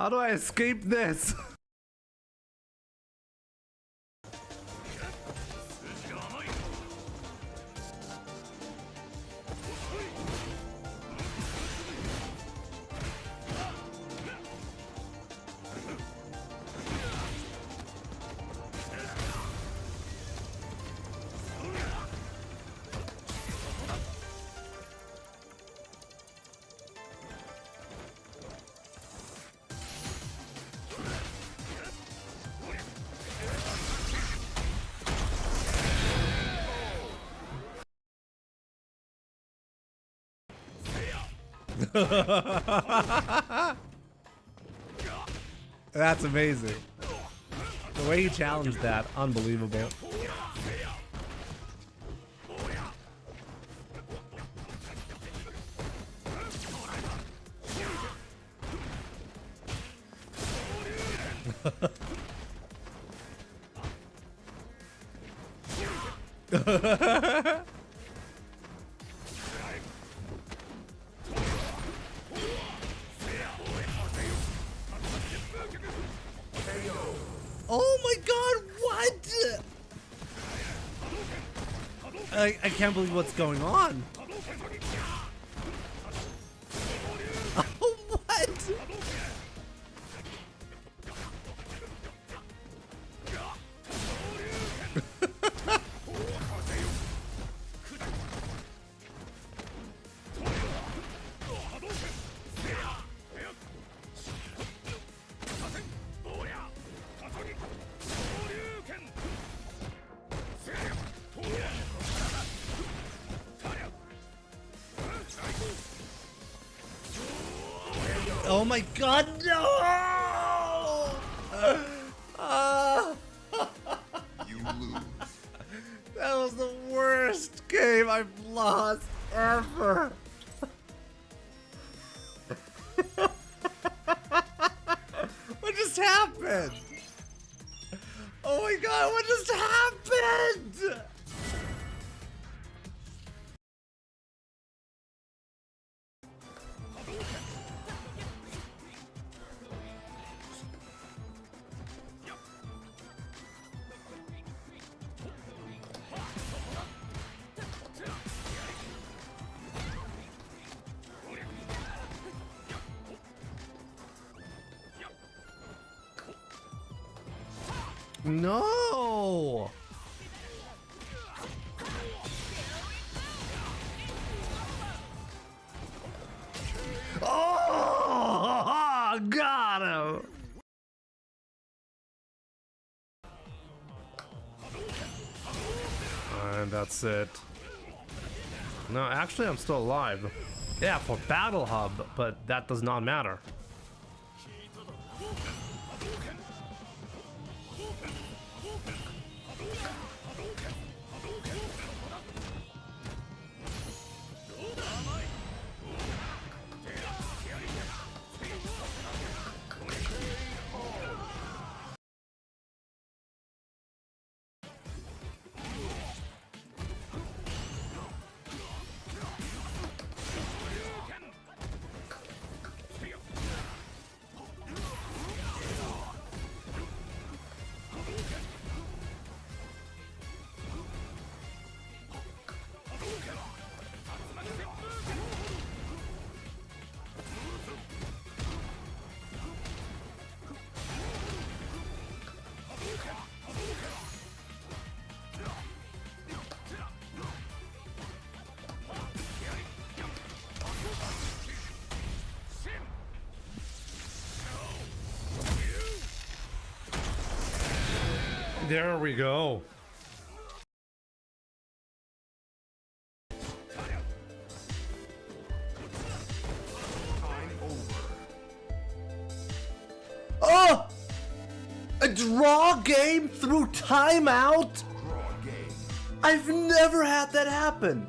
How do I escape this? That's amazing. The way he challenged that, unbelievable. Oh my god, what? I can't believe what's going on. Oh, what? Oh my god, no! You lose. That was the worst game I've lost ever. What just happened? Oh my god, what just happened? No! Oh, got him! And that's it. No, actually, I'm still alive. Yeah, for Battle Hub, but that does not matter. There we go. Oh! A draw game through timeout? Draw game. I've never had that happen.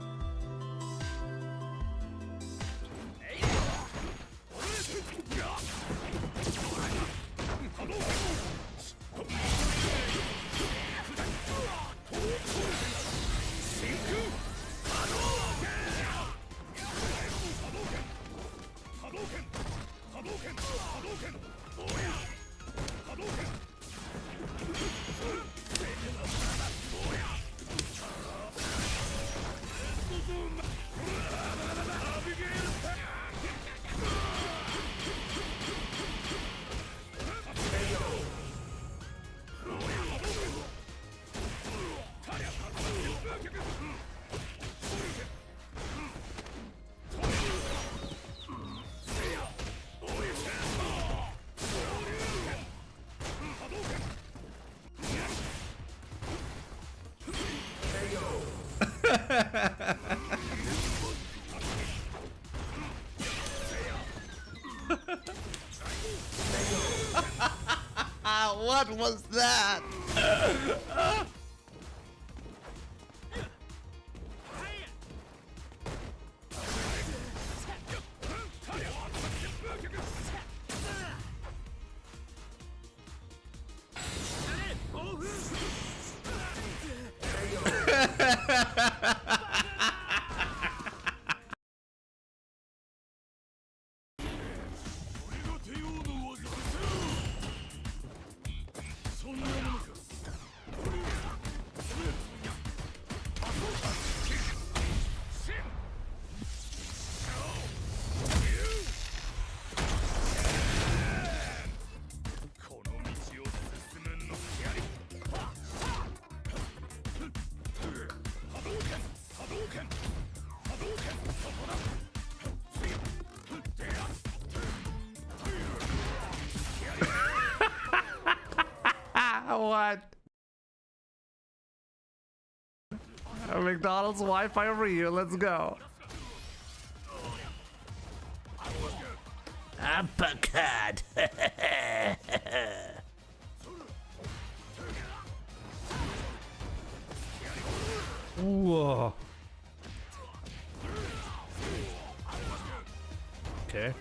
What was that? What? McDonald's Wi-Fi over you. Let's go. Uppercut. Whoa. Okay.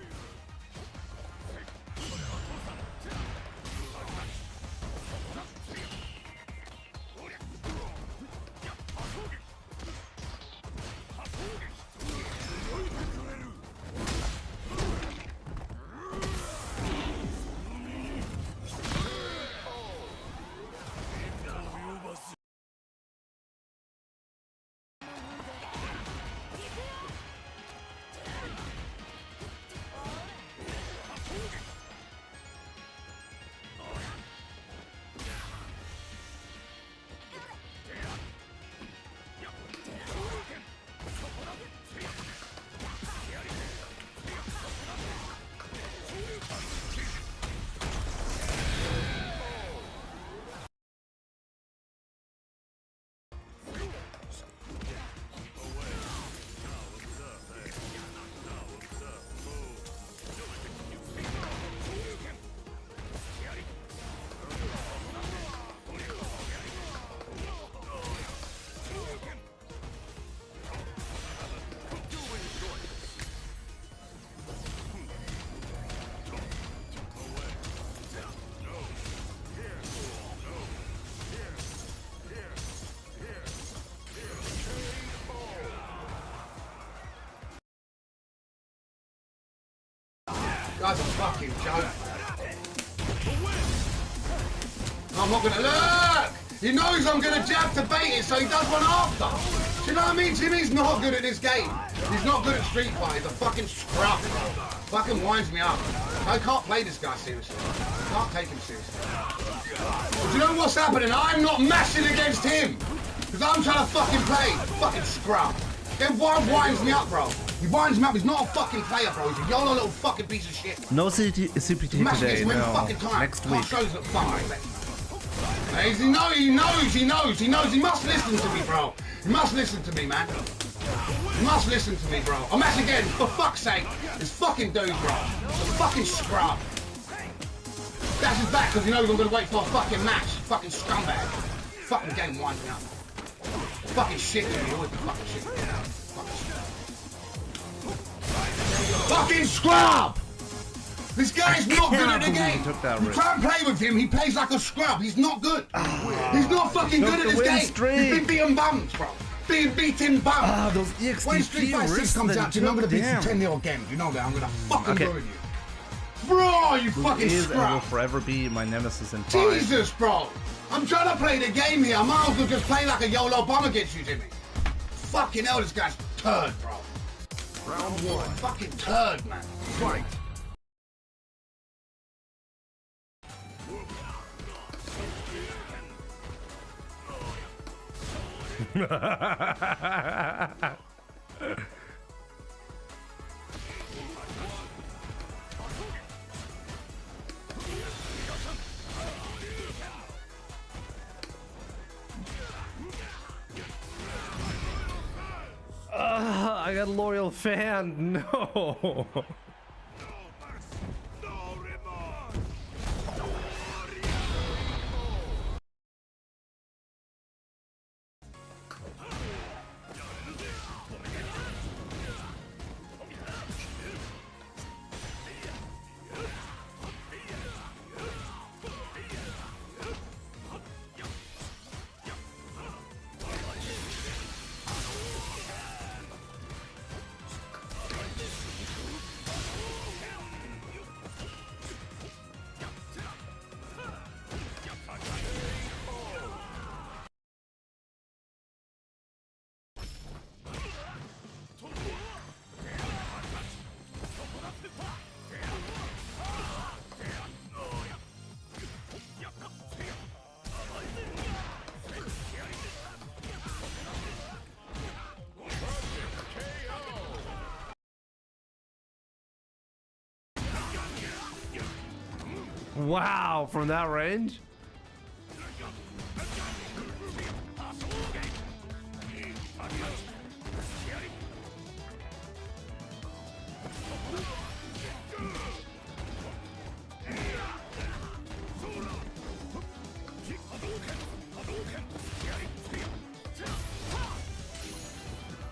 Guy's a fucking joke. I'm not gonna look! He knows I'm gonna jab to bait it, so he does one after. Do you know what I mean? Jimmy's not good at this game. He's not good at Street Fighter. He's a fucking scrub, bro. Fucking winds me up. I can't play this guy seriously. Can't take him seriously. Do you know what's happening? I'm not mashing against him. Because I'm trying to fucking play. Fucking scrub. Then winds me up, bro. He winds me up. He's not a fucking player, bro. He's a YOLO little fucking piece of shit. No CPT today, no. Next week. Shows that fucking he knows. He must listen to me, bro. He must listen to me, man. He must listen to me, bro. I'm match again, for fuck's sake. This fucking dude, bro. The fucking scrub. That's his back because he knows I'm gonna wait for a fucking match. Fucking scumbag. Fucking game winds me up. Fucking shit to me. Always the fucking shit. Fucking scrub! This guy's not good at the game. You try and play with him, he plays like a scrub. He's not good. He's not fucking good at this game. He's been beating bums, bro. Being beaten bums. Those EXT when Street Fighter 6 comes out, I'm gonna beat you 10-0 again. You know that. I'm gonna fucking ruin you. Bro, you fucking scrub. Will forever be my nemesis in 5. Jesus, bro. I'm trying to play the game here. I might as well just play like a YOLO bum against you, Jimmy. Fucking hell, this guy's turd, bro. Round 1. Fucking turd, man. Fight. I got a loyal fan. No. Wow, from that range?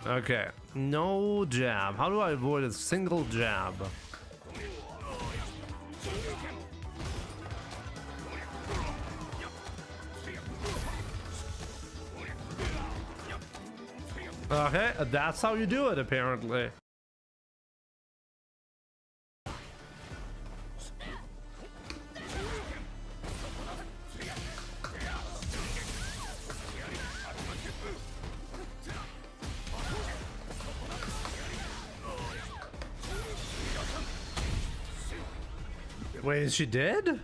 Okay, no jab. How do I avoid a single jab? Okay, that's how you do it, apparently. Wait, is she dead?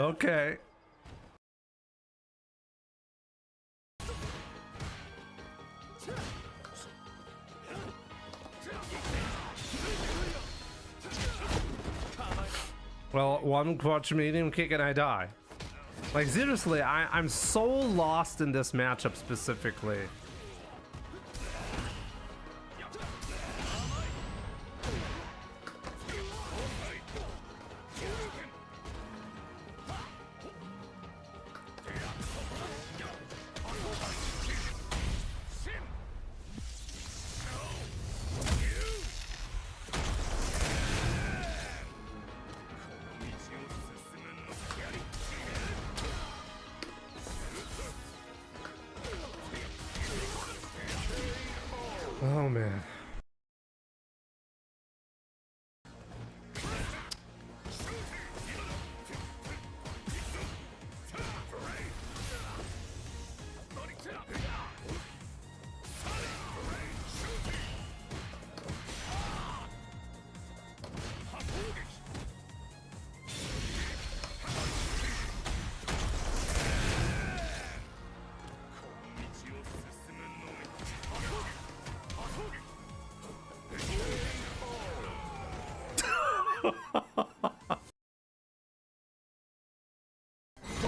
Okay. Well, one quad medium kick and I die. Like, seriously, I'm so lost in this matchup specifically. Oh man.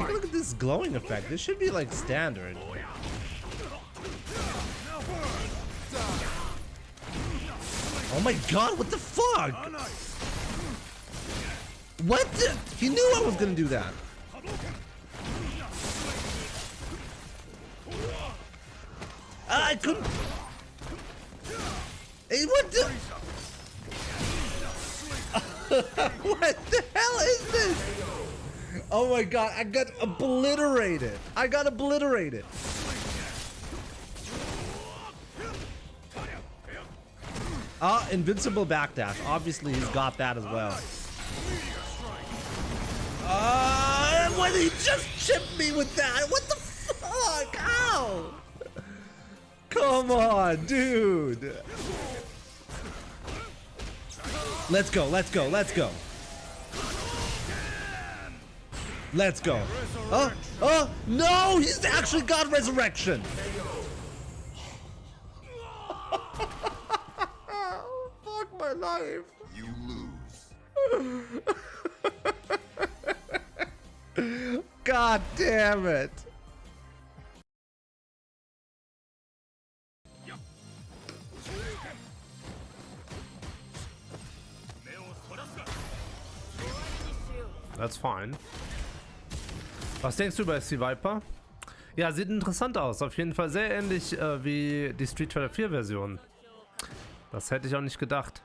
Look at this glowing effect. This should be like standard. Oh my god, what the fuck? What the? He knew I was gonna do that. I couldn't. Hey, what the? What the hell is this? Oh my god, I got obliterated. I got obliterated. Invincible backdash. Obviously, he's got that as well. Why did he just chip me with that? What the fuck? Ow! Come on, dude. Let's go, let's go, let's go. Let's go. Oh, no, he's actually got resurrection. Fuck my life. You lose. God damn it. That's fine. Was denkst du über Sea Viper? Ja, sieht interessant aus. Auf jeden Fall sehr ähnlich wie die Street Fighter 4 Version. Das hätte ich auch nicht gedacht.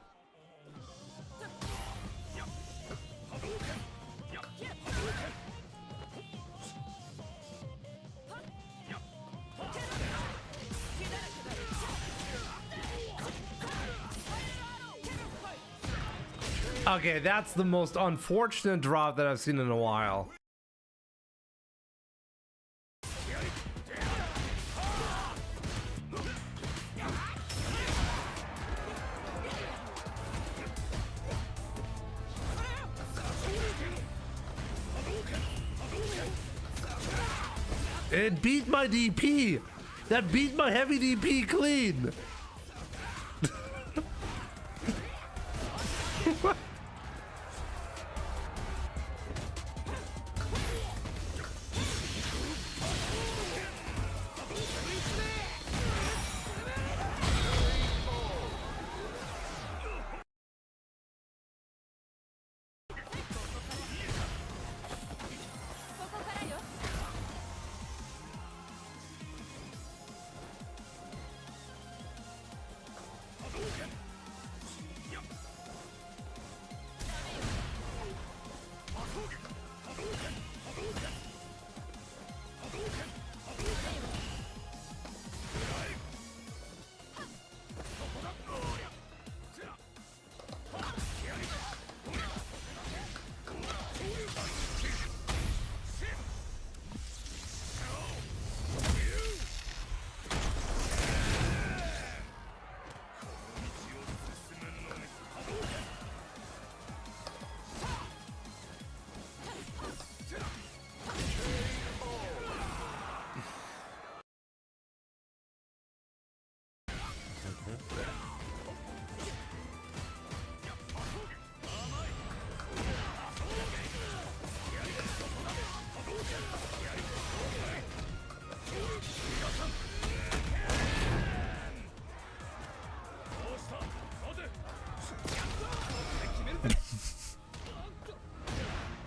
Okay, that's the most unfortunate drop that I've seen in a while. It beat my DP. That beat my heavy DP clean.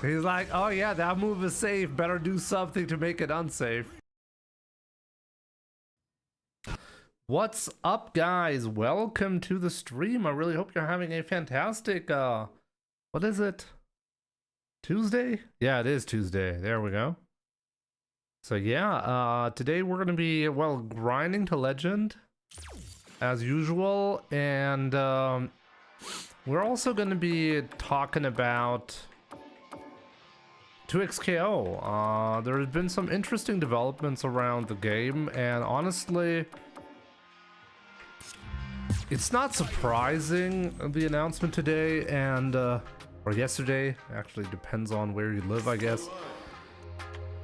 He's like, oh yeah, that move is safe. Better do something to make it unsafe. What's up, guys? Welcome to the stream. I really hope you're having a fantastic, what is it? Tuesday? Yeah, it is Tuesday. There we go. So yeah, today we're gonna be, well, grinding to legend as usual, and we're also gonna be talking about 2xKO. There's been some interesting developments around the game, and honestly, it's not surprising, the announcement today and or yesterday. Actually depends on where you live, I guess.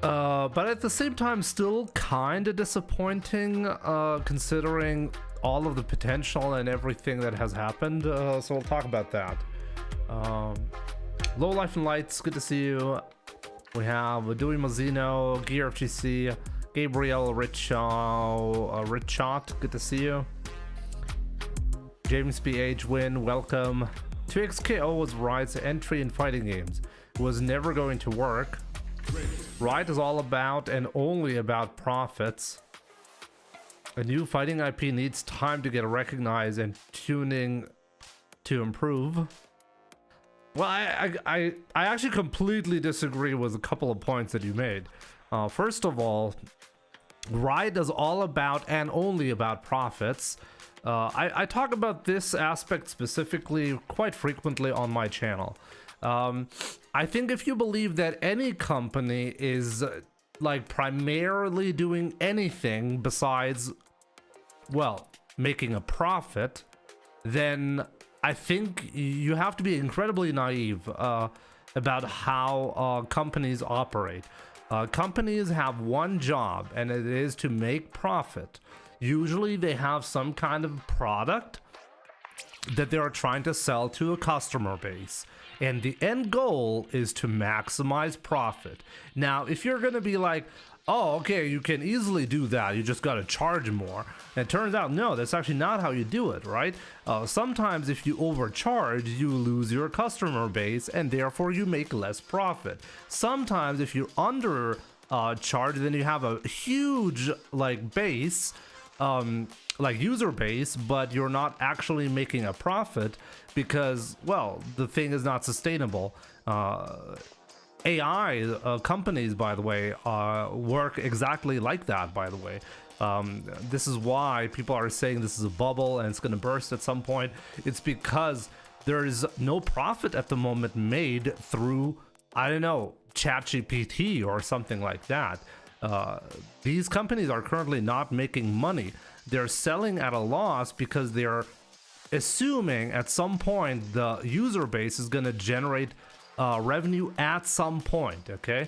But at the same time, still kind of disappointing, considering all of the potential and everything that has happened. So we'll talk about that. Low Life and Lights, good to see you. We have Dewey Mazzino, Gear FGC, Gabriel Richot, good to see you. James BH Win, welcome. 2xKO was Riot's entry in fighting games. It was never going to work. Riot is all about and only about profits. A new fighting IP needs time to get recognized and tuning to improve. Well, I actually completely disagree with a couple of points that you made. First of all, Riot is all about and only about profits. I talk about this aspect specifically quite frequently on my channel. I think if you believe that any company is like primarily doing anything besides, well, making a profit, then I think you have to be incredibly naive about how companies operate. Companies have one job, and it is to make profit. Usually they have some kind of product that they are trying to sell to a customer base, and the end goal is to maximize profit. Now, if you're gonna be like, oh, okay, you can easily do that, you just gotta charge more, and it turns out, no, that's actually not how you do it, right? Sometimes if you overcharge, you lose your customer base, and therefore you make less profit. Sometimes if you under charge, then you have a huge like base, like user base, but you're not actually making a profit because, well, the thing is not sustainable. AI companies, by the way, work exactly like that, by the way. This is why people are saying this is a bubble and it's going to burst at some point. It's because there is no profit at the moment made through, I don't know, ChatGPT or something like that. These companies are currently not making money. They're selling at a loss because they're assuming at some point the user base is going to generate revenue at some point. Okay,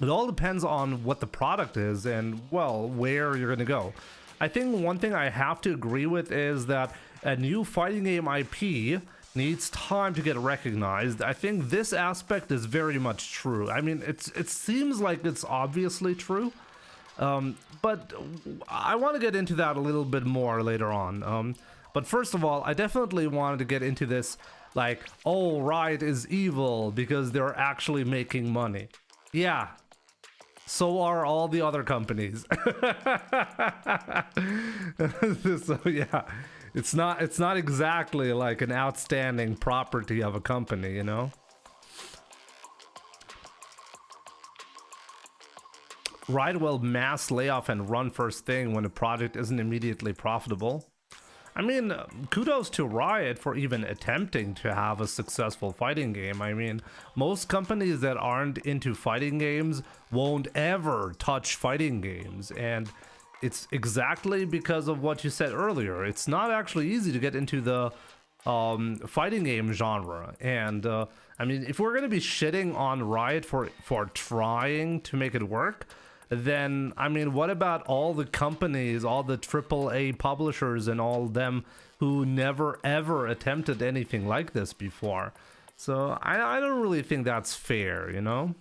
it all depends on what the product is and, well, where you're going to go. I think one thing I have to agree with is that a new fighting game IP needs time to get recognized. I think this aspect is very much true. I mean, it seems like it's obviously true, but I want to get into that a little bit more later on. But first of all, I definitely wanted to get into this, like, oh, Riot is evil because they're actually making money. Yeah, so are all the other companies. So yeah, it's not exactly like an outstanding property of a company, you know? Riot will mass layoff and run first thing when a project isn't immediately profitable. I mean, kudos to Riot for even attempting to have a successful fighting game. I mean, most companies that aren't into fighting games won't ever touch fighting games, and it's exactly because of what you said earlier. It's not actually easy to get into the fighting game genre, and I mean, if we're gonna be shitting on Riot for trying to make it work, then I mean, what about all the companies, all the AAA publishers and all them who never ever attempted anything like this before? So I don't really think that's fair, you know?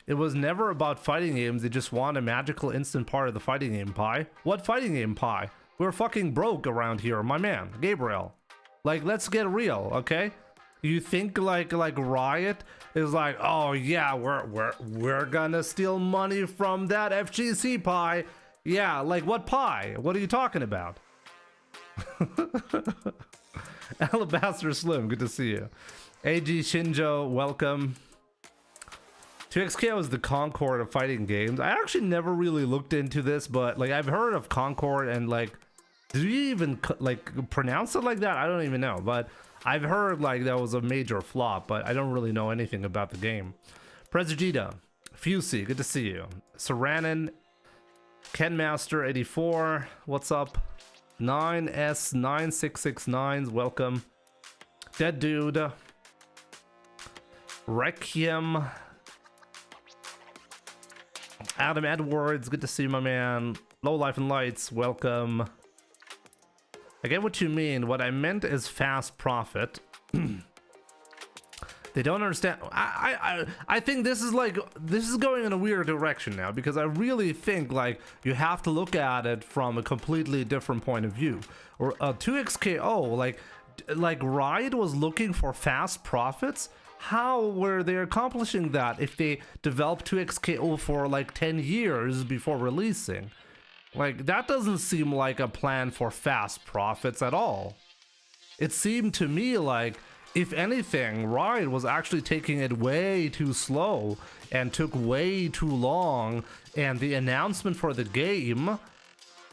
It was never about fighting games. They just want a magical instant part of the fighting game pie. What fighting game pie? We're fucking broke around here, my man, Gabriel. Like, let's get real, okay? You think like Riot is like, oh yeah, we're gonna steal money from that FGC pie. Yeah, like what pie? What are you talking about? Alabaster Slim, good to see you. AG Shinjo, welcome. 2XKO is the Concord of fighting games. I actually never really looked into this, but like I've heard of Concord, and like, do you even like pronounce it like that? I don't even know, but I've heard like that was a major flop, but I don't really know anything about the game. Prezugita, Fusey, good to see you. Saranin, Kenmaster84, what's up? 9S9669s, welcome. Dead Dude, Requiem, Adam Edwards, good to see you, my man. Low Life and Lights, welcome. I get what you mean. What I meant is fast profit. They don't understand. I think this is going in a weird direction now, because I really think like you have to look at it from a completely different point of view. Or 2XKO, like Riot was looking for fast profits. How were they accomplishing that if they developed 2XKO for like 10 years before releasing? Like, that doesn't seem like a plan for fast profits at all. It seemed to me like, if anything, Riot was actually taking it way too slow and took way too long, and the announcement for the game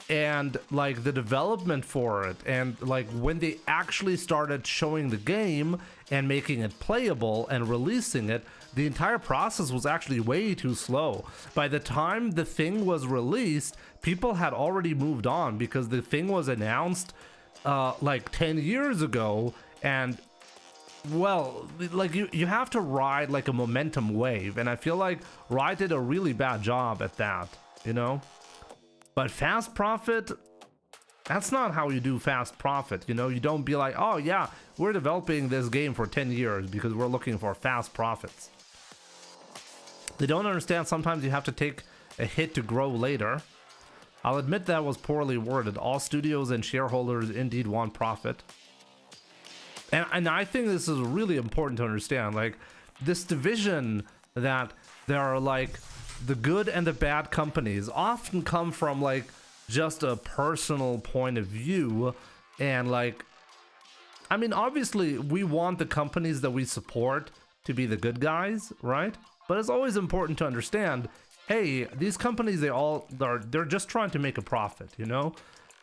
and like the development for it, and like when they actually started showing the game and making it playable and releasing it, the entire process was actually way too slow. By the time the thing was released, people had already moved on, because the thing was announced like 10 years ago, and well, like you have to ride like a momentum wave, and I feel like Riot did a really bad job at that, you know? But fast profit, that's not how you do fast profit, you know? You don't be like, oh yeah, we're developing this game for 10 years because we're looking for fast profits. They don't understand sometimes you have to take a hit to grow later. I'll admit that was poorly worded. All studios and shareholders indeed want profit. And I think this is really important to understand. Like, this division that there are like the good and the bad companies often come from like just a personal point of view. And like, I mean, obviously we want the companies that we support to be the good guys, right? But it's always important to understand, hey, these companies, they're just trying to make a profit, you know?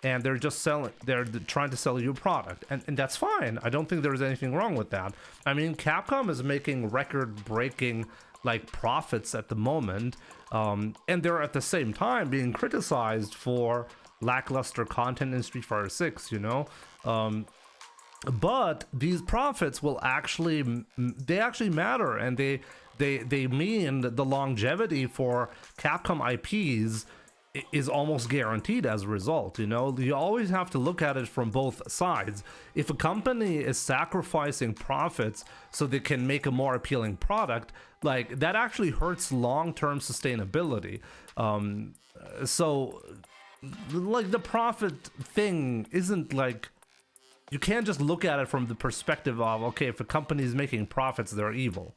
And they're trying to sell you a product, and that's fine. I don't think there's anything wrong with that. I mean, Capcom is making record-breaking like profits at the moment, and they're at the same time being criticized for lackluster content in Street Fighter 6, you know? But these profits will actually matter, and they mean the longevity for Capcom IPs is almost guaranteed as a result, you know? You always have to look at it from both sides. If a company is sacrificing profits so they can make a more appealing product, like, that actually hurts long-term sustainability. So like, the profit thing isn't like, you can't just look at it from the perspective of, okay, if a company is making profits, they're evil.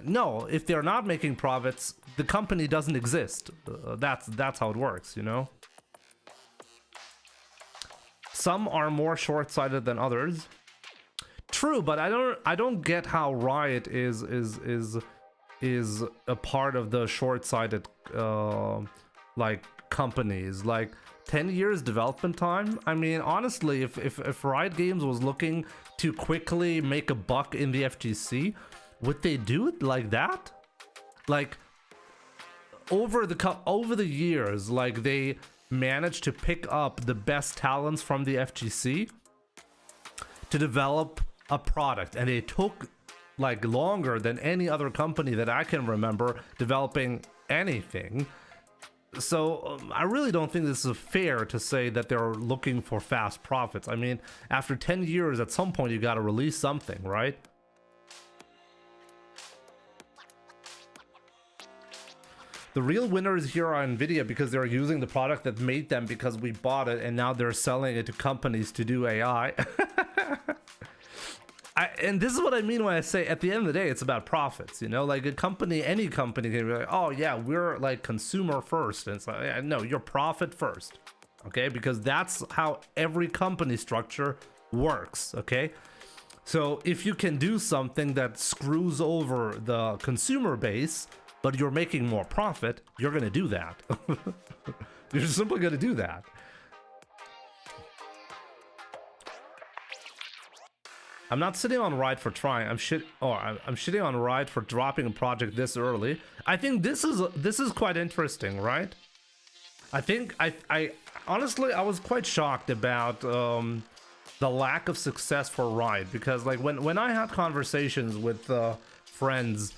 No, if they're not making profits, the company doesn't exist. That's how it works, you know? Some are more short-sighted than others. True, but I don't get how Riot is a part of the short-sighted like companies. Like, 10 years development time? I mean, honestly, if Riot Games was looking to quickly make a buck in the FGC, would they do it like that? Like, over the years, like, they managed to pick up the best talents from the FGC to develop a product, and they took like longer than any other company that I can remember developing anything. So I really don't think this is fair to say that they're looking for fast profits. I mean, after 10 years, at some point you got to release something, right? The real winners here are Nvidia, because they're using the product that made them because we bought it, and now they're selling it to companies to do AI. And this is what I mean when I say at the end of the day, it's about profits, you know, like a company, any company can be like, oh yeah, we're like consumer first. And it's like, yeah, no, you're profit first. Okay. Because that's how every company structure works. Okay. So if you can do something that screws over the consumer base, but you're making more profit, you're going to do that. You're simply going to do that. I'm not sitting on Riot for trying. I'm shitting on Riot for dropping a project this early. I think this is quite interesting, right? I think I honestly I was quite shocked about the lack of success for Riot, because like when I had conversations with friends,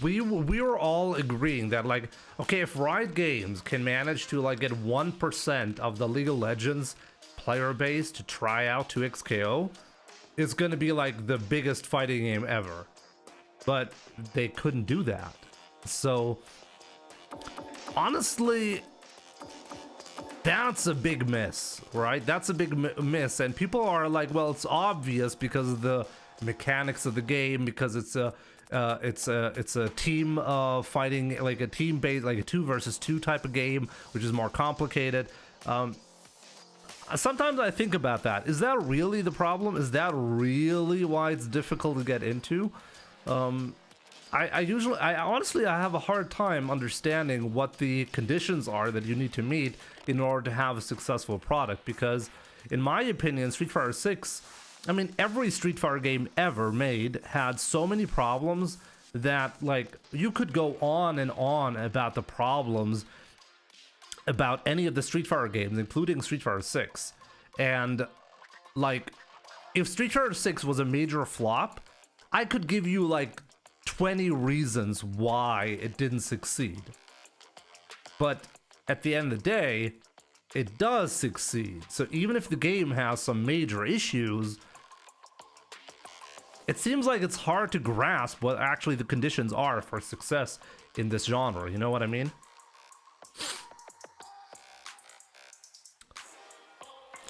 we were all agreeing that like, okay, if Riot Games can manage to like get 1% of the League of Legends player base to try out 2XKO, it's gonna be like the biggest fighting game ever. But they couldn't do that. So honestly, that's a big miss, right? That's a big miss. And people are like, well, it's obvious because of the mechanics of the game, because it's a team fighting, like a team based, like a 2 versus 2 type of game, which is more complicated. Sometimes I think about that. Is that really the problem? Is that really why it's difficult to get into? I honestly have a hard time understanding what the conditions are that you need to meet in order to have a successful product, because in my opinion, Street Fighter 6, I mean, every Street Fighter game ever made had so many problems that like you could go on and on about the problems about any of the Street Fighter games, including Street Fighter 6. And like, if Street Fighter 6 was a major flop, I could give you like 20 reasons why it didn't succeed. But at the end of the day, it does succeed. So even if the game has some major issues, it seems like it's hard to grasp what actually the conditions are for success in this genre. You know what I mean?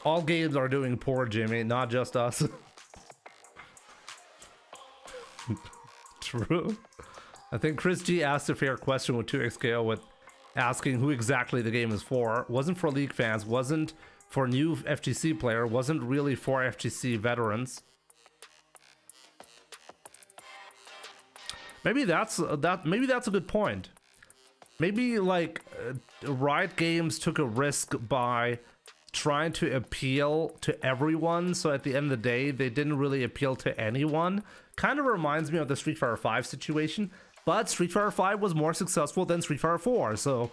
All games are doing poor, Jimmy, not just us. True. I think Chris G asked a fair question with 2XKO with asking who exactly the game is for. Wasn't for League fans, wasn't for new FGC player, wasn't really for FGC veterans. Maybe that's a good point. Maybe like Riot Games took a risk by trying to appeal to everyone, so at the end of the day they didn't really appeal to anyone. Kind of reminds me of the Street Fighter 5 situation, but Street Fighter 5 was more successful than Street Fighter 4, so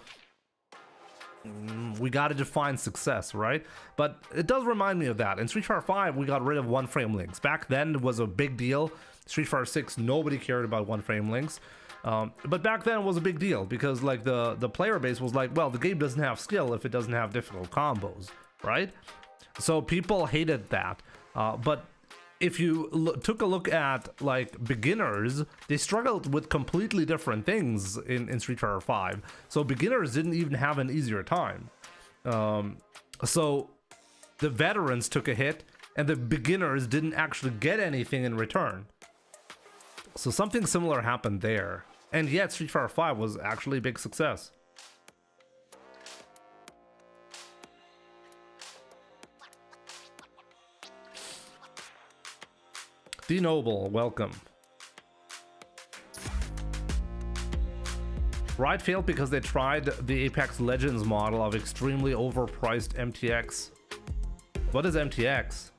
we got to define success, right? But it does remind me of that. In Street Fighter 5 we got rid of 1-frame links. Back then it was a big deal. Street Fighter 6, nobody cared about 1-frame links. But back then it was a big deal because like the player base was like, well, the game doesn't have skill if it doesn't have difficult combos, right? So people hated that. But if you took a look at like beginners, they struggled with completely different things in Street Fighter 5. So beginners didn't even have an easier time. So the veterans took a hit and the beginners didn't actually get anything in return. So something similar happened there. And yet Street Fighter 5 was actually a big success. D Noble, welcome. Riot failed because they tried the Apex Legends model of extremely overpriced MTX. What is MTX?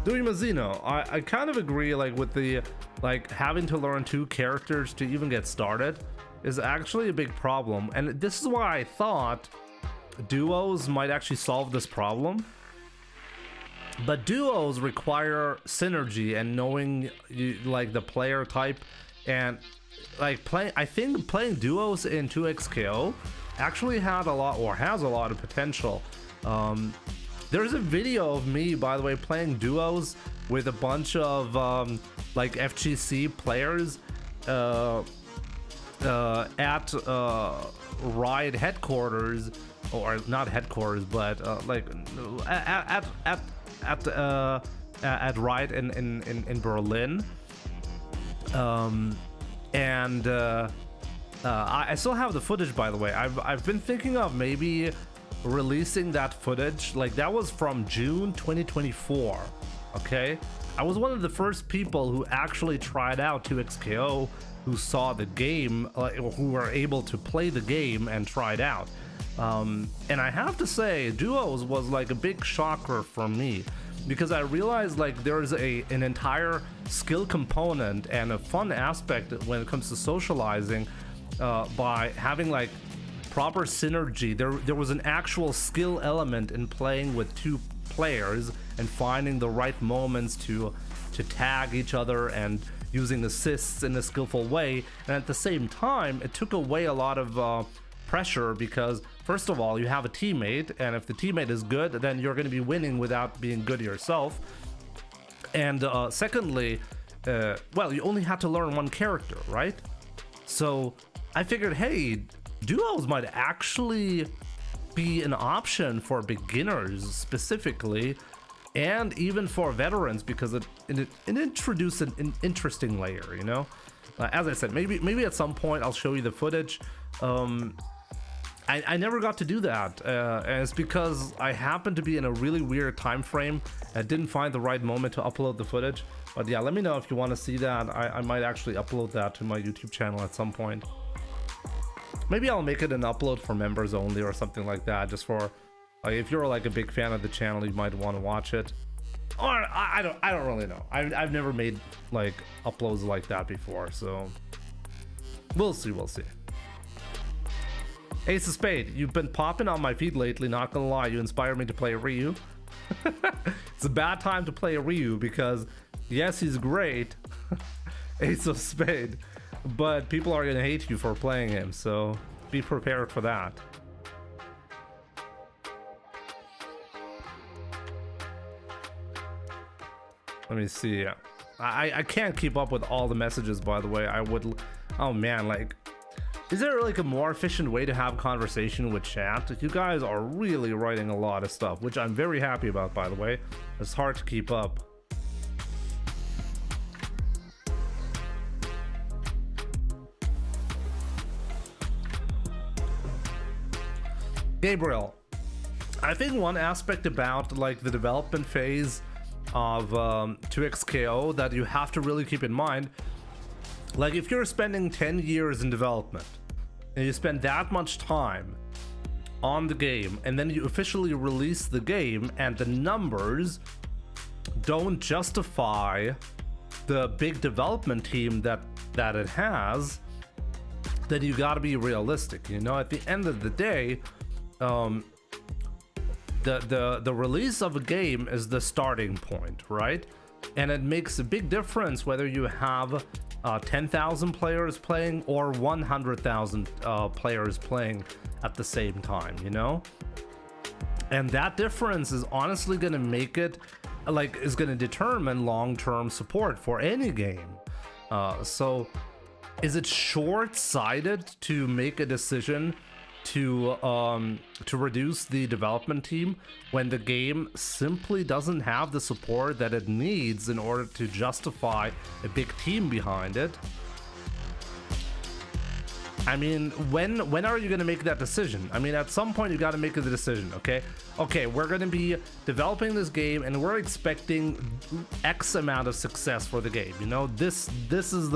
Dewey Mazzino, I kind of agree like with the like having to learn 2 characters to even get started is actually a big problem. And this is why I thought duos might actually solve this problem. But duos require synergy and knowing like the player type, and like I think playing duos in 2XKO actually had a lot, or has a lot of potential. There's a video of me, by the way, playing duos with a bunch of like FGC players at Riot headquarters, or not headquarters, but like at Riot in Berlin. I still have the footage, by the way. I've been thinking of maybe releasing that footage. Like, that was from June 2024. Okay, I was one of the first people who actually tried out 2XKO, who saw the game, who were able to play the game and try it out. And I have to say, duos was like a big shocker for me, because I realized like there's an entire skill component and a fun aspect when it comes to socializing by having like proper synergy. There was an actual skill element in playing with 2 players and finding the right moments to tag each other and using assists in a skillful way. And at the same time, it took away a lot of pressure, because first of all, you have a teammate, and if the teammate is good, then you're going to be winning without being good yourself. And secondly, well, you only had to learn 1 character, right? So I figured, hey, duos might actually be an option for beginners specifically, and even for veterans, because it introduced an interesting layer, you know. As I said, maybe at some point I'll show you the footage. I never got to do that, and it's because I happened to be in a really weird time frame. I didn't find the right moment to upload the footage. But yeah, let me know if you want to see that. I might actually upload that to my YouTube channel at some point. Maybe I'll make it an upload for members only or something like that, just for like, if you're like a big fan of the channel, you might want to watch it. Or I don't really know. I've never made like uploads like that before, so we'll see. Ace of Spade, you've been popping on my feed lately, not gonna lie. You inspired me to play Ryu. It's a bad time to play Ryu, because yes, he's great, Ace of Spade, but people are gonna hate you for playing him, so be prepared for that. Let me see. I can't keep up with all the messages, by the way. I would, oh man, like, is there like a more efficient way to have conversation with chat? You guys are really writing a lot of stuff, which I'm very happy about, by the way. It's hard to keep up. Gabriel, I think one aspect about like the development phase of 2XKO that you have to really keep in mind, like if you're spending 10 years in development and you spend that much time on the game, and then you officially release the game and the numbers don't justify the big development team that it has, then you got to be realistic. You know, at the end of the day, the release of a game is the starting point, right? And it makes a big difference whether you have 10,000 players playing or 100,000 players playing at the same time, you know? And that difference is honestly going to make it, like, is going to determine long-term support for any game. So is it short-sighted to make a decision to reduce the development team when the game simply doesn't have the support that it needs in order to justify a big team behind it? I mean, when are you going to make that decision? I mean, at some point you got to make the decision. Okay, we're going to be developing this game and we're expecting X amount of success for the game. You know, this is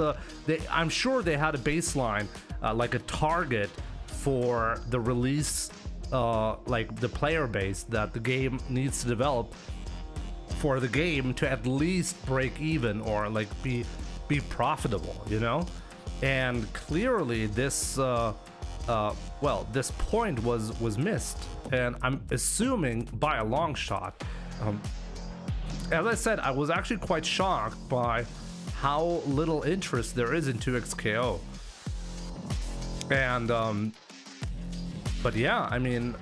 I'm sure they had a baseline, like a target for the release, like the player base that the game needs to develop for the game to at least break even, or like be be profitable, you know? And clearly this well, this point was missed, and I'm assuming by a long shot. As I said, I was actually quite shocked by how little interest there is in 2xKO. And but yeah, I mean,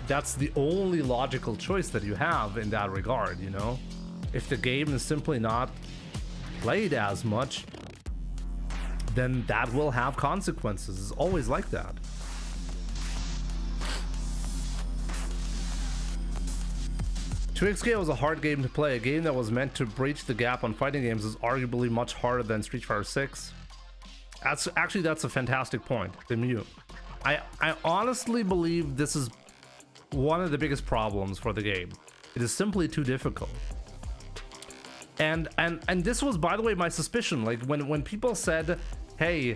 that's the only logical choice that you have in that regard, you know? If the game is simply not played as much, then that will have consequences. It's always like that. "2xKO was a hard game to play. A game that was meant to breach the gap on fighting games is arguably much harder than Street Fighter 6. That's a fantastic point, the Mew. I honestly believe this is one of the biggest problems for the game. It is simply too difficult. And this was, by the way, my suspicion. Like when people said, hey,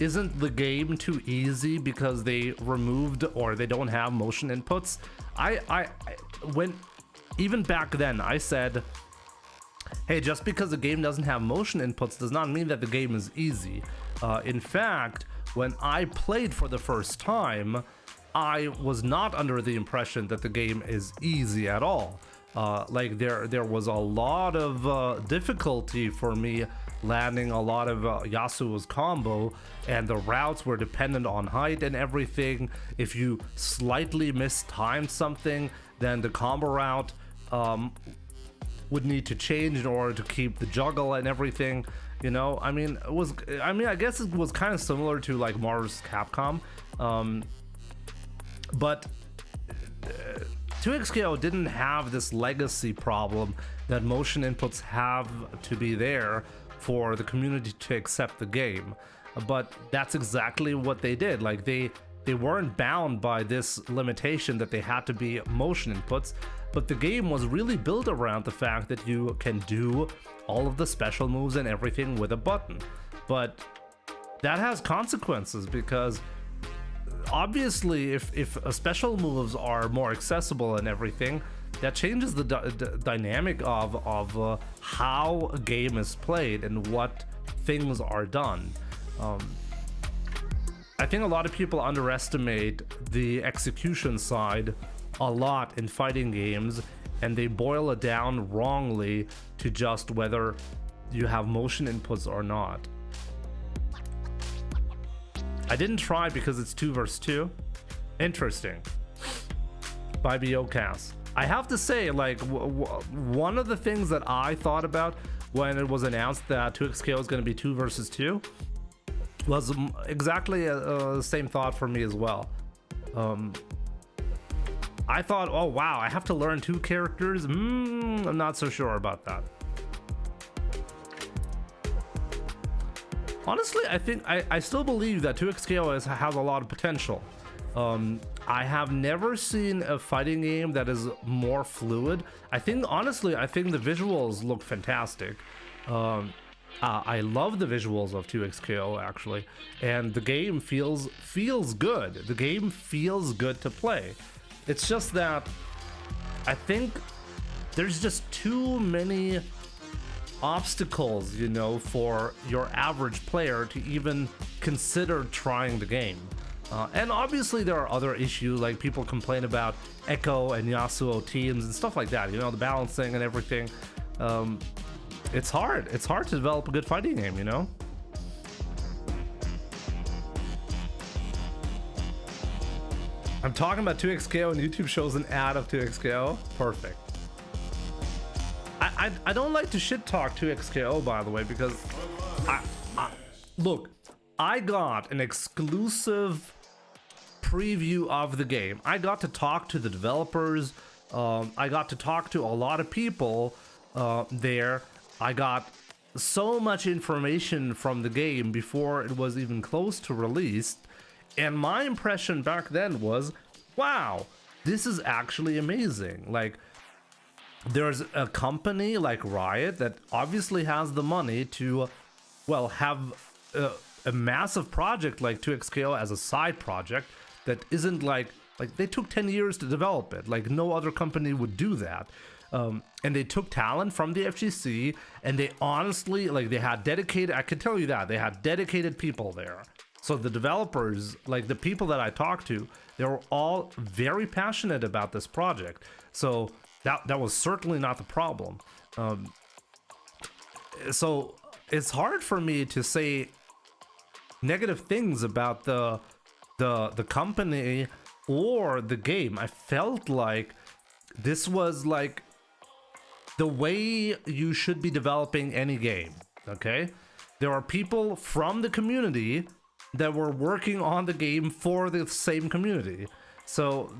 isn't the game too easy because they removed or they don't have motion inputs? When even back then I said, hey, just because the game doesn't have motion inputs does not mean that the game is easy. In fact, when I played for the first time, I was not under the impression that the game is easy at all. Like there was a lot of difficulty for me landing a lot of Yasuo's combo, and the routes were dependent on height and everything. If you slightly mistimed something, then the combo route would need to change in order to keep the juggle and everything. You know, I mean, I guess it was kind of similar to like Marvel's Capcom, but 2xKO didn't have this legacy problem that motion inputs have to be there for the community to accept the game. But that's exactly what they did. Like they weren't bound by this limitation that they had to be motion inputs, but the game was really built around the fact that you can do all of the special moves and everything with a button. But that has consequences, because obviously if special moves are more accessible and everything, that changes the dynamic of how a game is played and what things are done. I think a lot of people underestimate the execution side a lot in fighting games, and they boil it down wrongly to just whether you have motion inputs or not. I didn't try because it's 2 versus 2. Interesting. By BOCast. I have to say, like, one of the things that I thought about when it was announced that 2xKO is going to be 2 versus 2 was exactly the same thought for me as well. I thought, oh wow, I have to learn 2 characters? I'm not so sure about that. Honestly, I think I still believe that 2xKO has a lot of potential. I have never seen a fighting game that is more fluid. Honestly, I think the visuals look fantastic. I love the visuals of 2xKO actually, and the game feels good. The game feels good to play. It's just that I think there's just too many obstacles, you know, for your average player to even consider trying the game. And obviously there are other issues, like people complain about Echo and Yasuo teams and stuff like that, you know, the balancing and everything. It's hard to develop a good fighting game, you know. I'm talking about 2xKO and YouTube shows an ad of 2xKO. Perfect. I don't like to shit talk 2xKO, by the way, because look, I got an exclusive preview of the game. I got to talk to the developers. I got to talk to a lot of people there. I got so much information from the game before it was even close to release, and my impression back then was, wow, this is actually amazing. Like, there's a company like Riot that obviously has the money to, well, have a massive project like 2xKO as a side project that isn't like they took 10 years to develop it. Like, no other company would do that. And they took talent from the FGC, and they honestly, like, they had dedicated, I can tell you that, they had dedicated people there. So the developers, like the people that I talked to, they were all very passionate about this project. So that was certainly not the problem. So it's hard for me to say negative things about the company or the game. I felt like this was like the way you should be developing any game. Okay, there are people from the community that were working on the game for the same community. So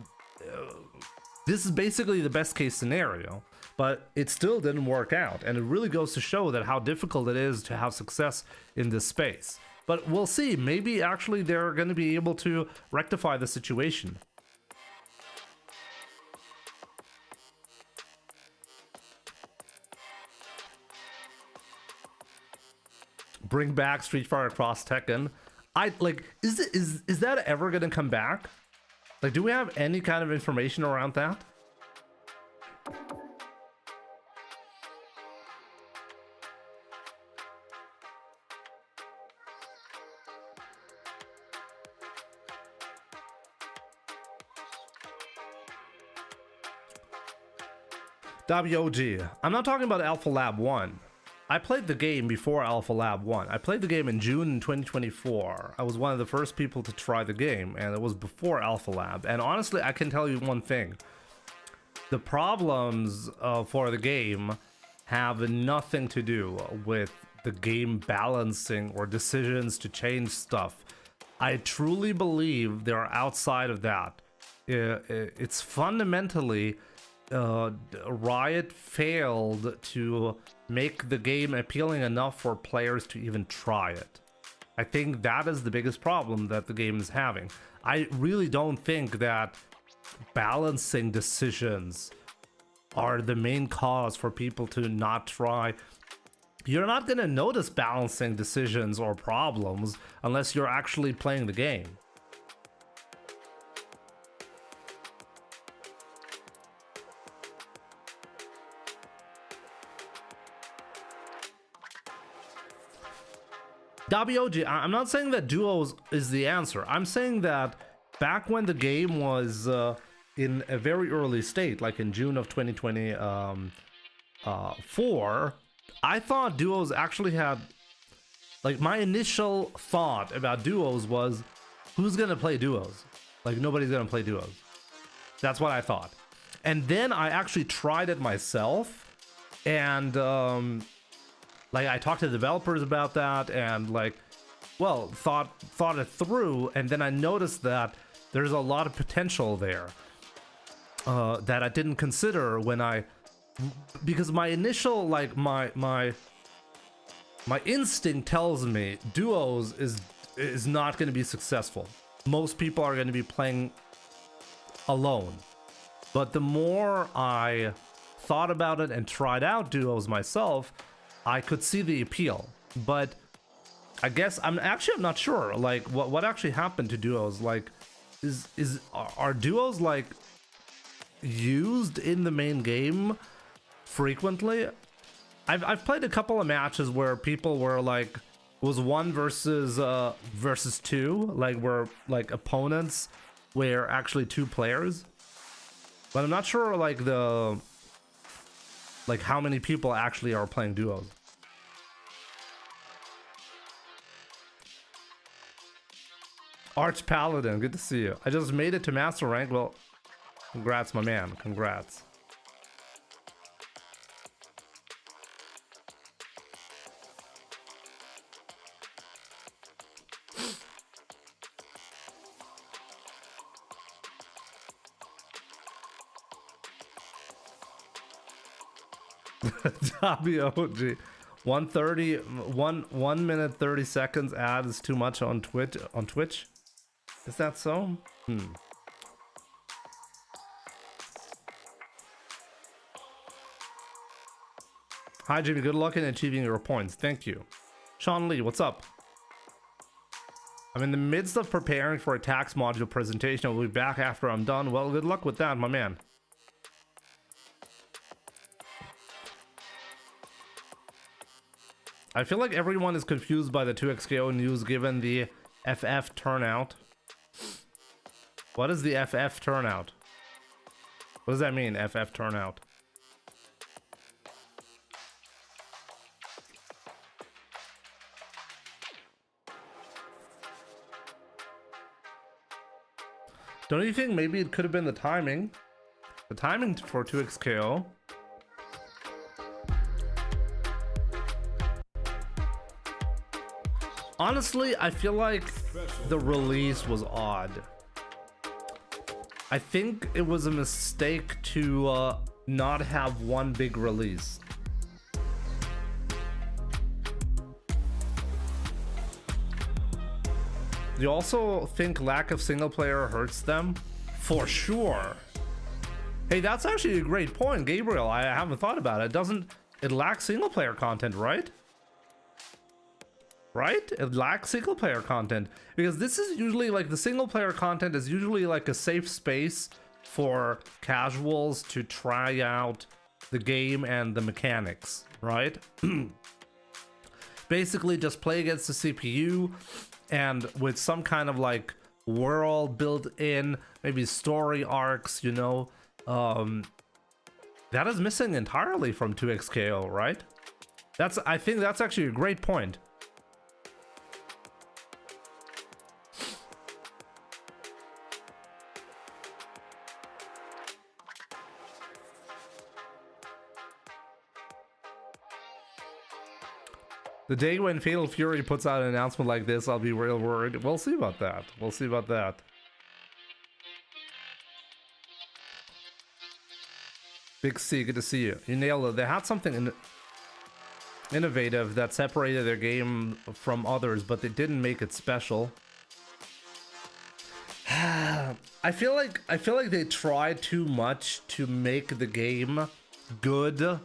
this is basically the best case scenario, but it still didn't work out. And it really goes to show that how difficult it is to have success in this space. But we'll see, maybe actually they're going to be able to rectify the situation. Bring back Street Fighter Cross Tekken. Is that ever gonna come back? Like, do we have any kind of information around that? WOG. I'm not talking about Alpha Lab 1. I played the game before Alpha Lab 1. I played the game in June 2024. I was one of the first people to try the game, and it was before Alpha Lab. And honestly, I can tell you one thing. The problems for the game have nothing to do with the game balancing or decisions to change stuff. I truly believe they're outside of that. It's fundamentally... Riot failed to make the game appealing enough for players to even try it. I think that is the biggest problem that the game is having. I really don't think that balancing decisions are the main cause for people to not try. You're not going to notice balancing decisions or problems unless you're actually playing the game. WOG, I'm not saying that duos is the answer. I'm saying that back when the game was in a very early state, like in June of 2024, I thought duos actually had, like, my initial thought about duos was, who's gonna play duos? Like, nobody's gonna play duos. That's what I thought. And then I actually tried it myself, and like, I talked to developers about that, and like, well, thought it through, and then I noticed that there's a lot of potential there that I didn't consider when because my initial, like, my instinct tells me duos is not going to be successful. Most people are going to be playing alone. But the more I thought about it and tried out duos myself, I could see the appeal. But I guess I'm not sure, like, what actually happened to duos. Like, are duos, like, used in the main game frequently? I've played a couple of matches where people were like, was 1 versus 2, like, where, like, opponents were actually 2 players. But I'm not sure, like, how many people actually are playing duos. Arch Paladin, good to see you. I just made it to master rank. Well, congrats, my man. Congrats. WOG. 1:30, 1 minute 30 seconds ad is too much on Twitch. Is that so? Hi Jimmy, good luck in achieving your points. Thank you. Sean Lee, what's up? I'm in the midst of preparing for a tax module presentation. I'll be back after I'm done. Well, good luck with that, my man. I feel like everyone is confused by the 2xKO news given the FF turnout. What is the FF turnout? What does that mean, FF turnout? Don't you think maybe it could have been the timing? The timing for 2xKO. Honestly, I feel like the release was odd. I think it was a mistake to not have one big release. Do you also think lack of single player hurts them? For sure. Hey, that's actually a great point, Gabriel. I haven't thought about it. It lacks single player content, right? Right? It lacks single player content because this is usually like the single player content is usually like a safe space for casuals to try out the game and the mechanics, right? Basically just play against the CPU and with some kind of like world built in, maybe story arcs, you know. That is missing entirely from 2xKO, right? I think that's actually a great point. The day when Fatal Fury puts out an announcement like this, I'll be real worried. We'll see about that. We'll see about that. Big C, good to see you. You nailed it. They had something innovative that separated their game from others, but they didn't make it special. I feel like they tried too much to make the game good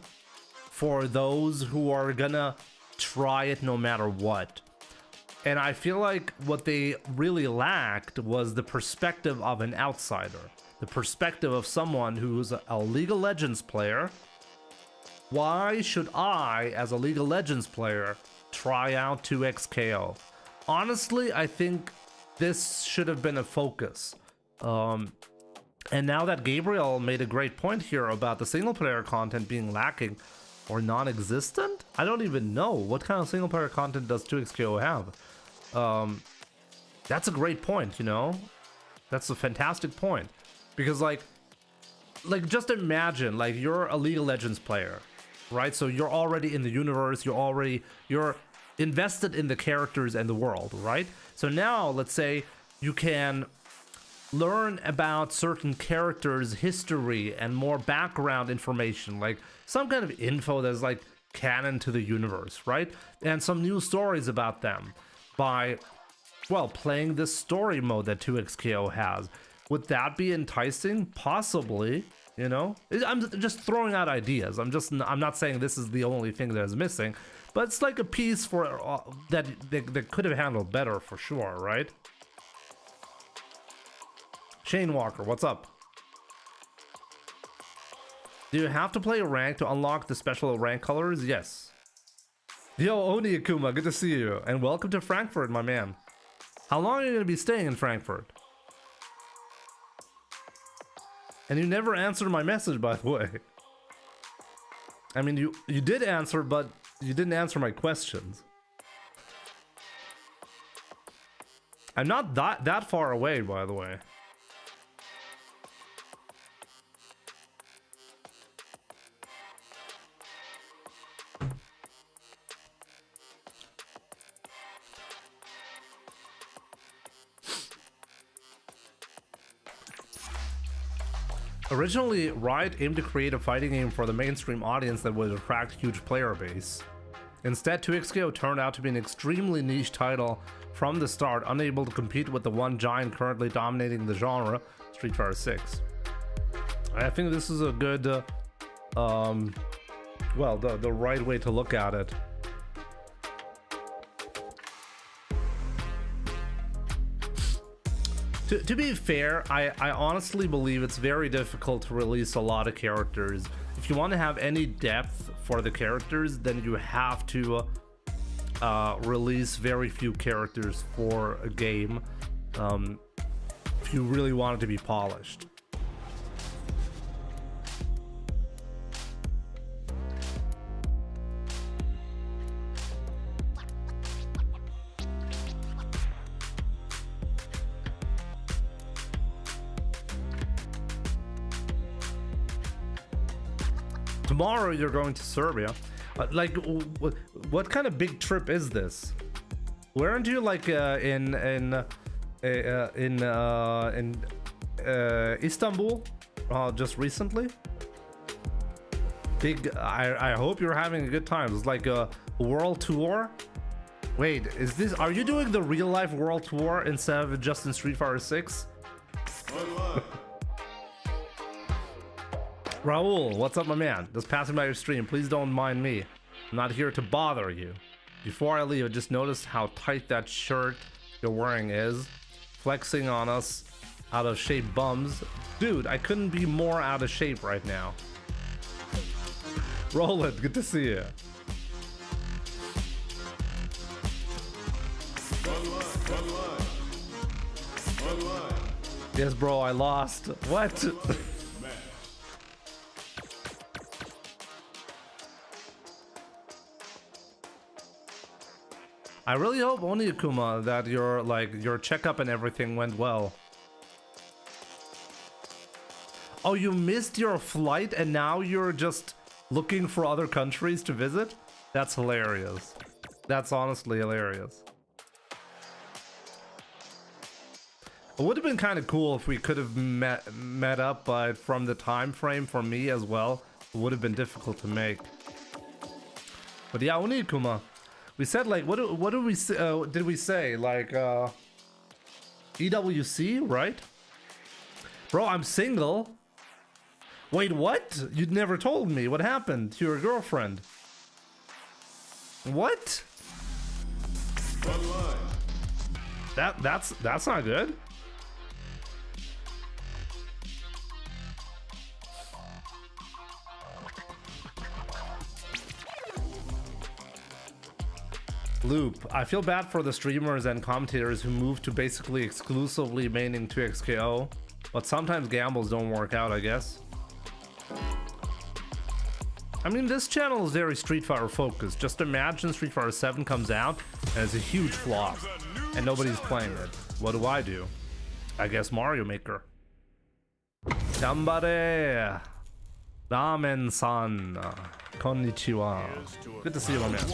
for those who are gonna try it no matter what. And I feel like what they really lacked was the perspective of an outsider, the perspective of someone who's a League of Legends player. Why should I, as a League of Legends player, try out 2xKO? Honestly, I think this should have been a focus. And now that Gabriel made a great point here about the single player content being lacking or non-existent, I don't even know what kind of single player content does 2xKO have. That's a great point, you know. That's a fantastic point, because like just imagine like you're a League of Legends player, right? So you're already in the universe, you're invested in the characters and the world, right? So now let's say you can learn about certain characters' history and more background information, like some kind of info that's like canon to the universe, right? And some new stories about them by, well, playing this story mode that 2xKO has. Would that be enticing? Possibly, you know? I'm just throwing out ideas. I'm not saying this is the only thing that is missing, but it's like a piece for that they could have handled better for sure, right? Shane Walker, what's up? Do you have to play a rank to unlock the special rank colors? Yes. Yo, Oni Akuma, good to see you. And welcome to Frankfurt, my man. How long are you going to be staying in Frankfurt? And you never answered my message, by the way. I mean, you did answer, but you didn't answer my questions. I'm not that far away, by the way. Originally, Riot aimed to create a fighting game for the mainstream audience that would attract a huge player base. Instead, 2xKO turned out to be an extremely niche title from the start, unable to compete with the one giant currently dominating the genre, Street Fighter 6. I think this is a good, well, the right way to look at it. To be fair, I honestly believe it's very difficult to release a lot of characters. If you want to have any depth for the characters, then you have to release very few characters for a game if you really want it to be polished. Tomorrow you're going to Serbia. Like, what kind of big trip is this? Weren't you like in Istanbul just recently? Big. I hope you're having a good time. It's like a world tour. Wait, is this? Are you doing the real life world tour instead of just in Street Fighter 6? Raul, what's up, my man? Just passing by your stream. Please don't mind me. I'm not here to bother you. Before I leave, I just noticed how tight that shirt you're wearing is. Flexing on us out of shape bums. Dude, I couldn't be more out of shape right now. Roland, good to see you. Yes, bro, I lost. What? I really hope, Oniikuma, that your checkup and everything went well. Oh, you missed your flight and now you're just looking for other countries to visit? That's hilarious. That's honestly hilarious. It would have been kind of cool if we could have met up, but from the time frame for me as well, it would have been difficult to make. But yeah, Oniikuma. We said like what did we say like EWC, right? Bro, I'm single. Wait, what? You'd never told me. What happened to your girlfriend? What? That's not good. Loop. I feel bad for the streamers and commentators who move to basically exclusively maining 2XKO, but sometimes gambles don't work out, I guess. I mean, this channel is very Street Fighter focused. Just imagine Street Fighter 7 comes out and it's a huge flop and nobody's playing it. What do? I guess Mario Maker. Gambare! Ramen-san. Konnichiwa. Good to see you, my man.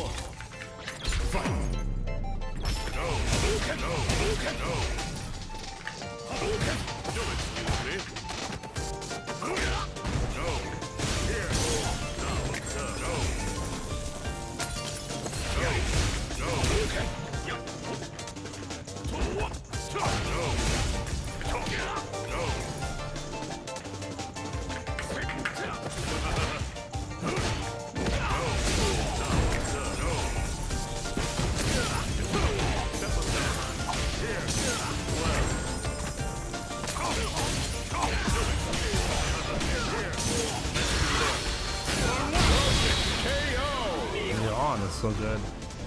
So good.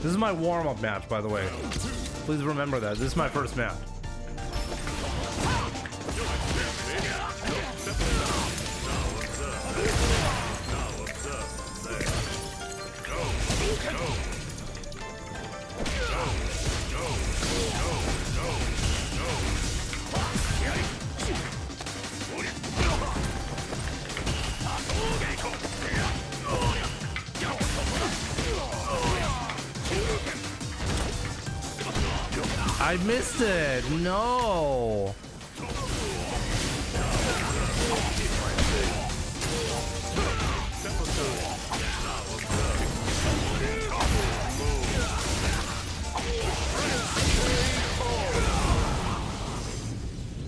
This is my warm-up match, by the way. Please remember that. This is my first match. I missed it. No.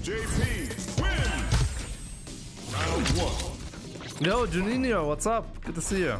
JP win. Round 1. Yo, Juninho, what's up? Good to see you.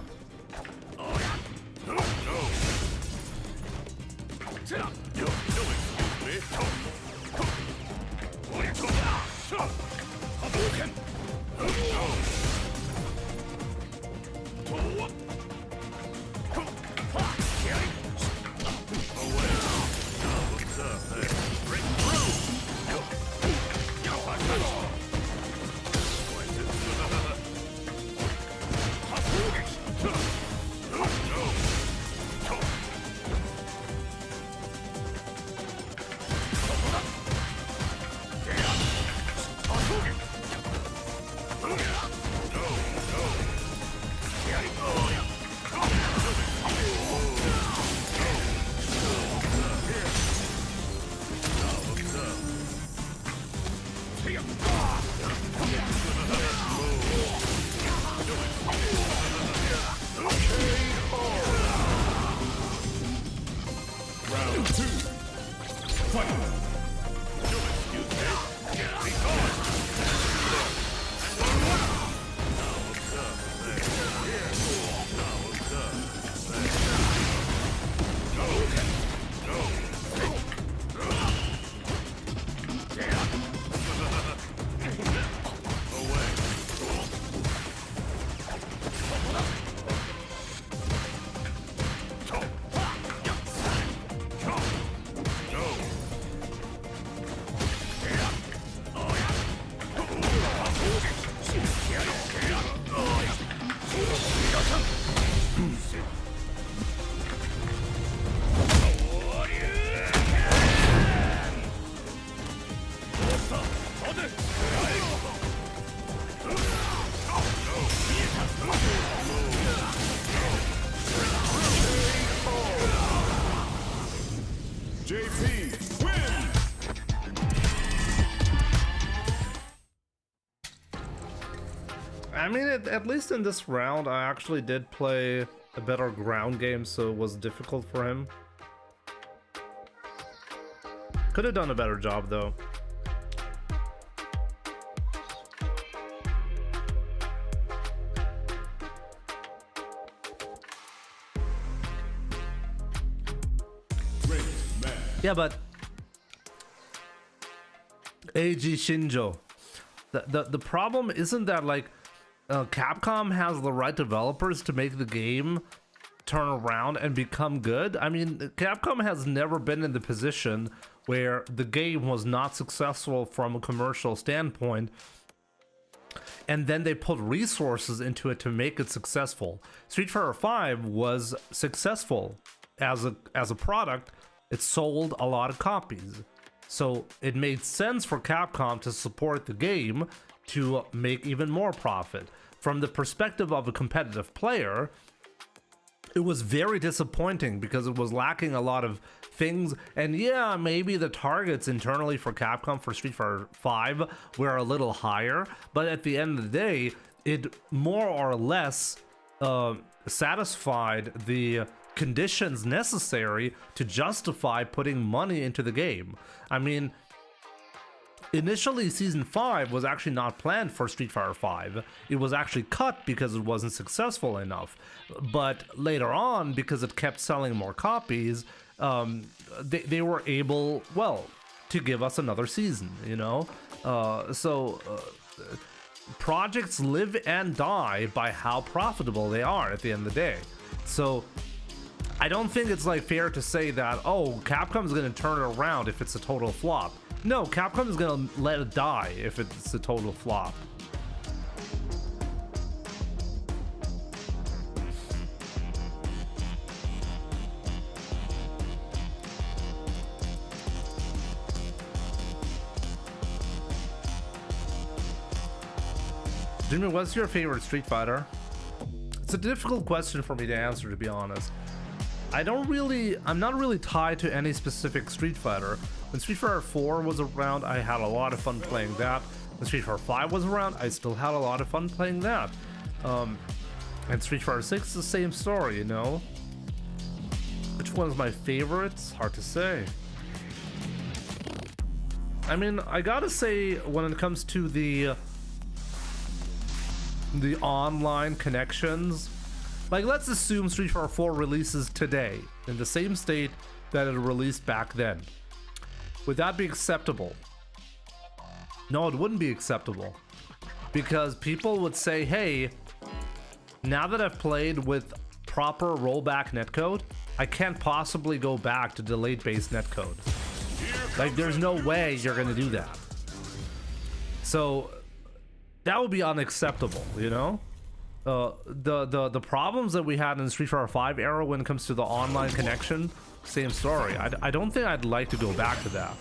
I mean, at least in this round, I actually did play a better ground game, so it was difficult for him. Could have done a better job, though. Yeah, but AG Shinjo, the problem isn't that like Capcom has the right developers to make the game turn around and become good. I mean, Capcom has never been in the position where the game was not successful from a commercial standpoint, and then they put resources into it to make it successful. Street Fighter V was successful as a product. It sold a lot of copies, so it made sense for Capcom to support the game to make even more profit. From the perspective of a competitive player, it was very disappointing because it was lacking a lot of things. And yeah, maybe the targets internally for Capcom for Street Fighter V were a little higher, but at the end of the day, it more or less satisfied the conditions necessary to justify putting money into the game. I mean, initially Season 5 was actually not planned for Street Fighter V. It was actually cut because it wasn't successful enough. But later on, because it kept selling more copies, they were able, well, to give us another season, you know? Projects live and die by how profitable they are at the end of the day. So I don't think it's like fair to say that, oh, Capcom's gonna turn it around if it's a total flop. No, Capcom is gonna let it die if it's a total flop. Jimmy, what's your favorite Street Fighter? It's a difficult question for me to answer, to be honest. I'm not really tied to any specific Street Fighter. When Street Fighter 4 was around, I had a lot of fun playing that. When Street Fighter 5 was around, I still had a lot of fun playing that. And Street Fighter 6 is the same story, you know? Which one is my favorite? It's hard to say. I mean, I gotta say, when it comes to the online connections, like, let's assume Street Fighter 4 releases today in the same state that it released back then. Would that be acceptable? No, it wouldn't be acceptable. Because people would say, hey, now that I've played with proper rollback netcode, I can't possibly go back to delayed based netcode. Like, there's no way you're gonna do that. So that would be unacceptable, you know? The problems that we had in the Street Fighter 5 era when it comes to the online connection, same story. I don't think I'd like to go back to that.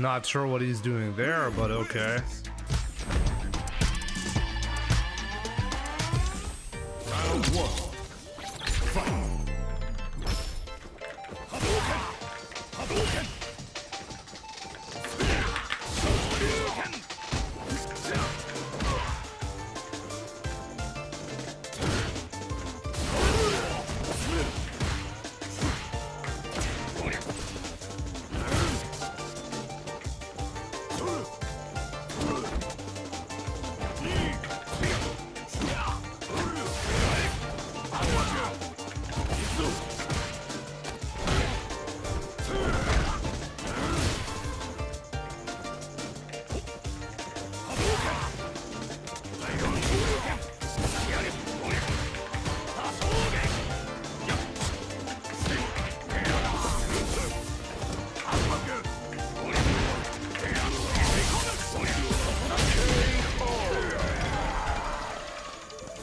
Not sure what he's doing there, but okay. Round 1. Fight.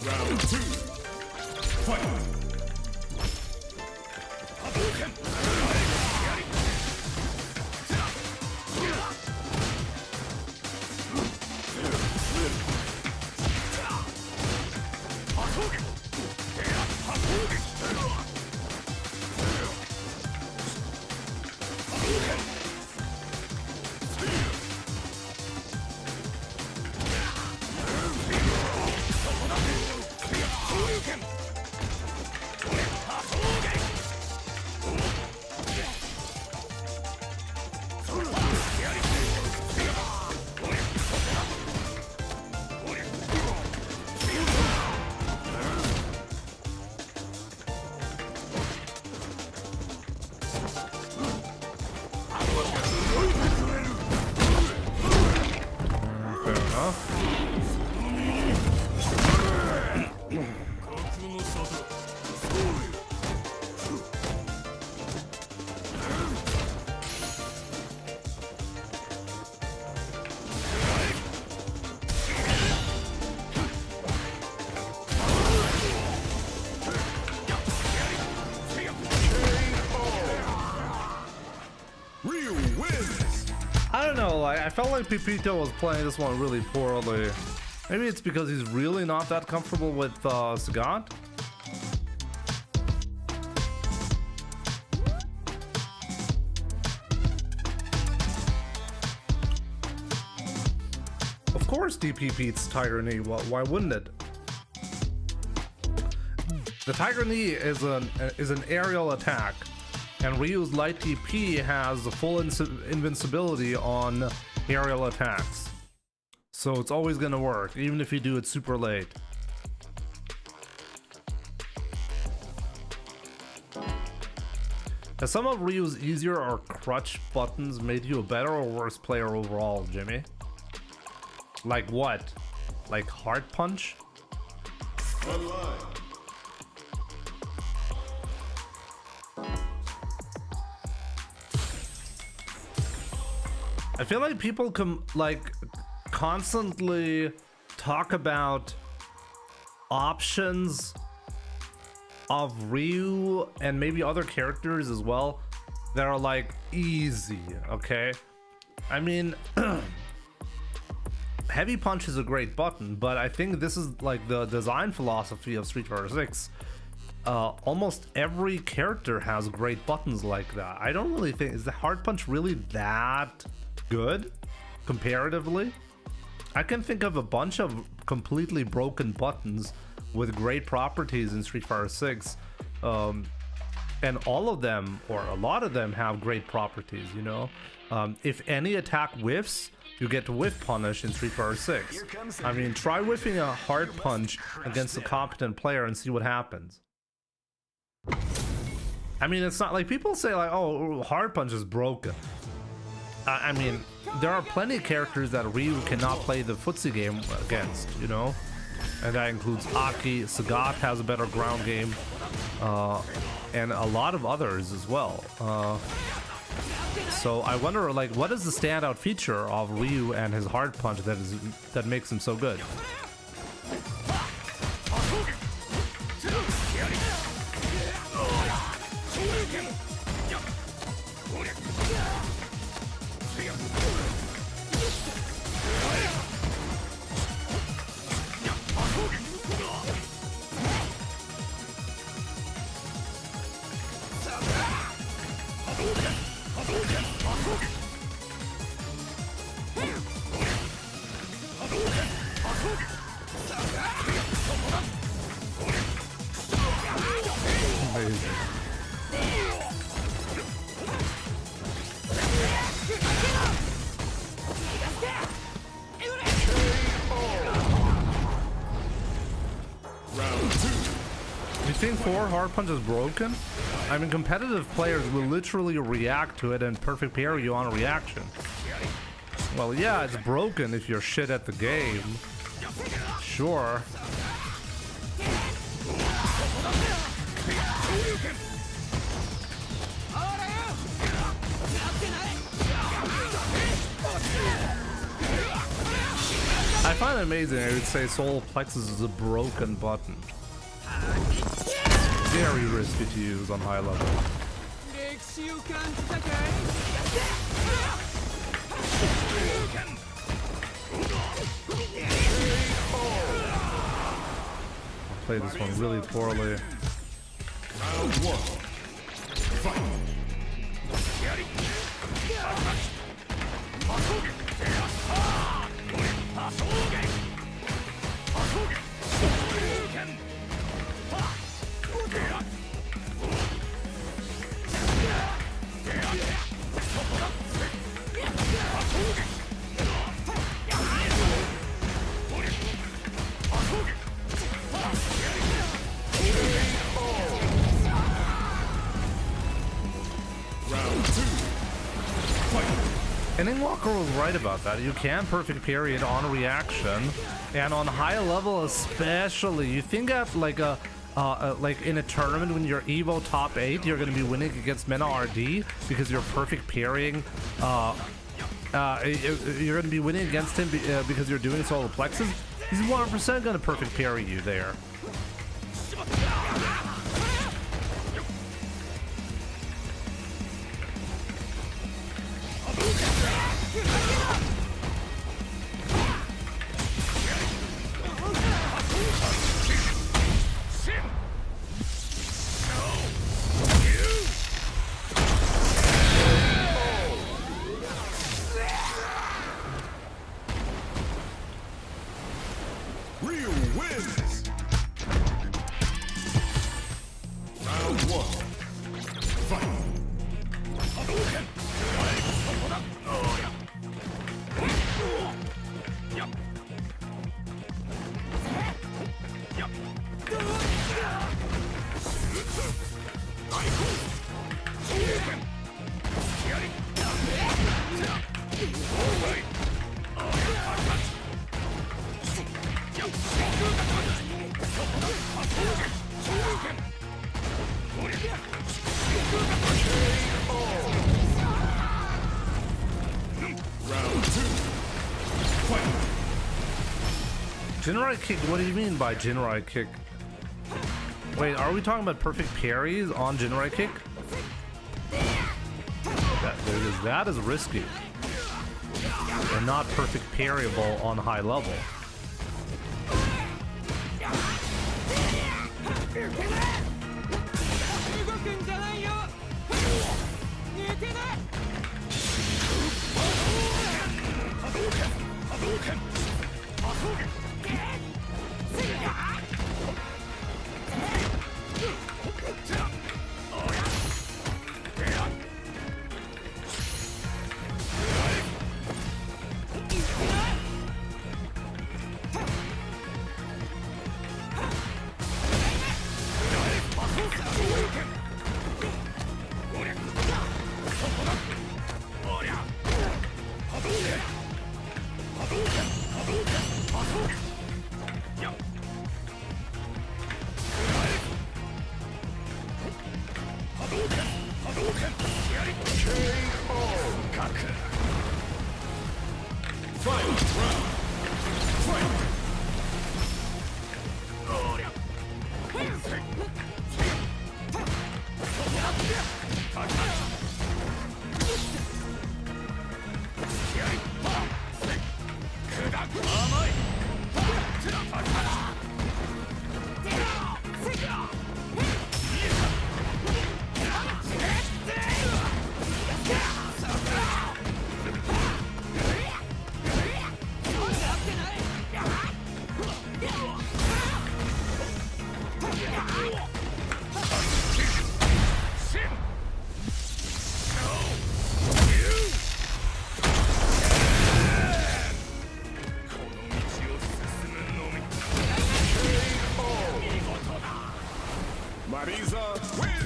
Round 2. Fight. Fair enough. Ryu wins. I don't know, like, I felt like Pipito was playing this one really poorly. Maybe it's because he's really not that comfortable with Sagat. Of course DP beats Tiger Knee, why wouldn't it? The Tiger Knee is an aerial attack, and Ryu's light DP has the full invincibility on aerial attacks. So it's always gonna work, even if you do it super late. Has some of Ryu's easier or crutch buttons made you a better or worse player overall, Jimmy? Like what? Like Hard Punch? Online. I feel like people constantly talk about options of Ryu and maybe other characters as well that are like easy, okay? I mean, Heavy Punch is a great button, but I think this is like the design philosophy of Street Fighter 6. Almost every character has great buttons like that. I don't really think, is the Hard Punch really that good comparatively? I can think of a bunch of completely broken buttons with great properties in Street Fighter 6, and all of them, or a lot of them, have great properties, you know? If any attack whiffs, you get to whiff punish in Street Fighter 6. I mean, try whiffing a Hard Punch against a competent player and see what happens. I mean, it's not like people say like, oh, Hard Punch is broken. I mean, there are plenty of characters that Ryu cannot play the footsie game against, you know? And that includes Aki, Sagat has a better ground game, and a lot of others as well. So I wonder, like, what is the standout feature of Ryu and his Hard Punch that makes him so good? Round 2. You think 4 hard punch is broken? I mean, competitive players will literally react to it and perfect parry you on a reaction. Well, yeah, it's broken if you're shit at the game. Sure. I find it amazing. I would say solar plexus is a broken button. Very risky to use on high level. I'll play this one really poorly. Round 1. Fight. And Walker was right about that. You can perfect parry it on reaction, and on high level especially. You think at like a like in a tournament when you're Evo top 8, you're gonna be winning against Mena RD because you're perfect parrying. You're gonna be winning against him because you're doing solar plexus. He's 100% gonna perfect parry you there. Rio wins. Round 1. Fight. Round 2. Fight. Jinrai kick? What do you mean by Jinrai kick? Wait, are we talking about perfect parries on Jinrai kick? That is risky. And not perfect parryable on high level.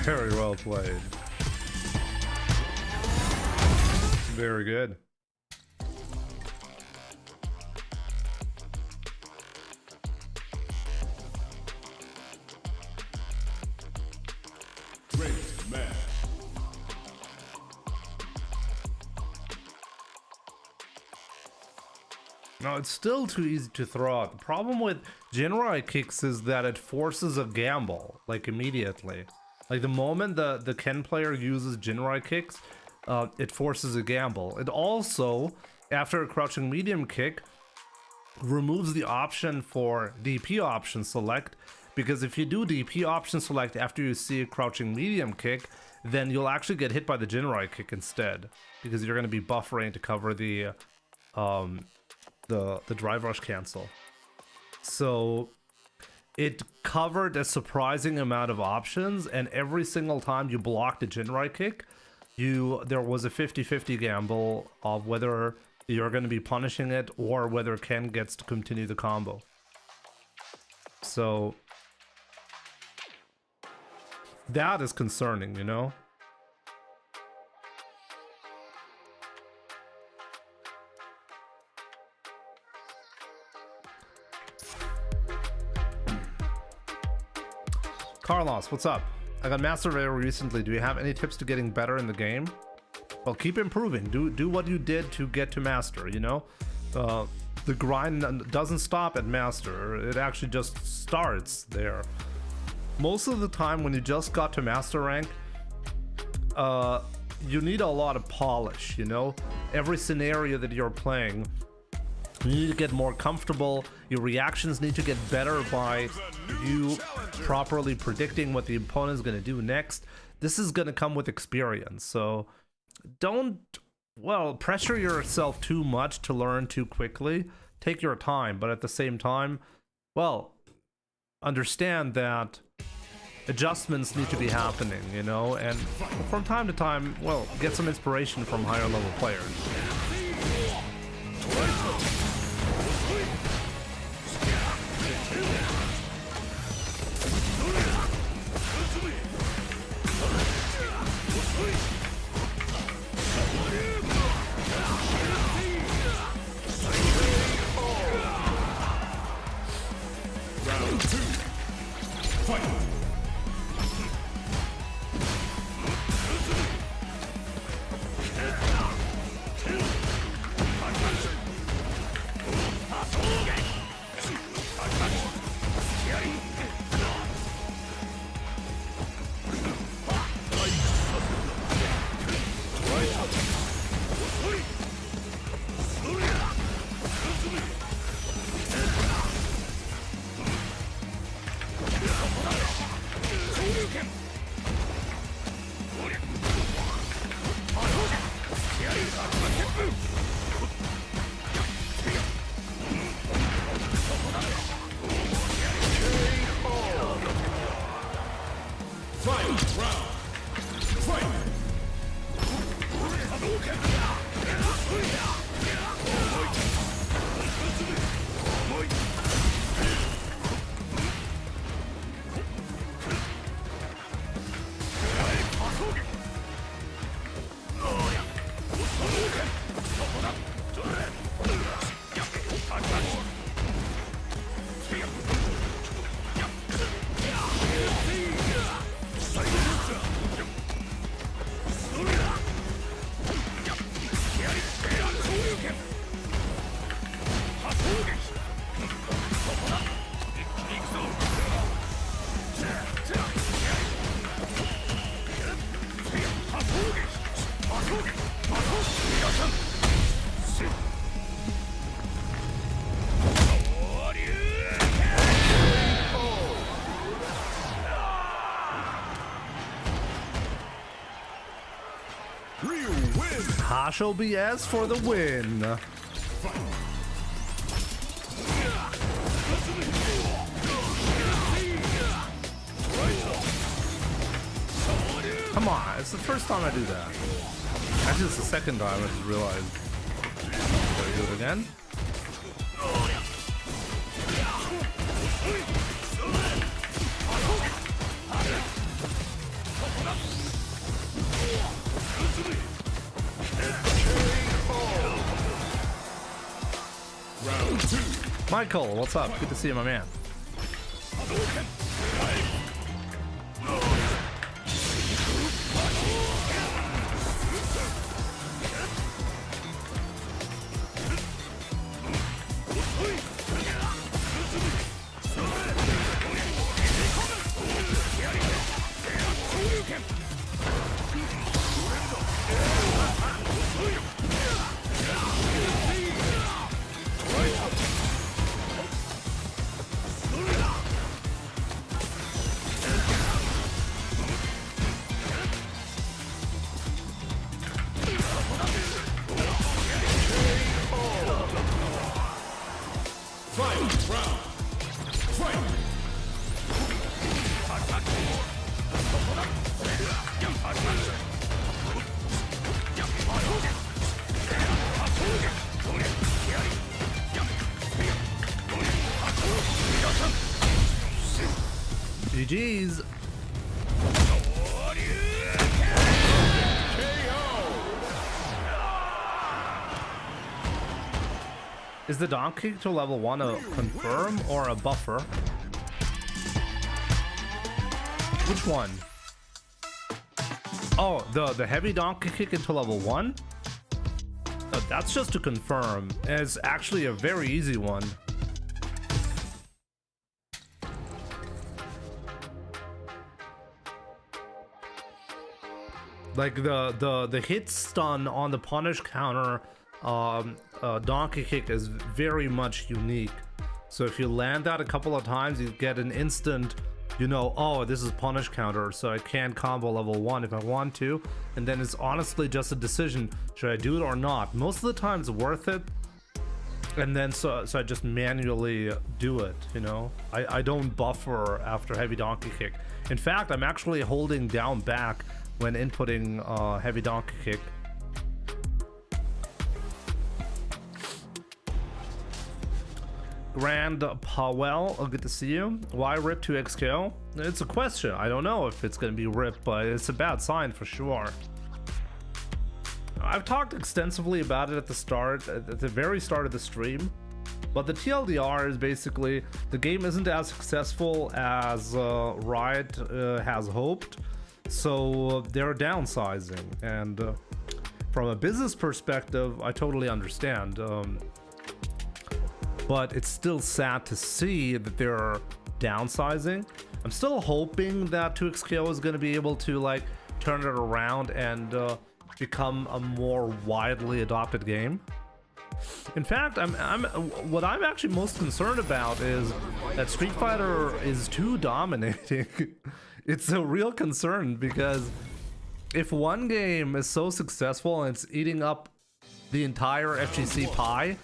Very well played. Very good. Great man. No, it's still too easy to throw out. The problem with Jinrai kicks is that it forces a gamble, like immediately. Like the moment the Ken player uses Jinrai kicks, it forces a gamble. It also, after a crouching medium kick, removes the option for DP option select, because if you do DP option select after you see a crouching medium kick, then you'll actually get hit by the Jinrai kick instead, because you're going to be buffering to cover the drive rush cancel. So it covered a surprising amount of options, and every single time you blocked a Jinrai kick, there was a 50-50 gamble of whether you're going to be punishing it or whether Ken gets to continue the combo. So that is concerning, you know? Carlos, what's up? I got Master very recently. Do you have any tips to getting better in the game? Well, keep improving. Do what you did to get to Master, you know? The grind doesn't stop at Master. It actually just starts there. Most of the time when you just got to Master rank, you need a lot of polish, you know? Every scenario that you're playing, you need to get more comfortable. Your reactions need to get better by you properly predicting what the opponent is going to do next. This is going to come with experience, so don't, well, pressure yourself too much to learn too quickly. Take your time, but at the same time, well, understand that adjustments need to be happening, you know, and from time to time, well, get some inspiration from higher level players. Round 2. Fight. Hasho BS for the win. Come on, it's the first time I do that. Actually, it's the second time I just realized. Should I do it again? Round 2. Michael, what's up? Good to see you, my man. GG's. Is the donkey kick to level 1 a confirm or a buffer? Which one? Oh, the heavy donkey kick into level 1? That's just to confirm. It's actually a very easy one. Like the hit stun on the punish counter donkey kick is very much unique. So if you land that a couple of times, you get an instant, you know, oh, this is punish counter, so I can combo level 1 if I want to. And then it's honestly just a decision, should I do it or not? Most of the time it's worth it. And then so I just manually do it, you know. I don't buffer after heavy donkey kick. In fact, I'm actually holding down back when inputting heavy donkey kick. Grand Powell, good to see you. Why rip to XKO? It's a question. I don't know if it's gonna be ripped, but it's a bad sign for sure. I've talked extensively about it at the very start of the stream, but the TLDR is basically the game isn't as successful as Riot has hoped, so they're downsizing. And from a business perspective, I totally understand. But it's still sad to see that they're downsizing. I'm still hoping that 2XKO is going to be able to like turn it around and become a more widely adopted game. In fact, what I'm actually most concerned about is that Street Fighter is too dominating. It's a real concern, because if one game is so successful and it's eating up the entire FGC pie,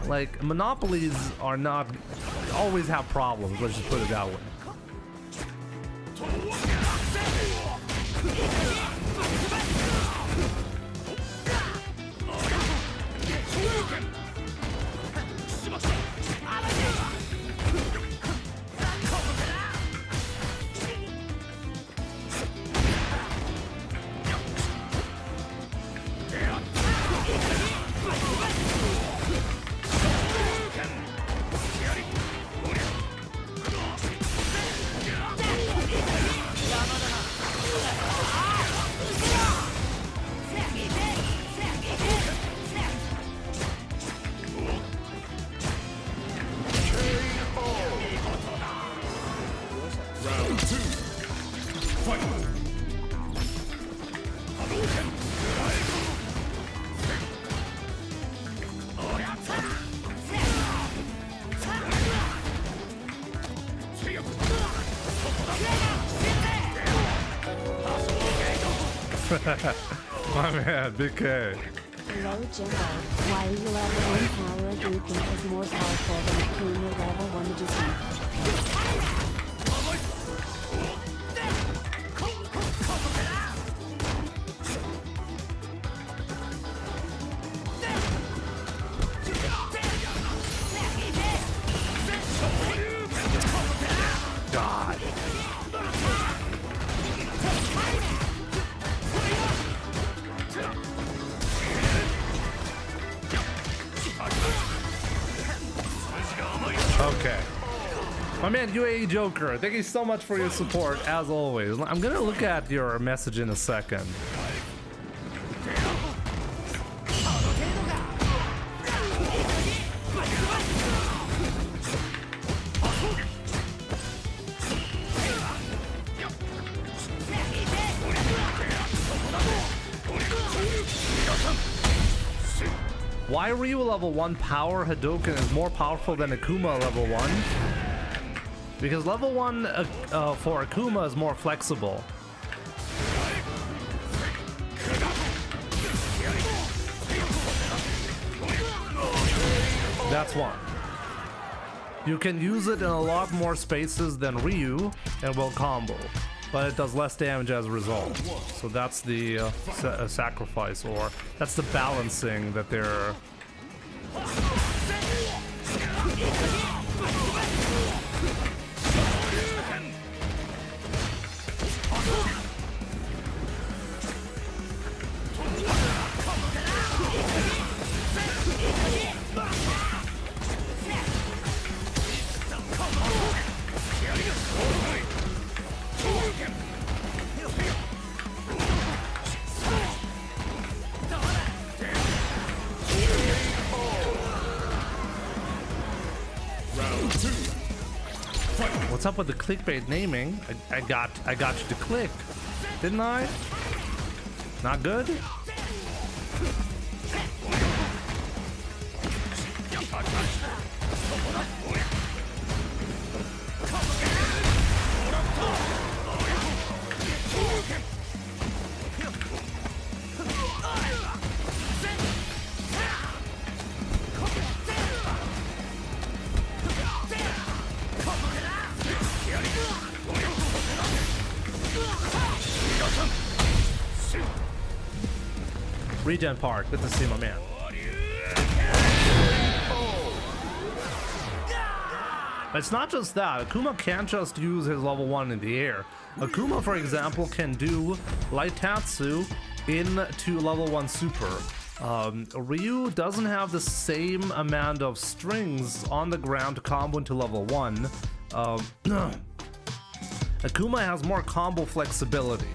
like, monopolies are not always have problems, let's just put it that way. My man, Big K. Hello, Jimbo. Why level 1 power do you think is more powerful than Premier level 1 magician? God. Okay. My man, UAE Joker, thank you so much for your support, as always. I'm gonna look at your message in a second. Why Ryu level 1 power Hadouken is more powerful than Akuma level 1? Because level 1 for Akuma is more flexible. That's one. You can use it in a lot more spaces than Ryu and will combo, but it does less damage as a result. So that's the sacrifice, or that's the balancing that they're... What's up with the clickbait naming? I got you to click, didn't I? Not good? Regen Park, good to see my man. It's not just that. Akuma can't just use his level 1 in the air. Akuma, for example, can do Light Tatsu into level 1 super. Ryu doesn't have the same amount of strings on the ground to combo into level 1. Akuma has more combo flexibility.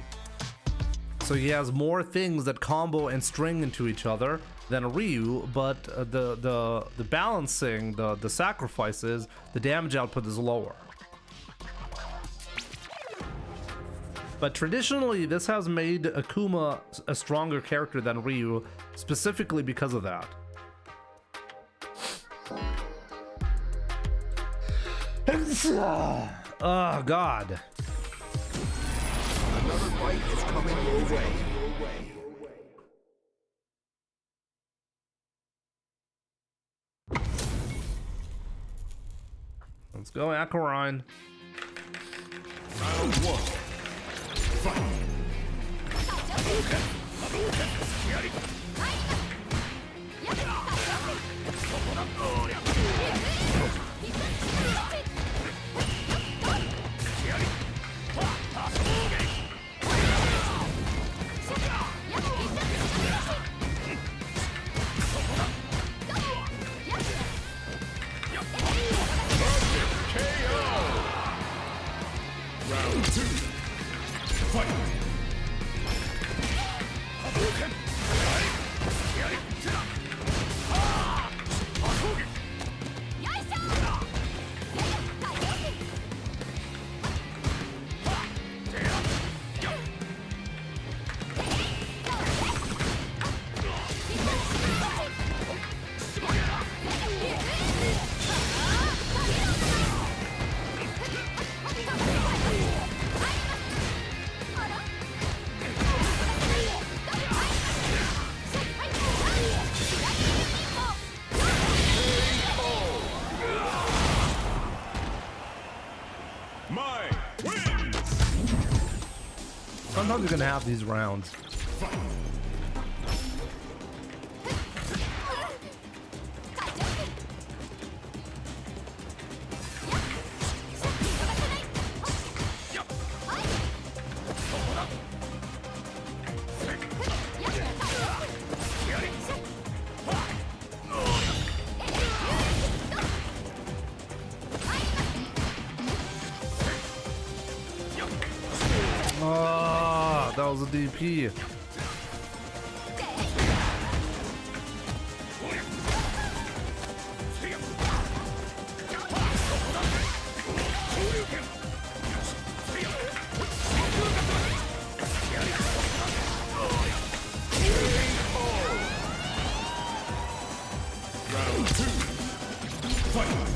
So he has more things that combo and string into each other than Ryu, but the balancing, the sacrifices, the damage output is lower. But traditionally, this has made Akuma a stronger character than Ryu, specifically because of that. Oh, God. Another fight is coming your way. Let's go, Akurine. Round 1. Fight. Round 2. Fight. Sometimes you're gonna have these rounds. was a DP. Round 2. Fight.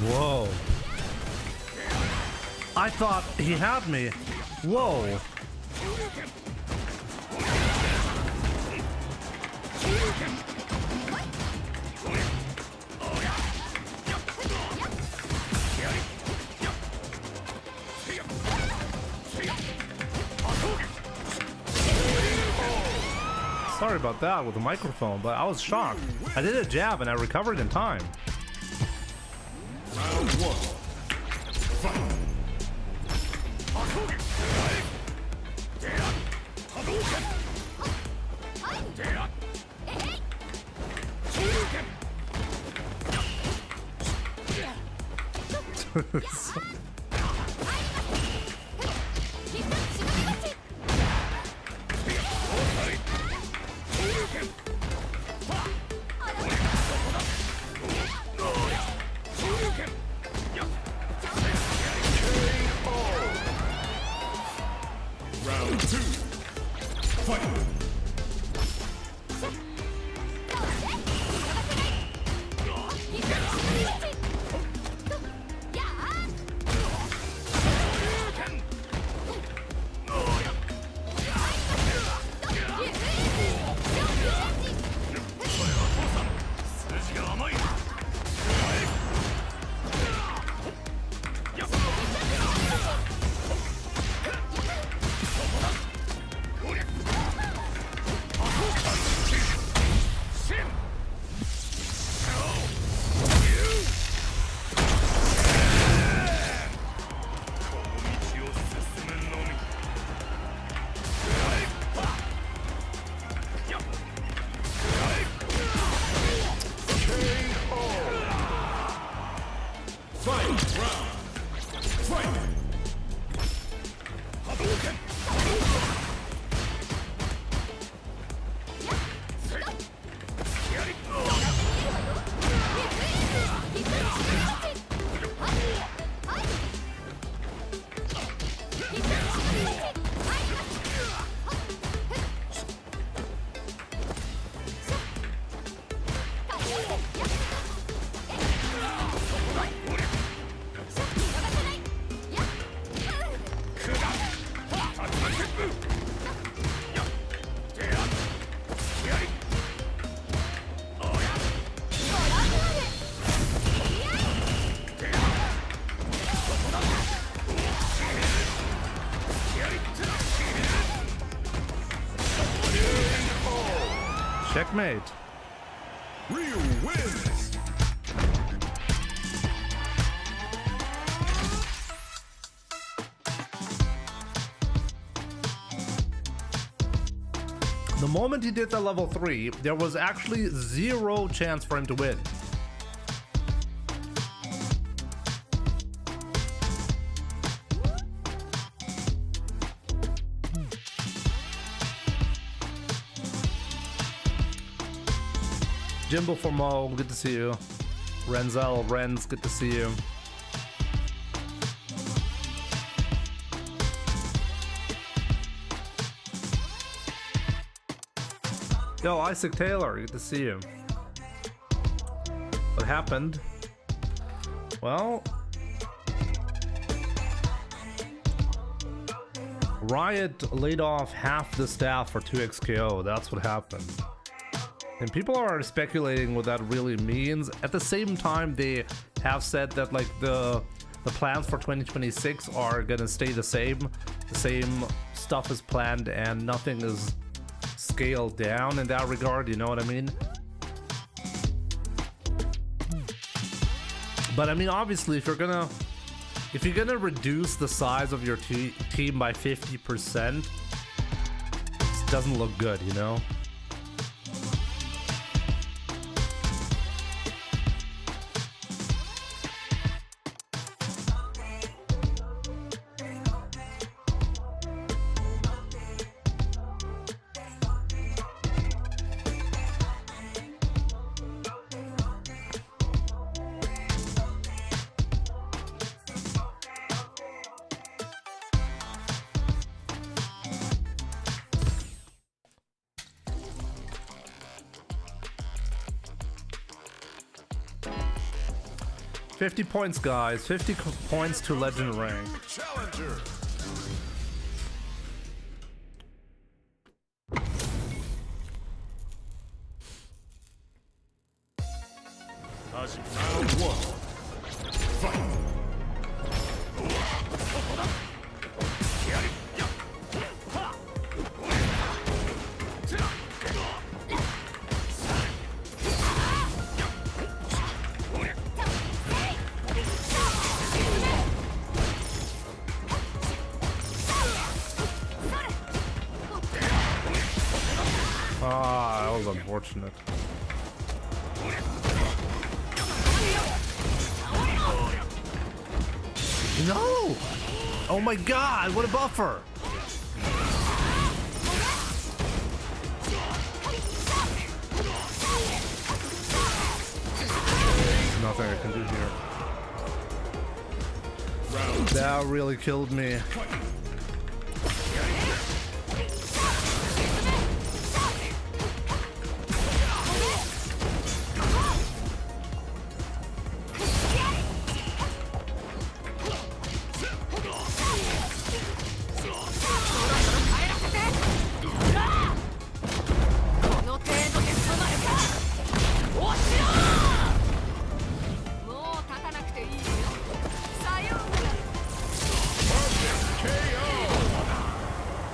Whoa. I thought he had me. Whoa. Sorry about that with the microphone, but I was shocked. I did a jab and I recovered in time. Round 1. Fight. Round 2. Fight. Checkmate. Real wins. The moment he did the level 3, there was actually zero chance for him to win. Jimbo Formo, good to see you. Renz, good to see you. Yo, Isaac Taylor, good to see you. What happened? Well, Riot laid off half the staff for 2xKO. That's what happened. And people are speculating what that really means. At the same time, they have said that like the plans for 2026 are gonna stay the same. The same stuff is planned and nothing is scaled down in that regard, you know what I mean? But I mean, obviously, if you're gonna reduce the size of your team by 50%, it doesn't look good, you know? $50 points, guys. 50 points to legend rank. Challenger. Round 1. Fight. Ah, that was unfortunate. No! Oh my god, what a buffer! There's nothing I can do here. That really killed me.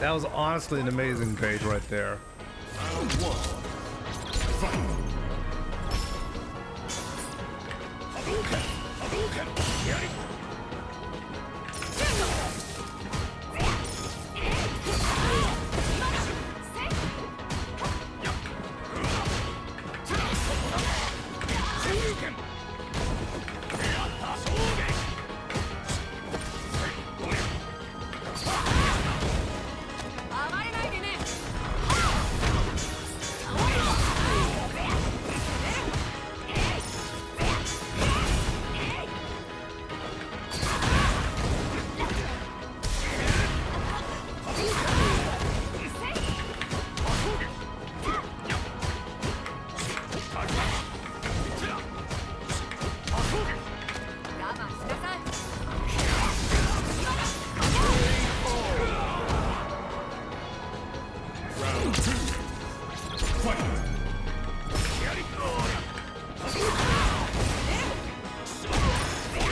That was honestly an amazing bait right there. Round 1. Fight.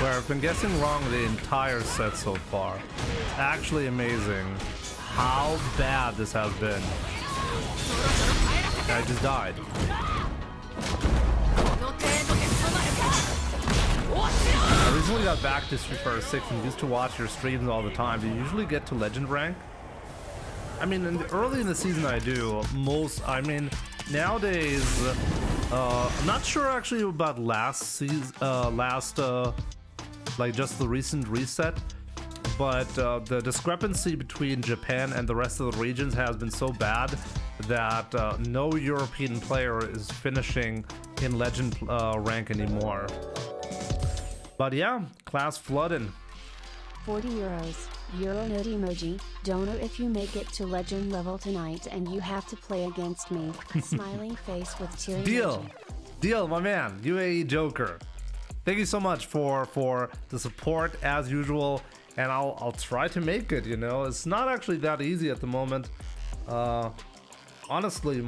Where I've been guessing wrong the entire set so far. It's actually amazing how bad this has been. I just died. I recently got back to Street Fighter 6 and used to watch your streams all the time. Do you usually get to legend rank? I mean, early in the season I do. Nowadays, I'm not sure actually about last season, like just the recent reset, but the discrepancy between Japan and the rest of the regions has been so bad that no European player is finishing in legend rank anymore. But yeah, class flooding. 40 euros. Euro note emoji. Don't know if you make it to legend level tonight and you have to play against me. Smiling face with teary Deal. emoji. Deal, my man. UAE Joker. Thank you so much for the support as usual, and I'll try to make it, you know. It's not actually that easy at the moment. Honestly,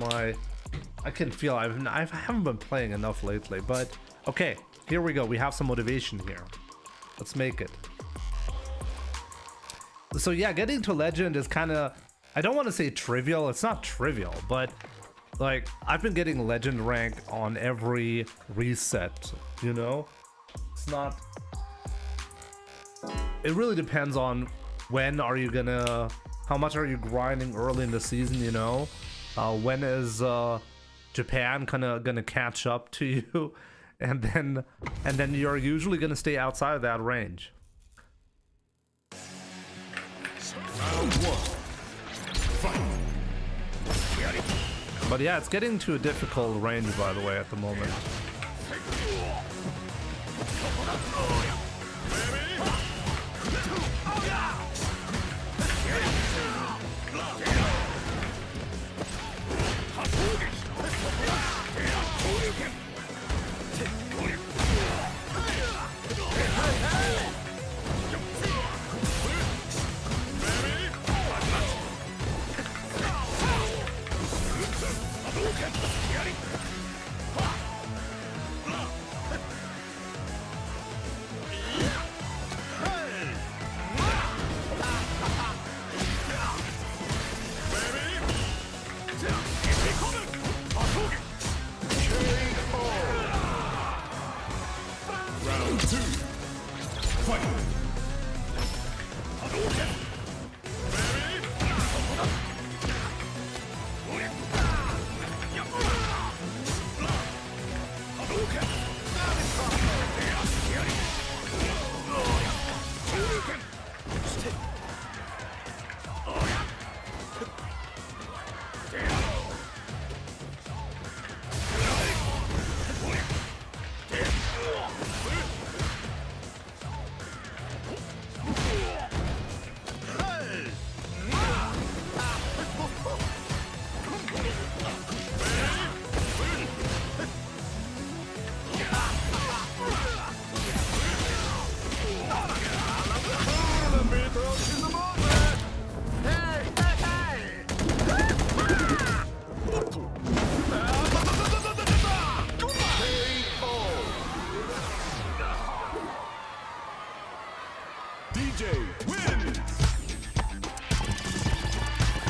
I can feel I haven't been playing enough lately, but okay, here we go. We have some motivation here. Let's make it. So yeah, getting to legend is kind of, I don't want to say trivial. It's not trivial, but like I've been getting legend rank on every reset, you know? it's not. It really depends on when are you gonna, how much are you grinding early in the season, you know? When is Japan kind of gonna catch up to you, and then you're usually gonna stay outside of that range. Round one. Fight. But yeah, it's getting to a difficult range, by the way, at the moment. Round two. Fight.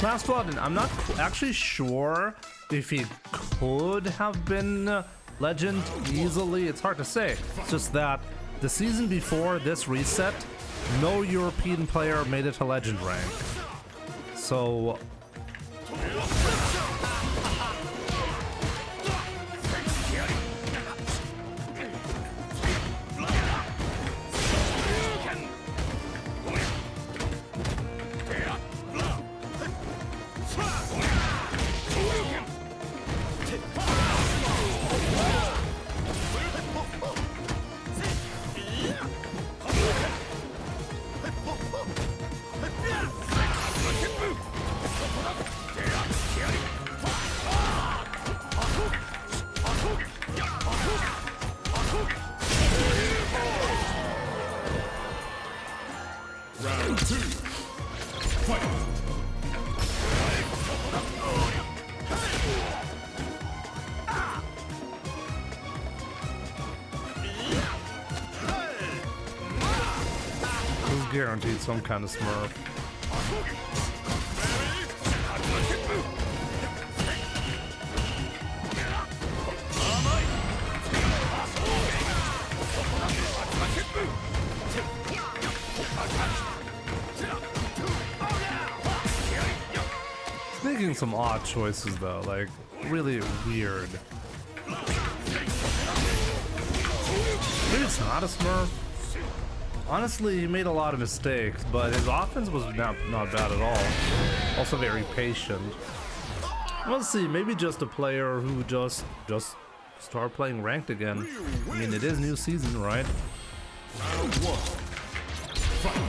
Last one, I'm not actually sure if he could have been legend easily. It's hard to say. It's just that the season before this reset, no European player made it to legend rank. So Round two. Fight. who's guaranteed some kind of Smurf? Making some odd choices though, like really weird. Maybe it's not a Smurf. Honestly, he made a lot of mistakes, but his offense was not bad at all. Also very patient. We'll see, maybe just a player who just start playing ranked again. I mean, it is new season, right? Round one. Fight.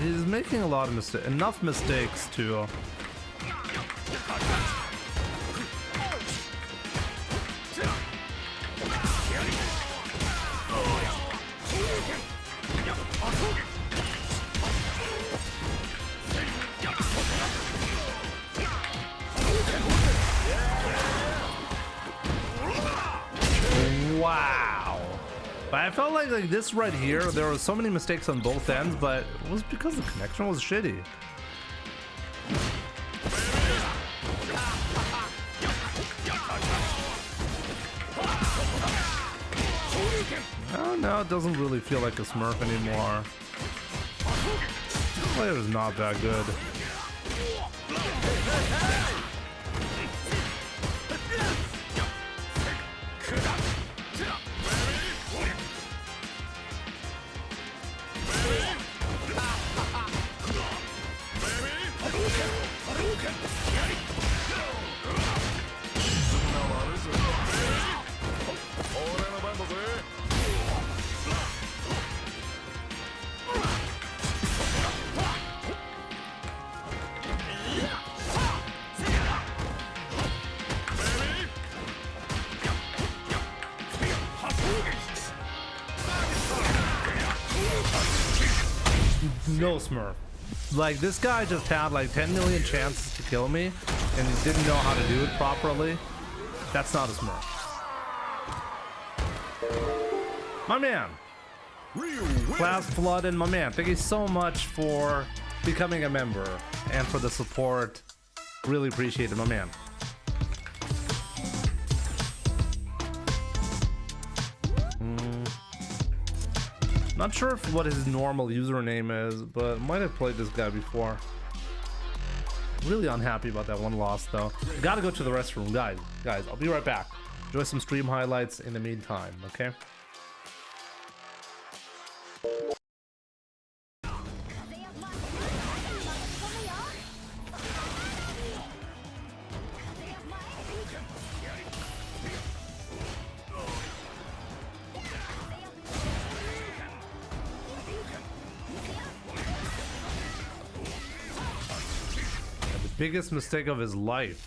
He's making a lot of mistakes, enough mistakes to wow. But I felt like this right here, there were so many mistakes on both ends, but it was because the connection was shitty. Oh no, it doesn't really feel like a Smurf anymore. This player is not that good. No Smurf. Like, this guy just had like 10 million chances to kill me and he didn't know how to do it properly. That's not a Smurf. My man. Class Flood and my man. Thank you so much for becoming a member and for the support. Really appreciate it, my man. Not sure if what his normal username is, but might have played this guy before. Really unhappy about that one loss though. Gotta go to the restroom, guys. I'll be right back. Enjoy some stream highlights in the meantime, okay? Biggest mistake of his life.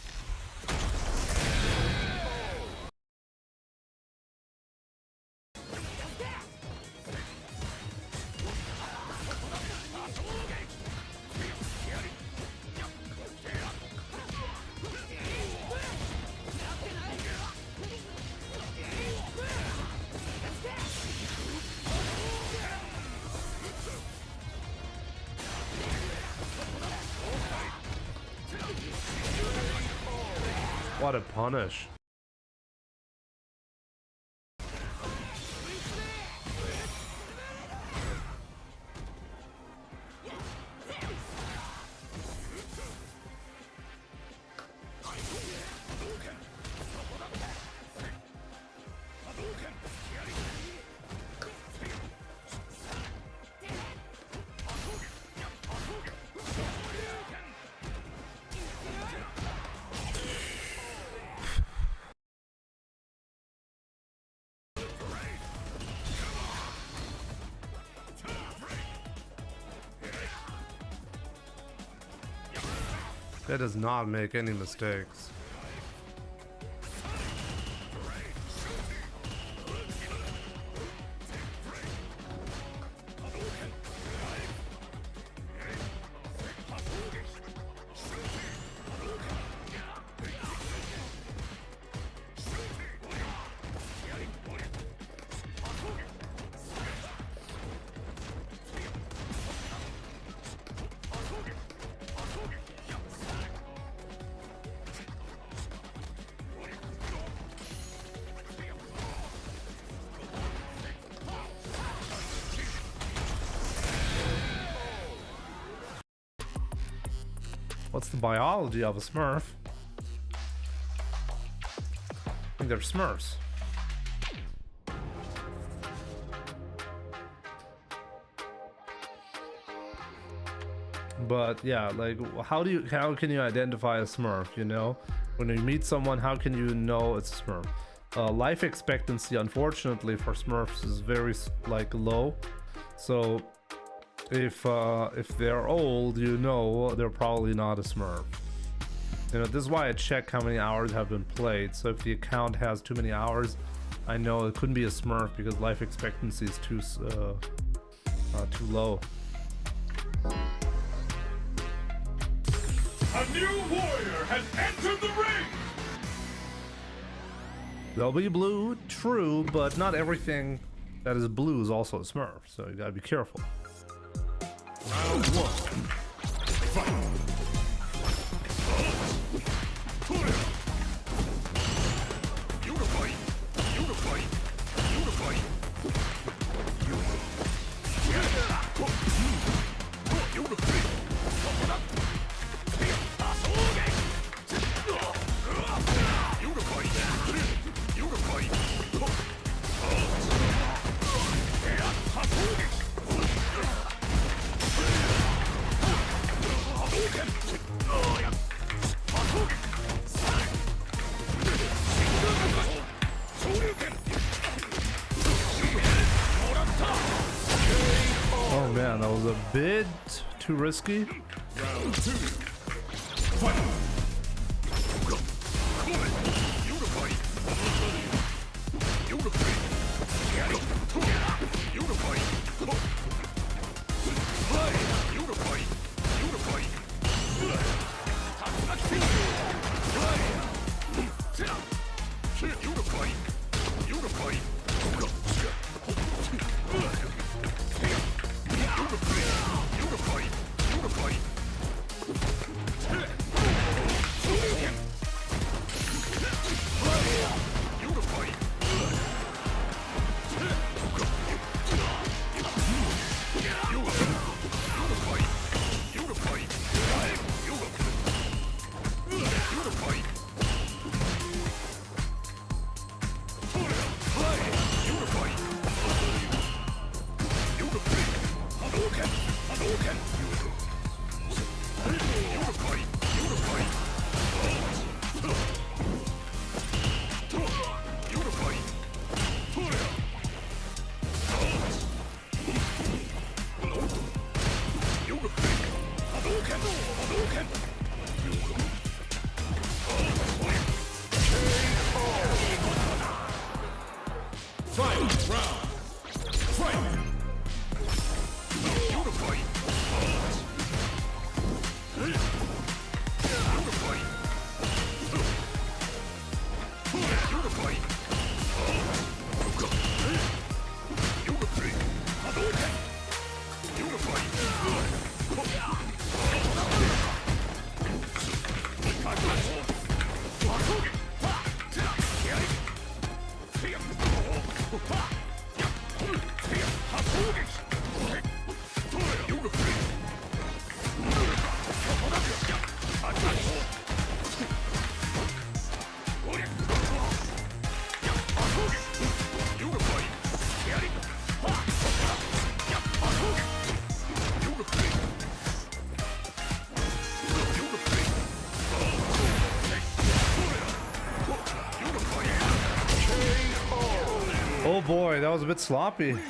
What a punish. That does not make any mistakes. What's the biology of a Smurf? I think they're Smurfs. But yeah, like how can you identify a Smurf, you know? When you meet someone, how can you know it's a Smurf? Life expectancy, unfortunately, for Smurfs is very like low. So if they're old, you know they're probably not a Smurf. You know, this is why I check how many hours have been played. So if the account has too many hours, I know it couldn't be a Smurf because life expectancy is too low. A new warrior has entered the ring! They'll be blue, true, but not everything that is blue is also a Smurf, so you gotta be careful. Round one. Fight! You to fight! You to fight! You to fight! Man, that was a bit too risky. Round 2. Fight. Oh boy, that was a bit sloppy. Round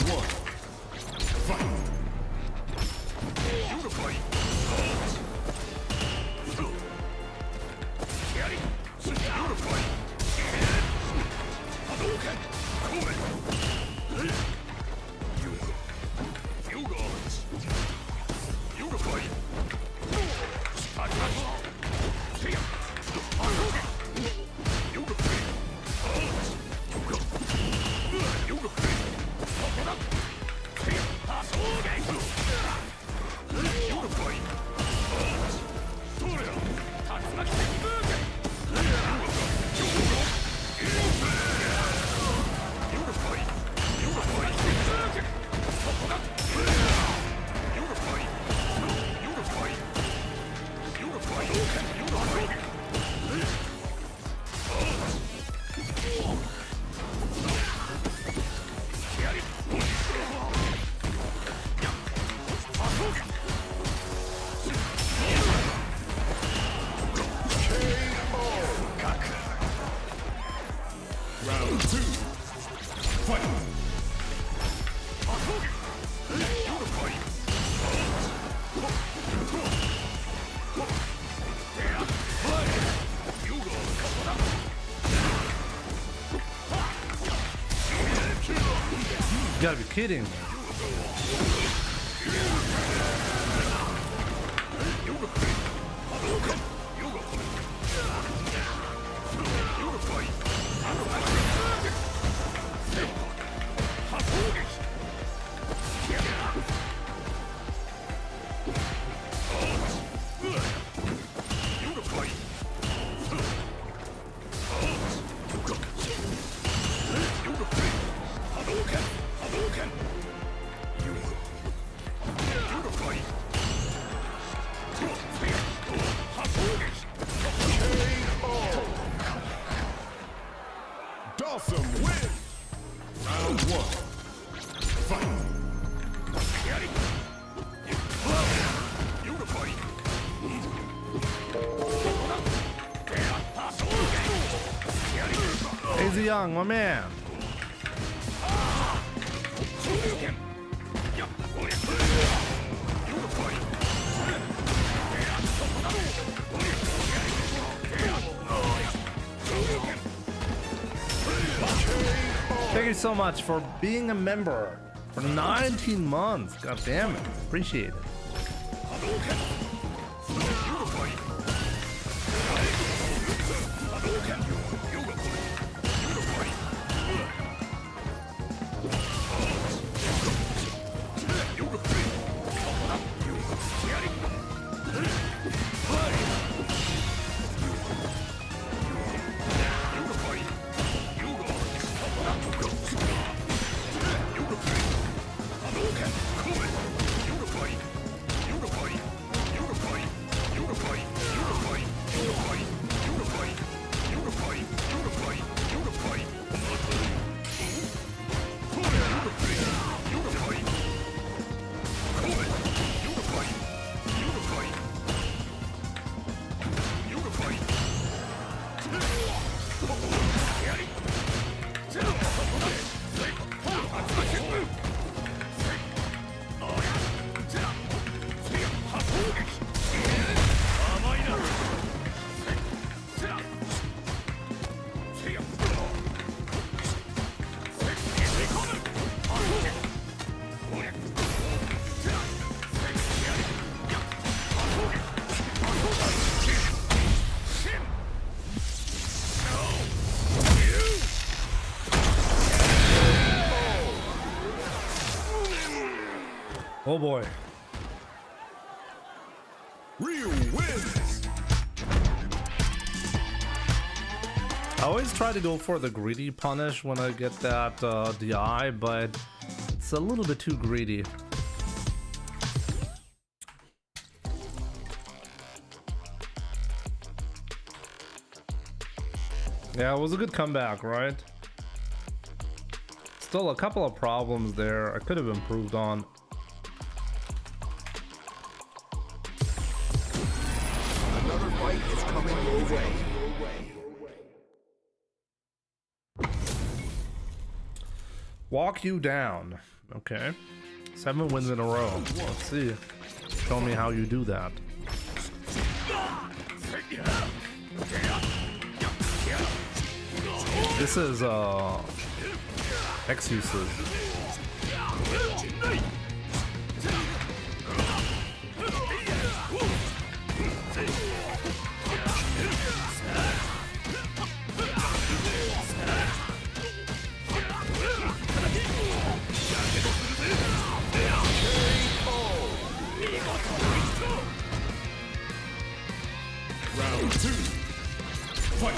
1. Fight. Round 2. Fight. You gotta be kidding. Dawson win. Round 1. Fight. Easy Young, my man. Thank you so much for being a member for 19 months. God damn it. Appreciate it. Oh boy. Real wins. I always try to go for the greedy punish when I get that DI, but it's a little bit too greedy. Yeah, it was a good comeback, right? Still a couple of problems there I could have improved on. Another fight is coming your way. Walk you down. Okay. 7 wins in a row. Let's see. Show me how you do that. This is excuses. Round 2. Fight.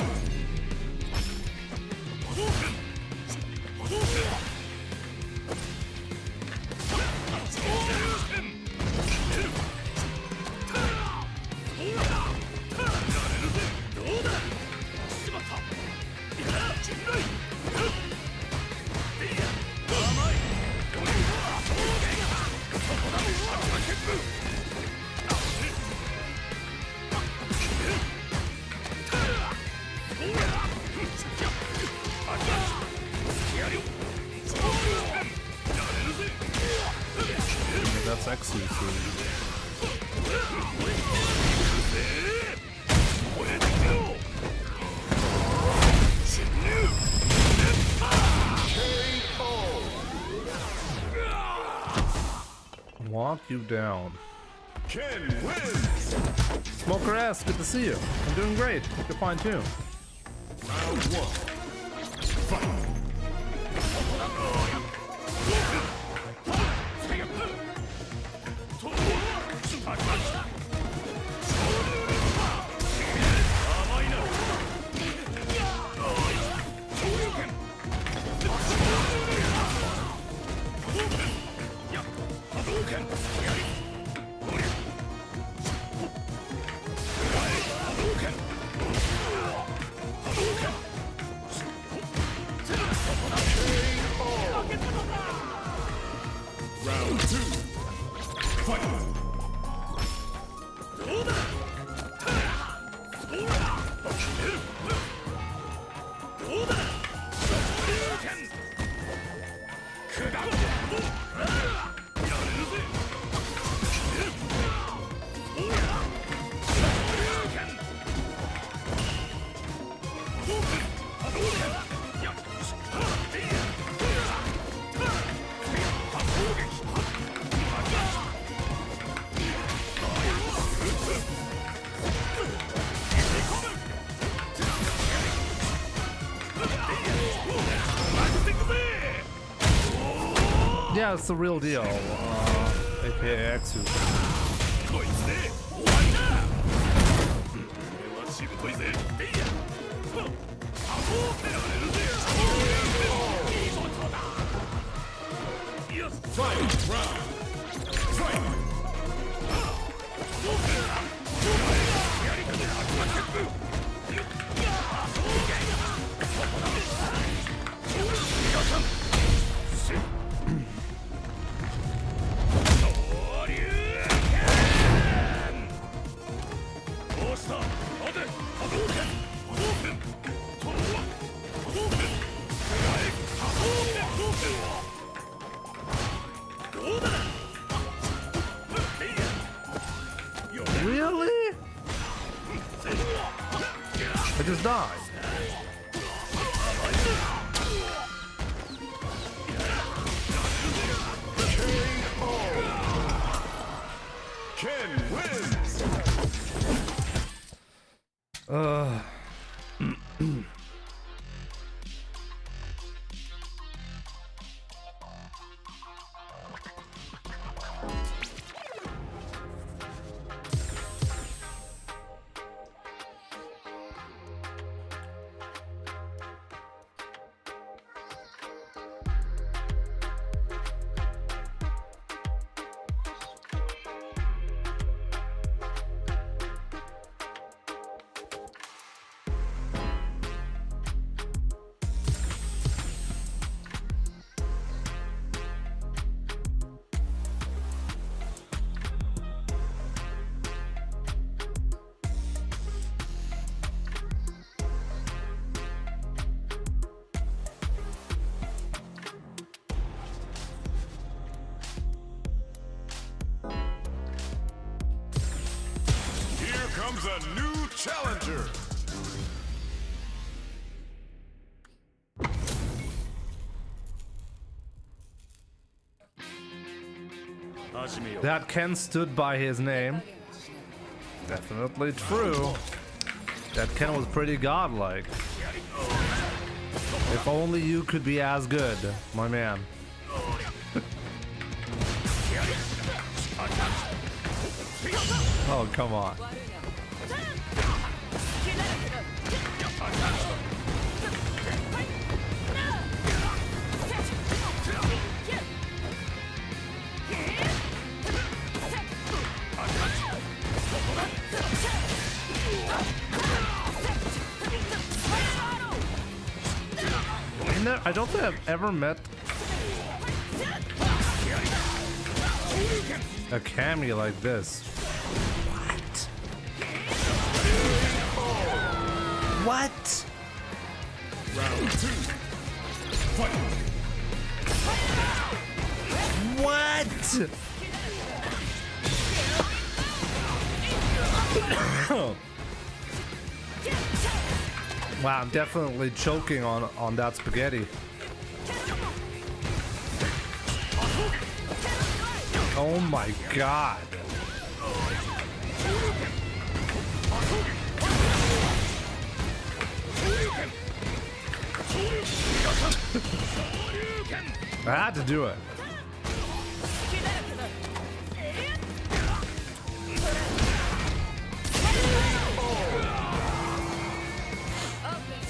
That's excuses. Walk you down. Ken wins. Smoker S, good to see you. I'm doing great. You're fine too. Round 1. Fight. Yeah, it's the real deal. AKA Exu. Fight round. Fight. Really? I just died. Ken wins. Here comes a new challenger. That Ken stood by his name. Definitely true. That Ken was pretty godlike. If only you could be as good, my man. Oh, come on. I don't think I've ever met a Cammy like this. What? Round 2. Fight. What? Wow, I'm definitely choking on that spaghetti. Oh my god. I had to do it.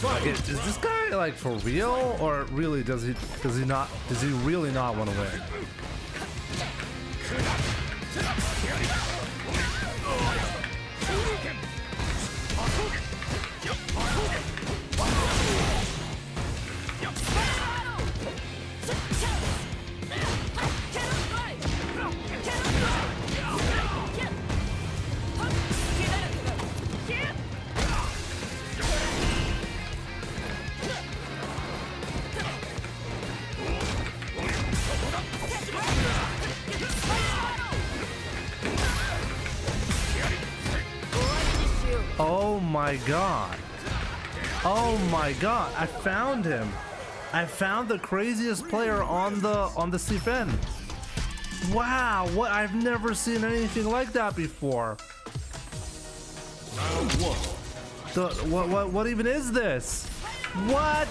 Like, is this guy like for real, or really does he really not want to win? Oh my god. Oh my god. I found him. I found the craziest player on the CFN. Wow, what, I've never seen anything like that before. Round 1. What even is this? What?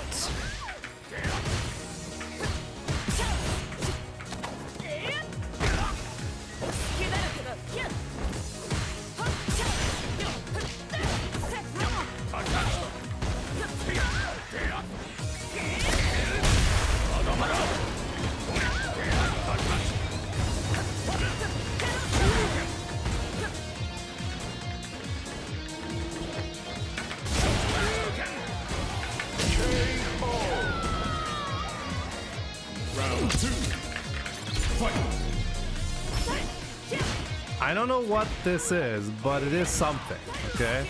two. Fight. I don't know what this is, but it is something, okay?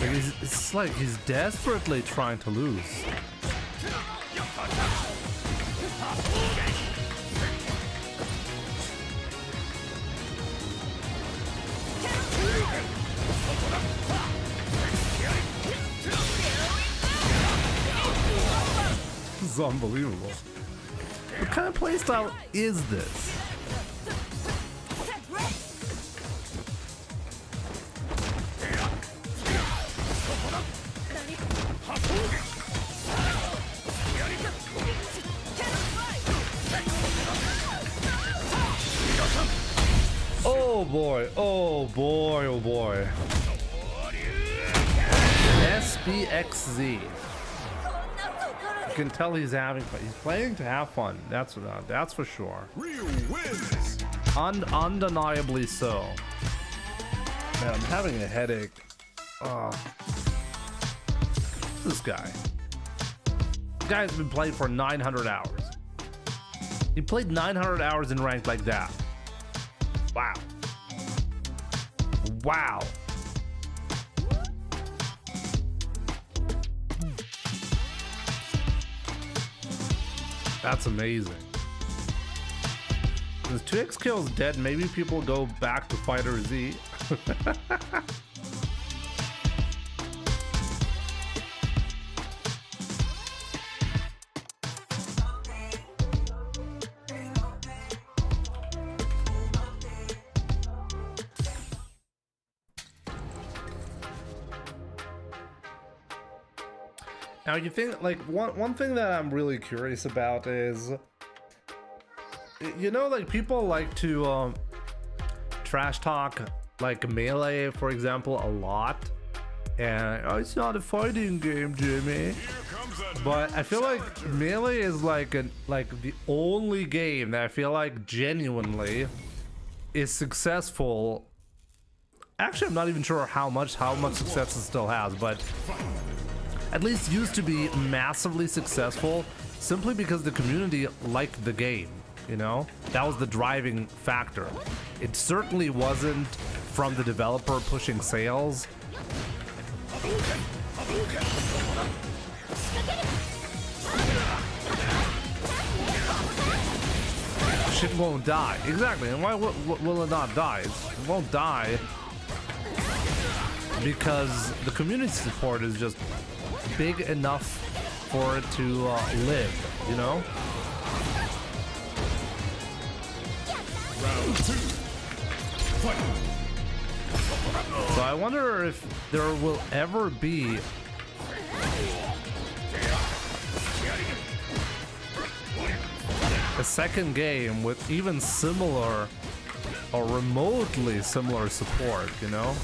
Like it's like he's desperately trying to lose. This is unbelievable. What kind of playstyle is this? Oh boy, oh boy, oh boy. SBXZ. You can tell he's playing to have fun. That's for sure. Ryu wins. Undeniably so. Man, I'm having a headache. Oh. This guy. This guy's been playing for 900 hours. He played 900 hours in ranked like that. Wow. Wow. That's amazing. Since 2x kills dead, maybe people go back to Fighter Z. Now you think, like, one thing that I'm really curious about is, you know, like people like to trash talk like Melee, for example, a lot, and oh, it's not a fighting game, Jimmy. But I feel like Melee is like the only game that I feel like genuinely is successful. Actually, I'm not even sure how much success it still has, but at least used to be massively successful simply because the community liked the game, you know? That was the driving factor. It certainly wasn't from the developer pushing sales. Shit won't die. Exactly, and why will it not die? It won't die because the community support is just big enough for it to live, you know? Round two. Fight. So I wonder if there will ever be a second game with even similar or remotely similar support, you know?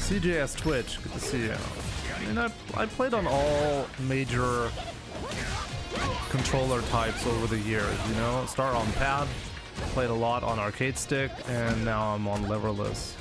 CJS Twitch, good to see you. I mean, I played on all major controller types over the years, you know? Started on pad, played a lot on arcade stick, and now I'm on leverless.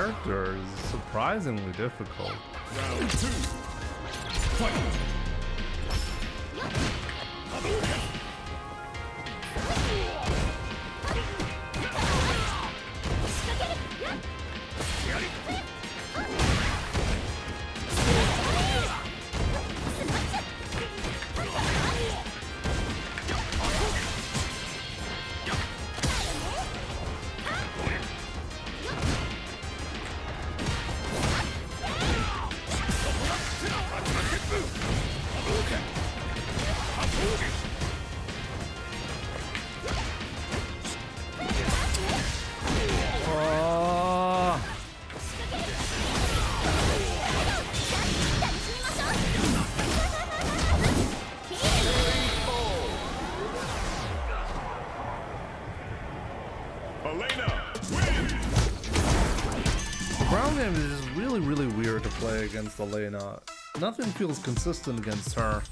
character is surprisingly difficult. Round 2. Fight. Really weird to play against Elena. Nothing feels consistent against her.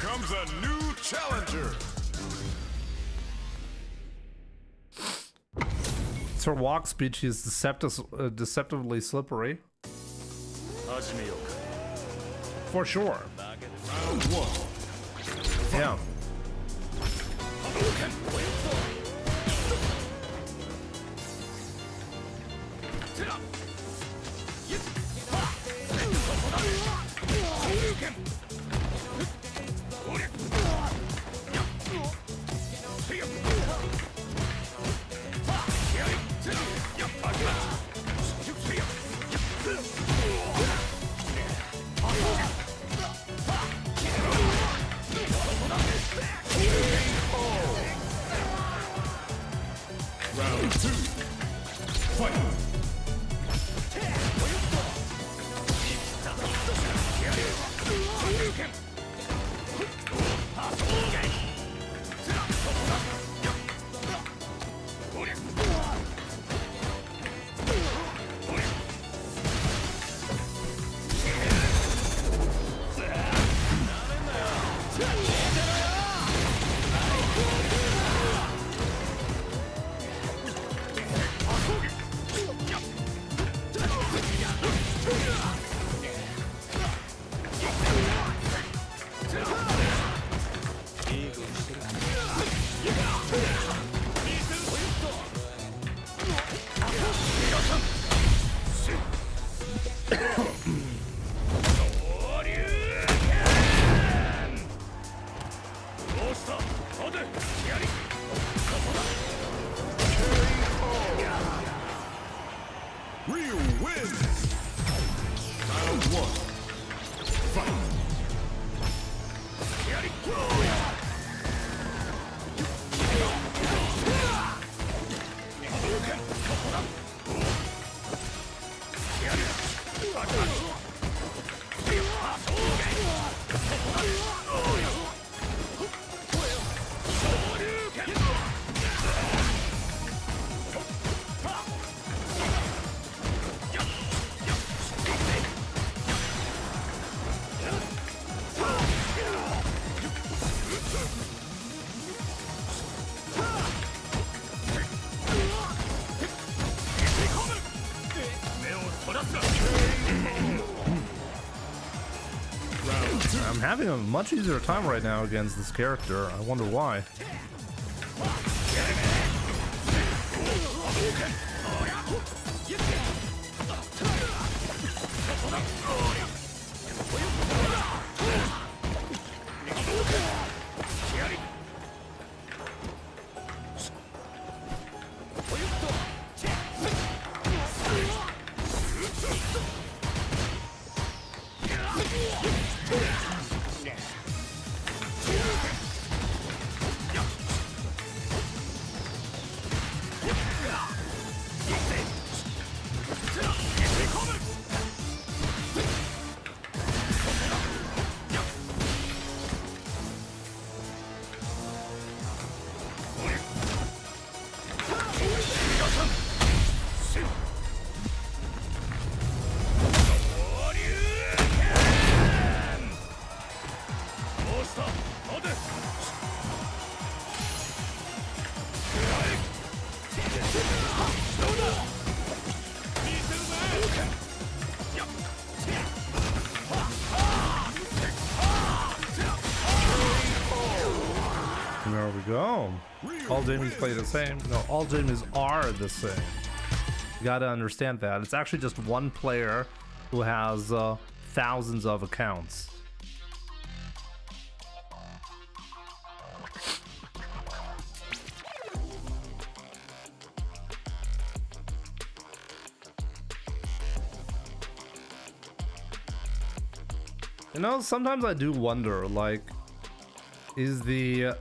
Comes a new challenger. It's her walk speed. She's deceptively slippery. For sure. Round 1. Yeah. Round 2. Fight. Real wins. Round 1. Fight. I'm having a much easier time right now against this character. I wonder why. There we go. All Jamies play the same. No, all Jamies are the same. You gotta understand that. It's actually just one player who has thousands of accounts. You know, sometimes I do wonder, like, is the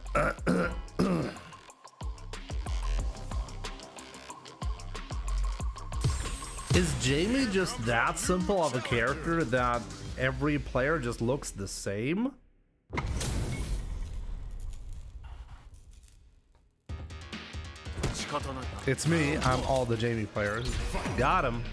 is Jamie just that simple of a character that every player just looks the same? It's me, I'm all the Jamie players. Got him.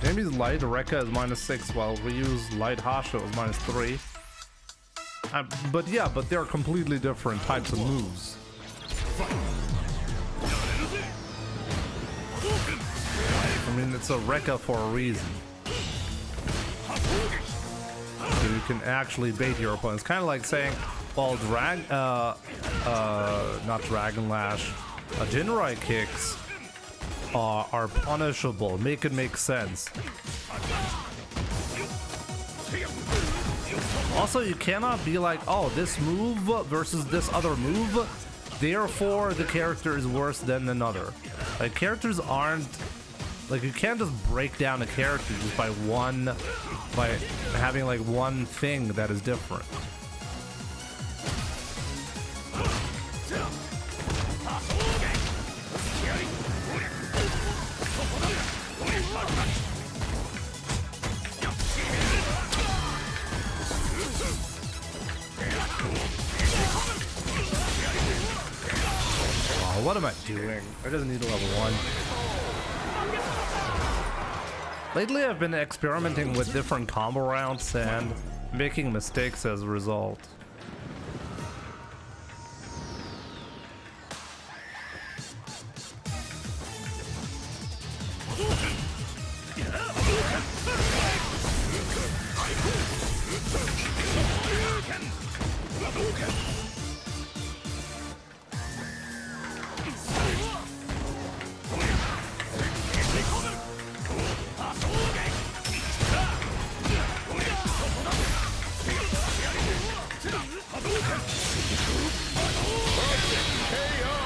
Jamie's light Rekka is -6, while we use light Hasho is -3. But yeah, but they're completely different types of moves. I mean, it's a Rekka for a reason. So you can actually bait your opponents. Kind of like saying, well, not Dragon Lash, Jinrai kicks are punishable. Make it make sense. Also, you cannot be like, oh, this move versus this other move, therefore the character is worse than another. Like, characters aren't Like, you can't just break down a character just by having like one thing that is different. Oh, what am I doing? I just need a level 1. Lately, I've been experimenting with different combo routes and making mistakes as a result.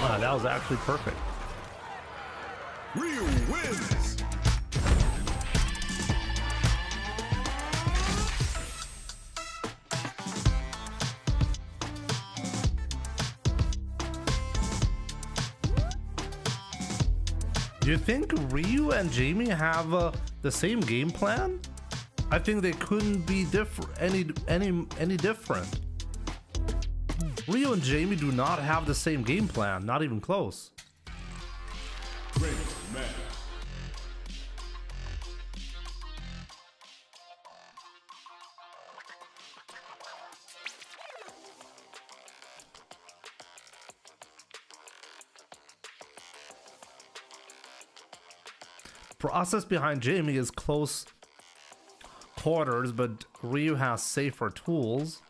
Wow, that was actually perfect. Ryu wins. Do you think Ryu and Jamie have the same game plan? I think they couldn't be any different. Ryu and Jamie do not have the same game plan, not even close. Great man. Process behind Jamie is close quarters, but Ryu has safer tools.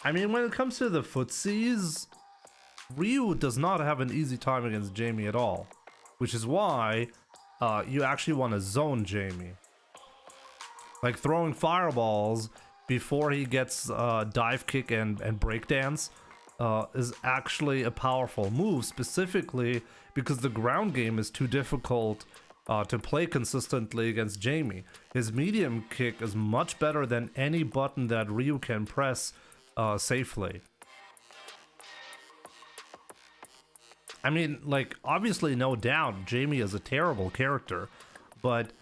I mean, when it comes to the footsies, Ryu does not have an easy time against Jamie at all, which is why you actually want to zone Jamie. Like throwing fireballs before he gets dive kick and breakdance is actually a powerful move, specifically because the ground game is too difficult to play consistently against Jamie. His medium kick is much better than any button that Ryu can press safely. I mean, like, obviously, no doubt, Jamie is a terrible character, but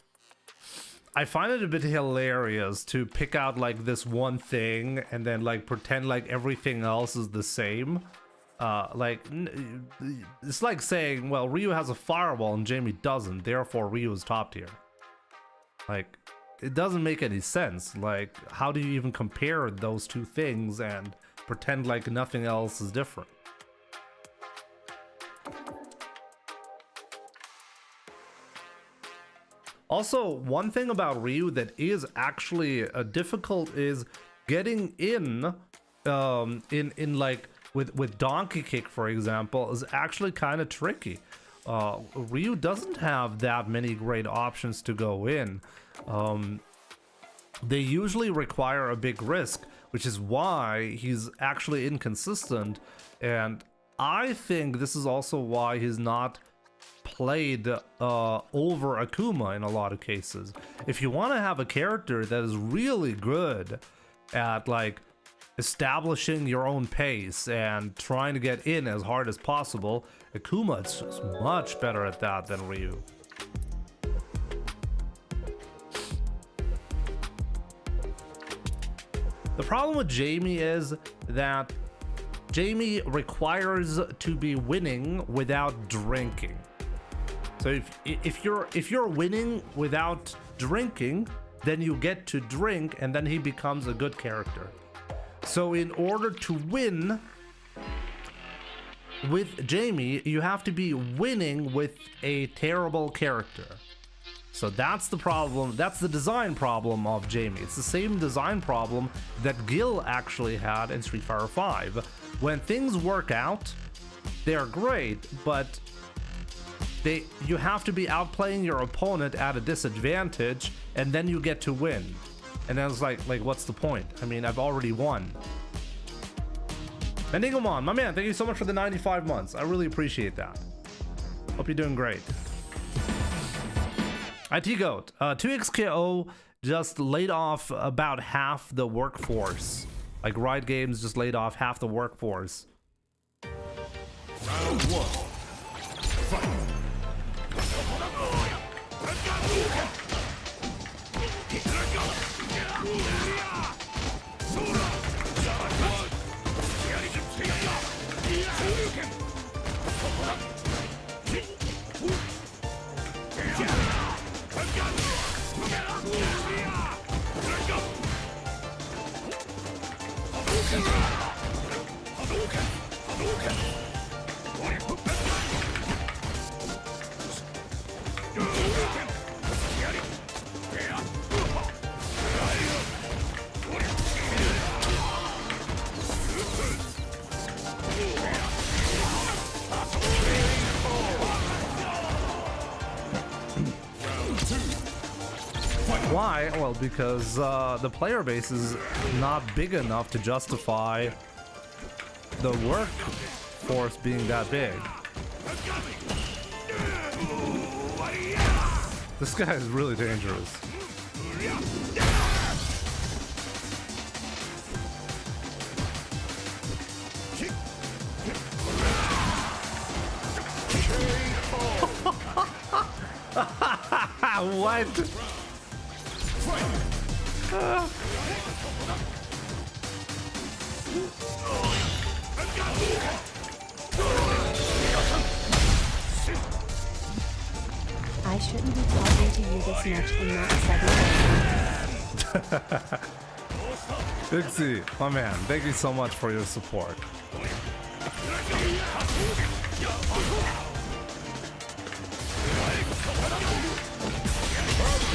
I find it a bit hilarious to pick out like this one thing and then like pretend like everything else is the same. It's like saying, well, Ryu has a fireball and Jamie doesn't, therefore Ryu is top tier. Like, it doesn't make any sense. Like, how do you even compare those two things and pretend like nothing else is different? Also, one thing about Ryu that is actually difficult is getting in like with donkey kick, for example, is actually kind of tricky. Ryu doesn't have that many great options to go in. They usually require a big risk, which is why he's actually inconsistent, and I think this is also why he's not played over Akuma in a lot of cases. If you want to have a character that is really good at like establishing your own pace and trying to get in as hard as possible, Akuma is just much better at that than Ryu. The problem with Jamie is that Jamie requires to be winning without drinking. So if you're winning without drinking, then you get to drink and then he becomes a good character. So in order to win with Jamie, you have to be winning with a terrible character. So that's the problem. That's the design problem of Jamie. It's the same design problem that Gil actually had in Street Fighter V. When things work out, they're great, but you have to be outplaying your opponent at a disadvantage, and then you get to win. And then it's like what's the point? I mean, I've already won. Mendigomon, my man, thank you so much for the 95 months. I really appreciate that. Hope you're doing great. IT Goat, 2XKO just laid off about half the workforce. Like Riot Games just laid off half the workforce. Round one. Fight. Why? Well, because the player base is not big enough to justify the workforce being that big. This guy is really dangerous. What? I shouldn't be talking to you this much in that second. Big C, my man, thank you so much for your support.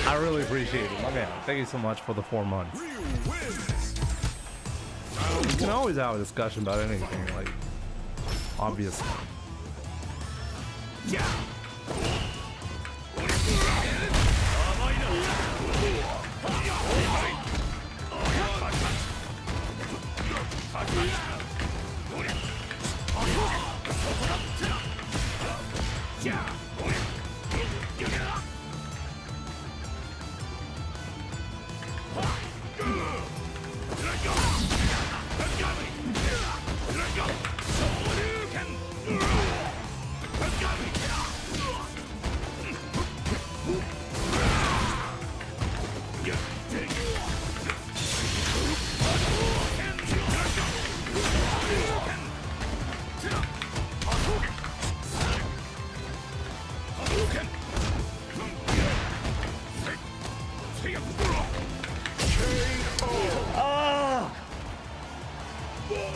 I really appreciate it, my man. Thank you so much for the 4 months. We can always have a discussion about anything, like, obviously.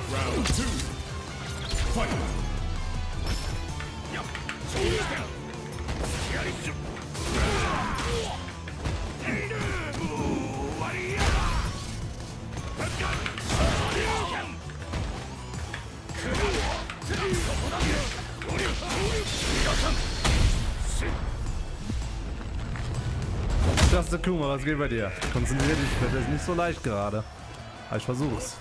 Round two. Fight. Das ist der Kuma, was geht bei dir? Konzentrier dich bitte, das ist nicht so leicht gerade. Aber ich versuch's.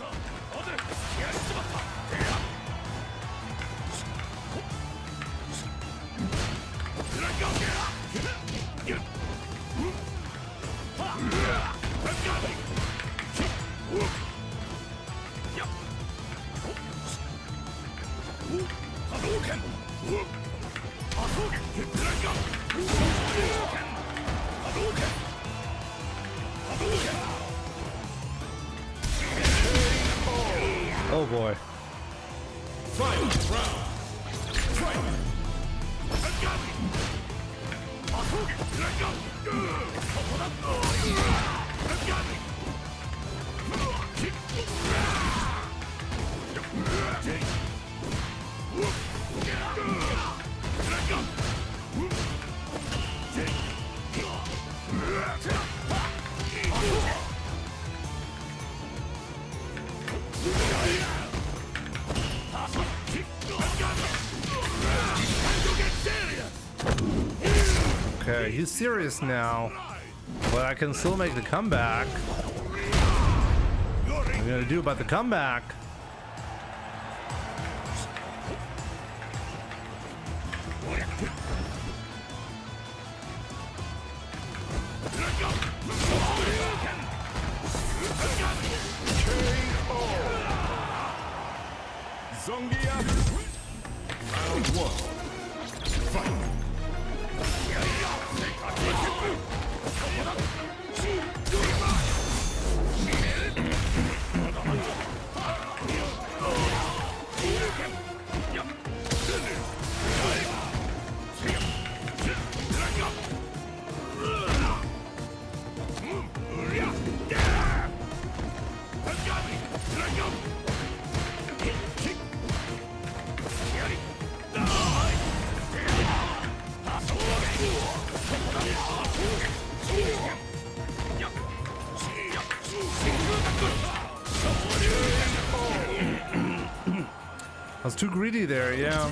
Oh boy. Final round. Fight. Okay, he's serious now, but I can still make the comeback. What are you gonna do about the comeback? Zongia. Round 1. Fight. I was too greedy there, yeah.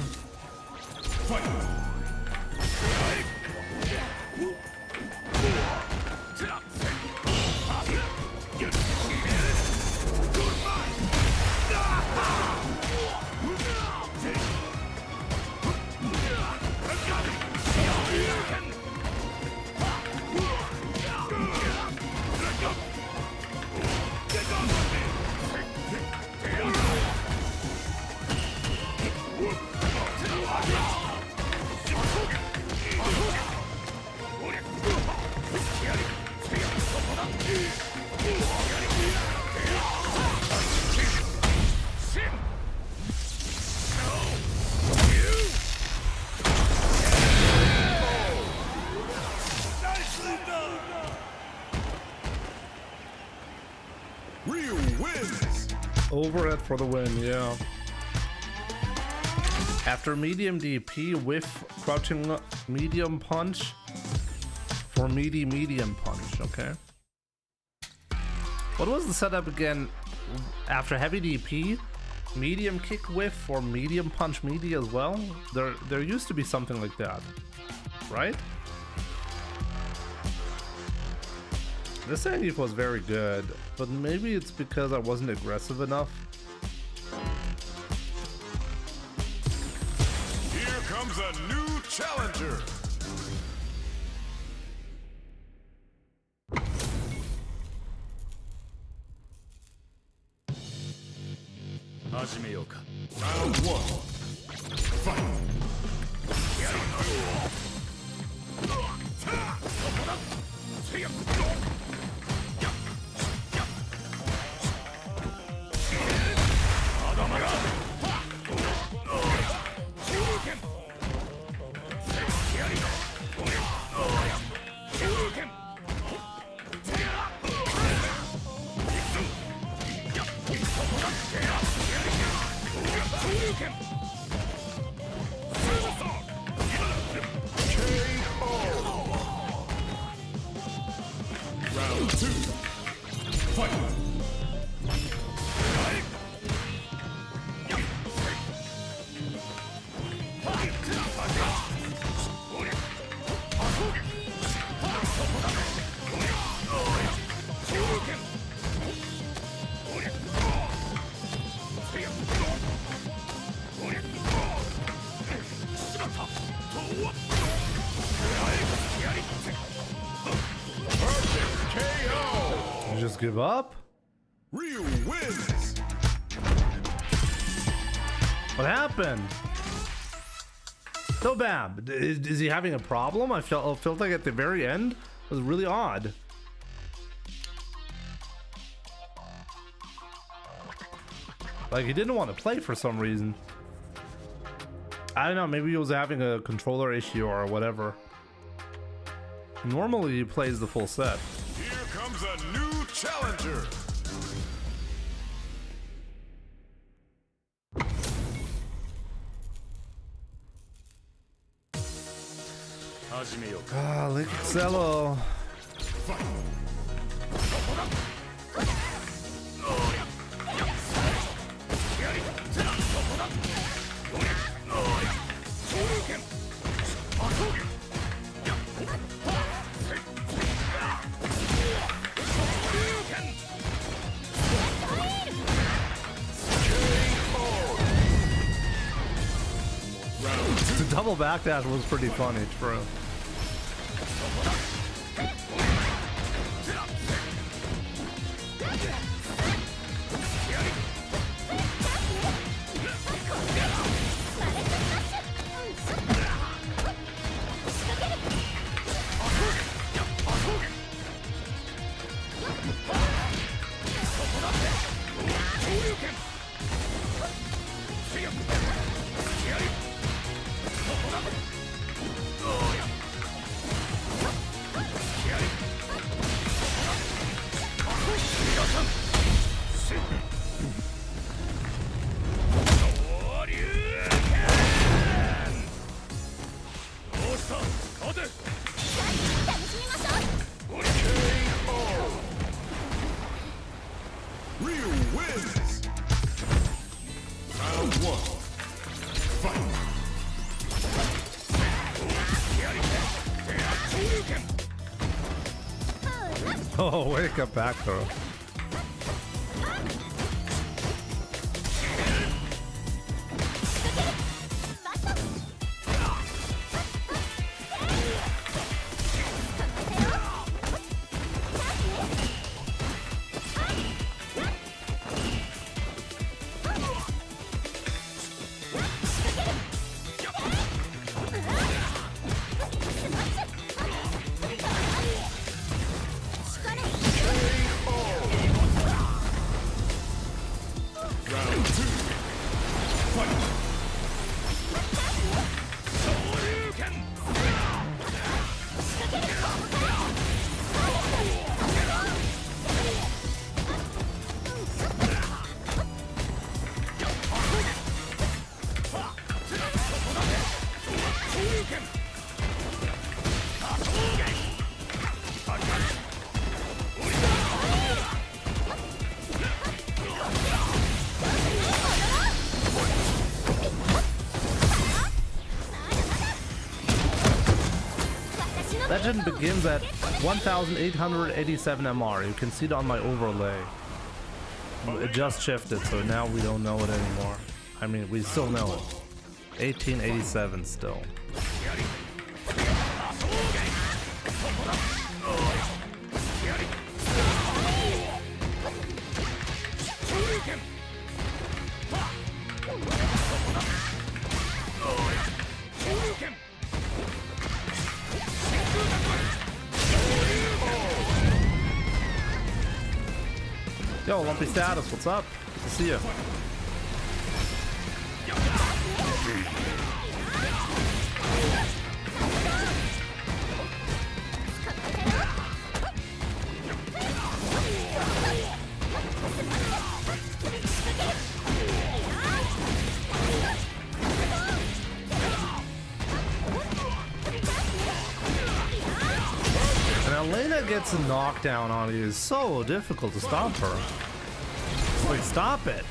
Overhead for the win, yeah. After medium DP, whiff crouching medium punch for meaty medium punch, okay. What was the setup again? After heavy DP, medium kick whiff for medium punch meaty as well? There used to be something like that, right? This Zangief was very good, but maybe it's because I wasn't aggressive enough. Here comes a new challenger. Round 1. Fight. Round 2. Fight. You just give up? Ryu wins. What happened? So bad. Is he having a problem? I felt like at the very end it was really odd. Like he didn't want to play for some reason. I don't know, maybe he was having a controller issue or whatever. Normally he plays the full set. Here comes a new challenger. Ah, Link Cello. double backdash was pretty funny, true. Ryu wins. Round 1. Fight. Oh, wake up back throw. Round 2. Fight. Legend begins at 1,887 MR. You can see it on my overlay. It just shifted, so now we don't know it anymore. I mean, we still know it. 1887 still. Yo, Lumpy Status, what's up? Good to see you. And Elena gets a knockdown on you. It's so difficult to stop her. Like, stop it.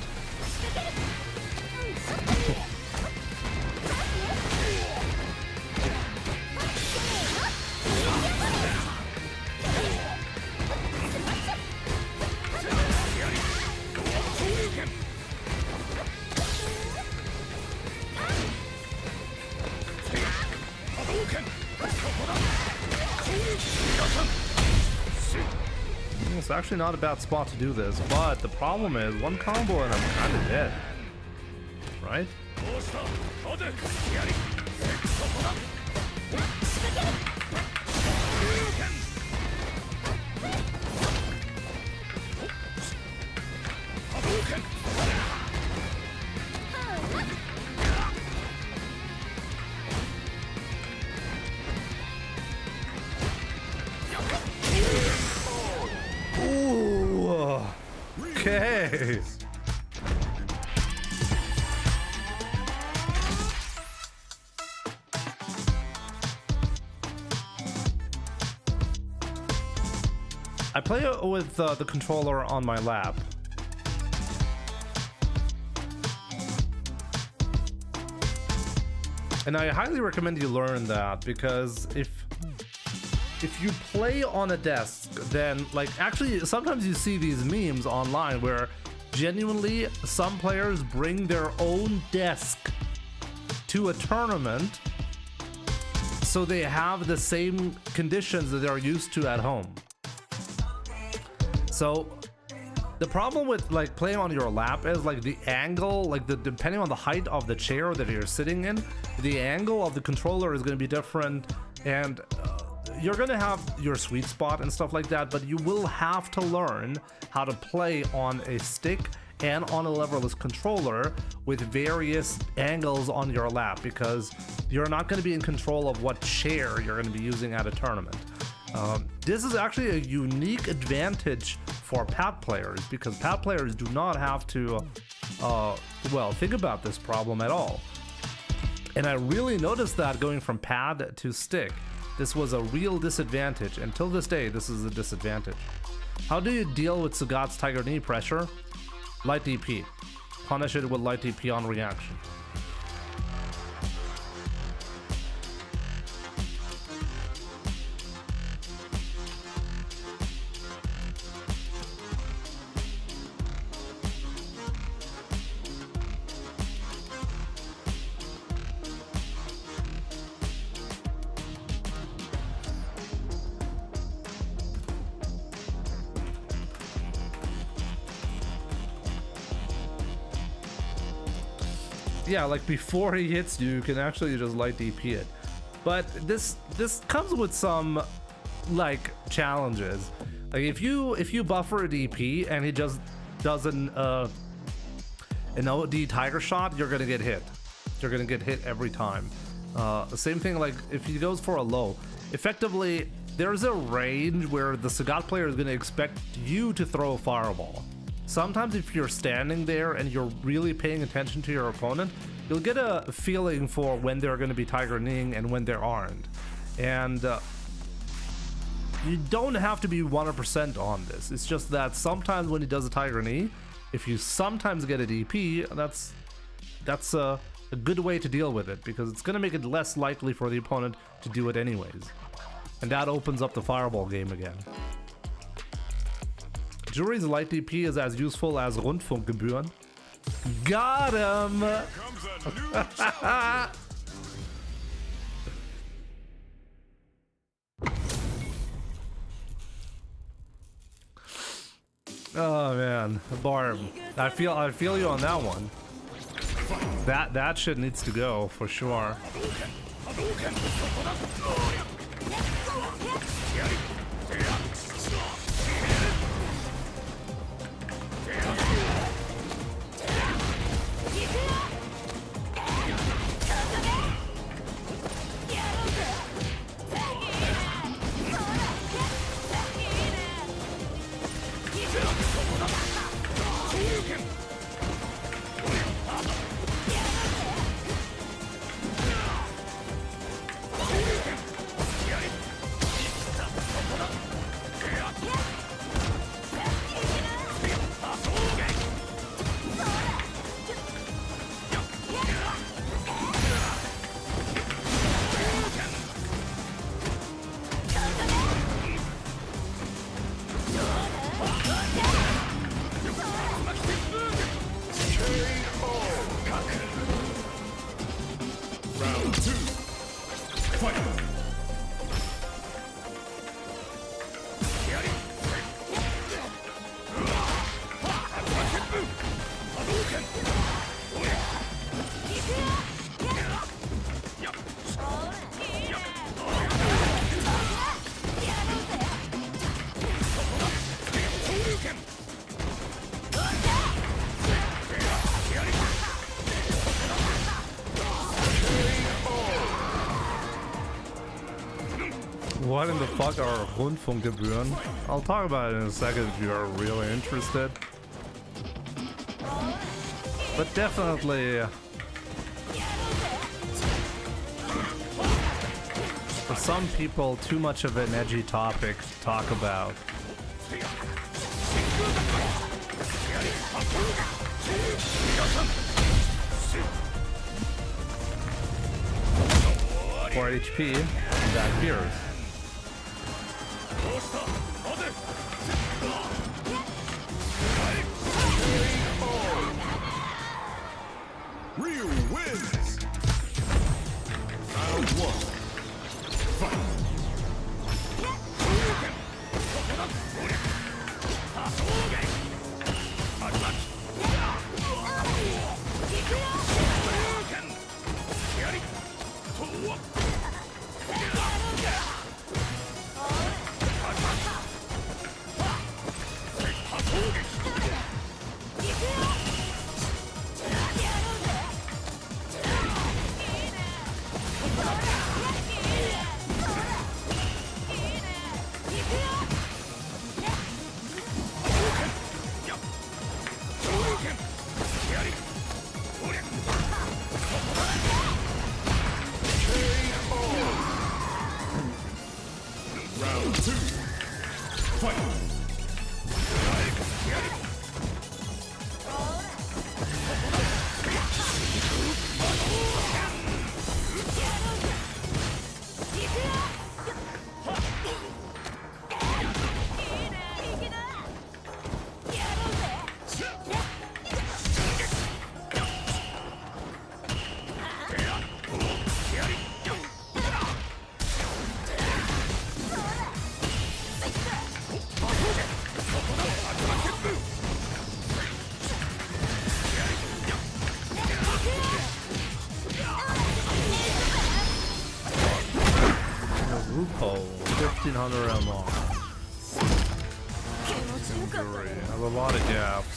It's actually not a bad spot to do this, but the problem is one combo and I'm kind of dead. Right? Ooh, okay. I play with the controller on my lap. And I highly recommend you learn that, because if you play on a desk, then like actually sometimes you see these memes online where genuinely some players bring their own desk to a tournament so they have the same conditions that they're used to at home. So the problem with like playing on your lap is like the angle, like depending on the height of the chair that you're sitting in, the angle of the controller is going to be different, and you're going to have your sweet spot and stuff like that, but you will have to learn how to play on a stick and on a leverless controller with various angles on your lap, because you're not going to be in control of what chair you're going to be using at a tournament. This is actually a unique advantage for pad players, because pad players do not have to well, think about this problem at all. And I really noticed that going from pad to stick, this was a real disadvantage. Until this day, this is a disadvantage. How do you deal with Sagat's Tiger Knee pressure? Light DP. Punish it with light DP on reaction. Yeah, like before he hits you, you can actually just light DP it. But this comes with some like challenges. Like if you buffer a DP and he just does an OD Tiger shot, you're gonna get hit. You're gonna get hit every time. The same thing like if he goes for a low. Effectively, there's a range where the Sagat player is gonna expect you to throw a fireball. Sometimes if you're standing there and you're really paying attention to your opponent, you'll get a feeling for when they're going to be Tiger Kneeing and when they aren't. And you don't have to be 100% on this. It's just that sometimes when he does a Tiger Knee, if you sometimes get a DP, that's a good way to deal with it, because it's going to make it less likely for the opponent to do it anyways. And that opens up the fireball game again. Jury's light DP is as useful as Rundfunkgebühren. Got him! Oh man, Barb. I feel you on that one. That shit needs to go for sure. What in the fuck are Rundfunkgebühren? I'll talk about it in a second if you are really interested. But definitely, for some people, too much of an edgy topic to talk about. For HP, that appears. Ryu wins. Round 1. Round 2. Fight. Loophole, 1500 MR. Injury. I have a lot of gaps.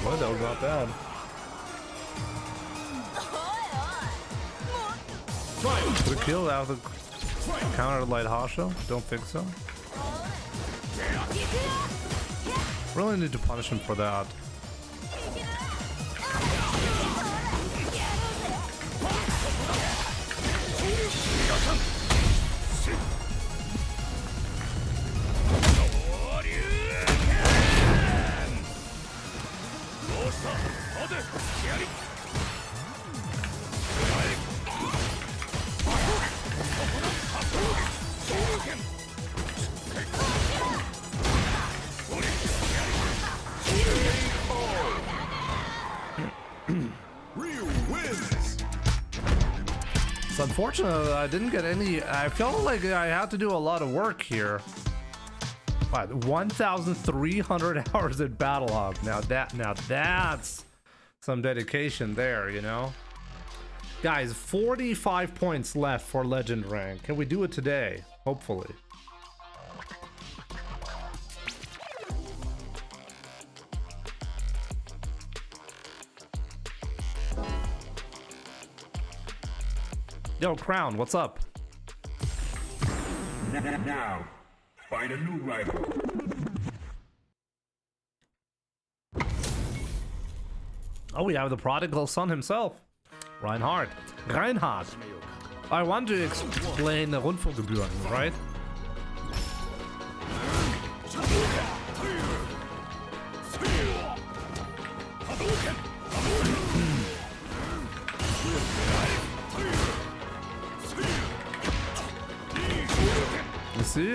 Well, that was not bad. Did it kill out of the counter light Hasho? Don't think so. Really need to punish him for that. It's unfortunate that I didn't get any. I felt like I had to do a lot of work here. What, 1,300 hours at Battle Hub. Now that's some dedication there, you know. Guys, 45 points left for Legend rank. Can we do it today? Hopefully. Yo, Crown, what's up? Now, find a new rival. Oh, we have the prodigal son himself, Reinhard. I want to explain the Rundfunkgebühren, right? You see,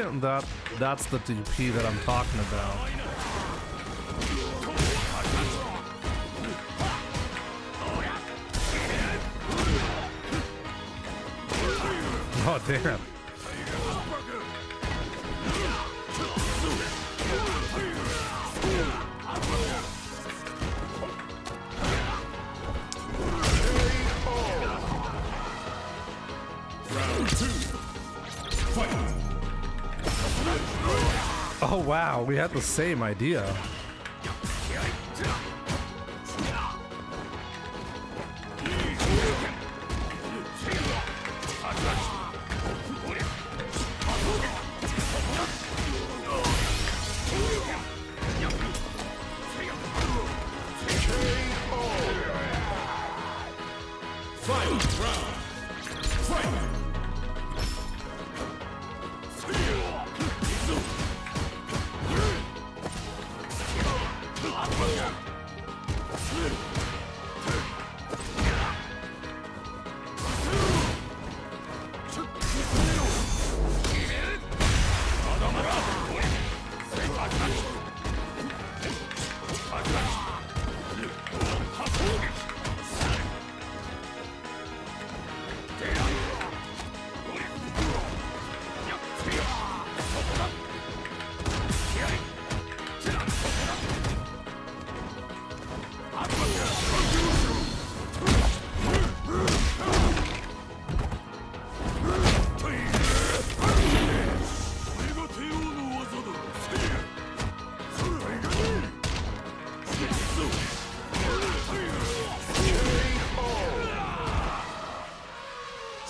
that's the DP that I'm talking about. Oh damn. Round 2. Fight. Oh wow, we had the same idea. Final round. Fight.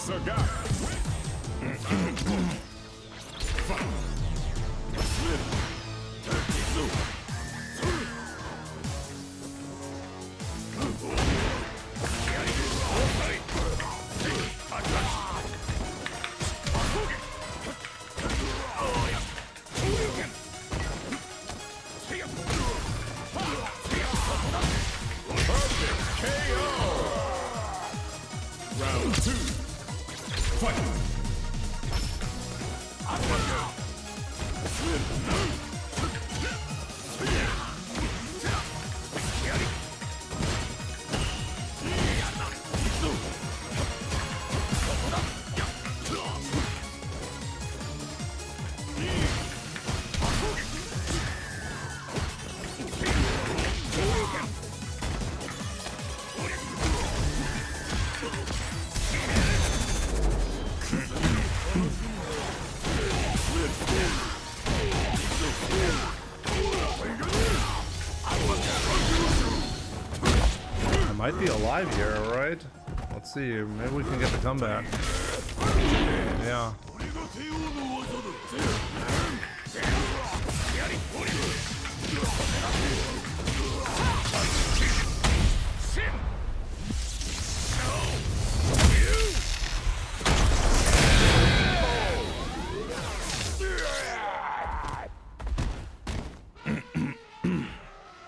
Saga. Fight. Slip. Zo. Round 2. Fight. I might be alive here, right? Let's see. Maybe we can get the comeback. Yeah.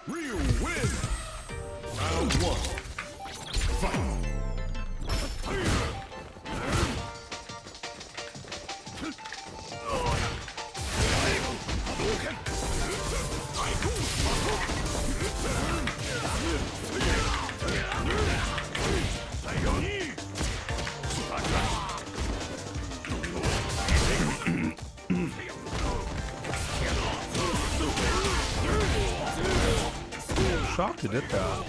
Real win. Round 1. Fight. Shocked you did that.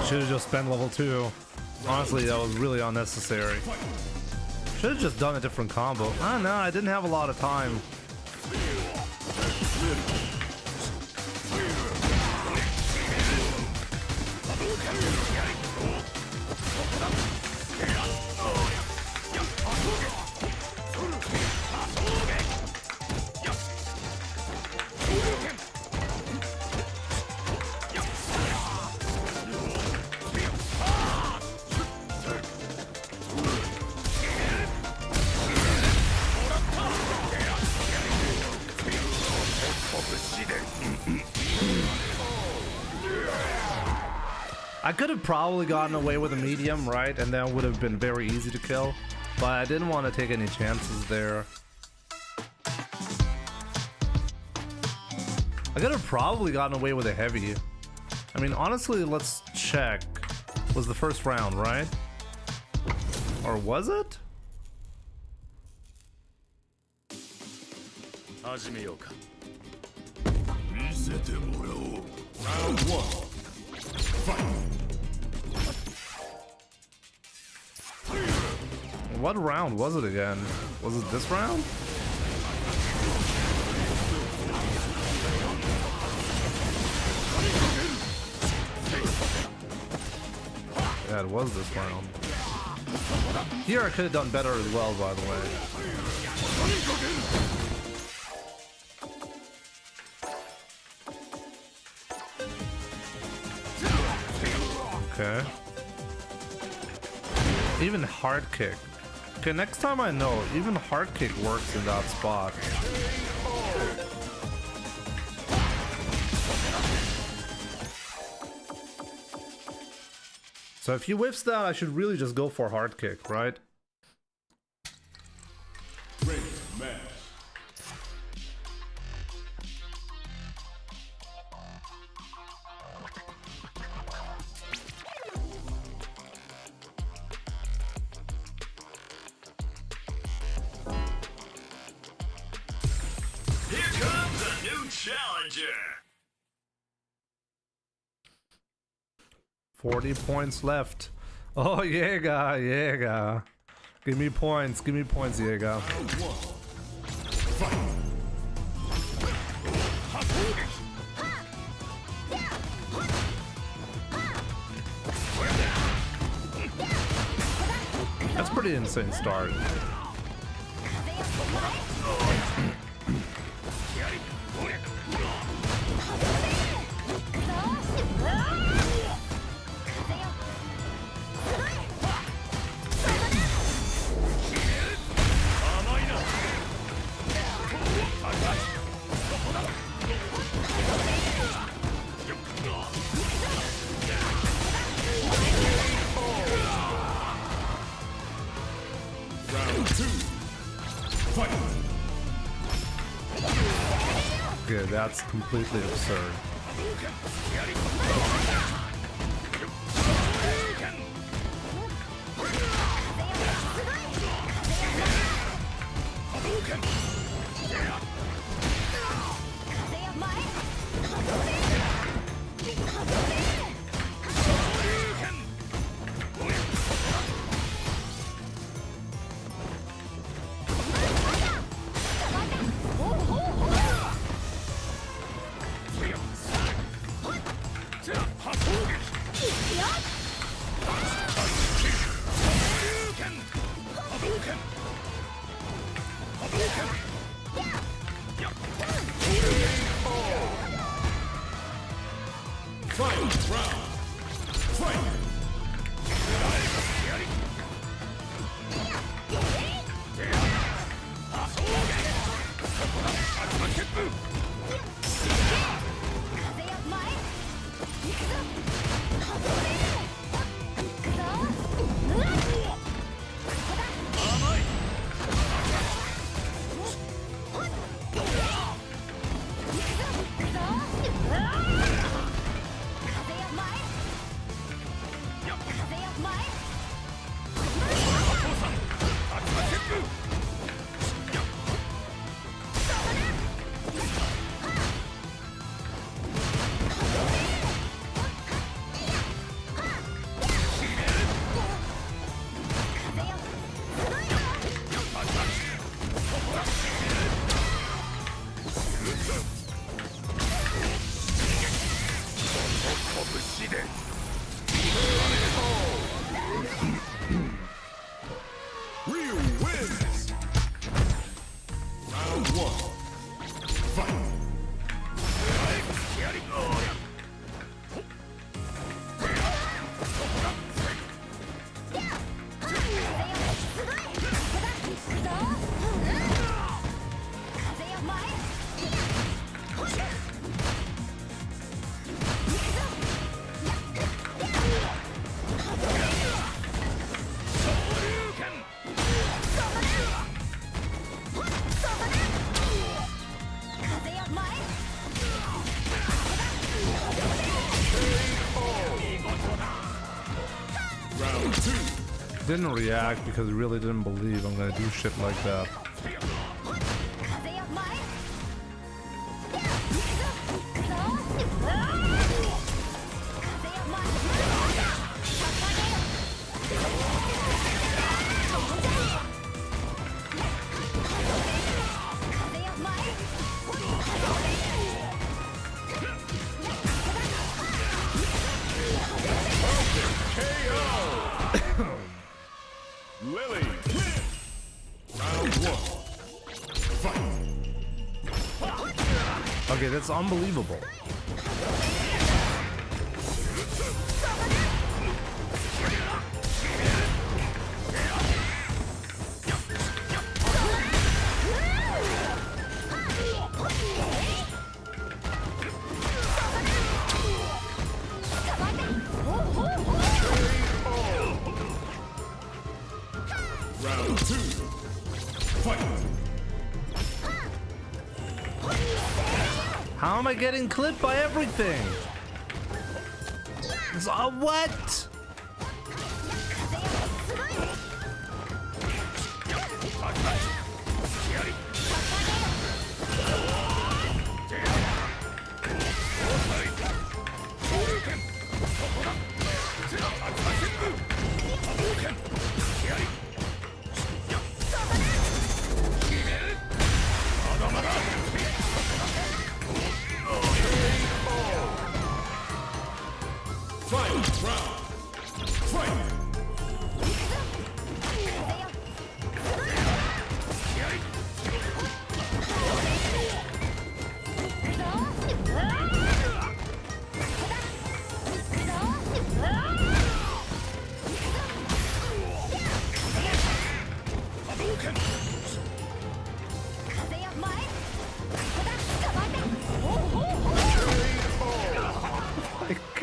Should have just spent level 2. Honestly, that was really unnecessary. Should have just done a different combo. I don't know, I didn't have a lot of time. I could have probably gotten away with a medium, right? And that would have been very easy to kill. But I didn't want to take any chances there. I could have probably gotten away with a heavy. I mean, honestly, let's check. Was the first round, right? Or was it? Round 1. Fight. What round was it again? Was it this round? Yeah, it was this round. Here I could have done better as well, by the way. Okay. Even hard kick. Okay, next time I know, even hard kick works in that spot. So if he whiffs that, I should really just go for hard kick, right? Ready, match. 40 points left. Oh, Jäger, Jäger. Give me points, Jäger. Round one. Fight. That's pretty insane start. Round two. Fight. Okay, that's completely absurd. Final round. Fight. Ryu wins. Round one. Fight. Round two. Didn't react because he really didn't believe I'm gonna do shit like that. Lily wins. Round one. Fight. Okay, that's unbelievable. Round two. Fight. How am I getting clipped by everything? What?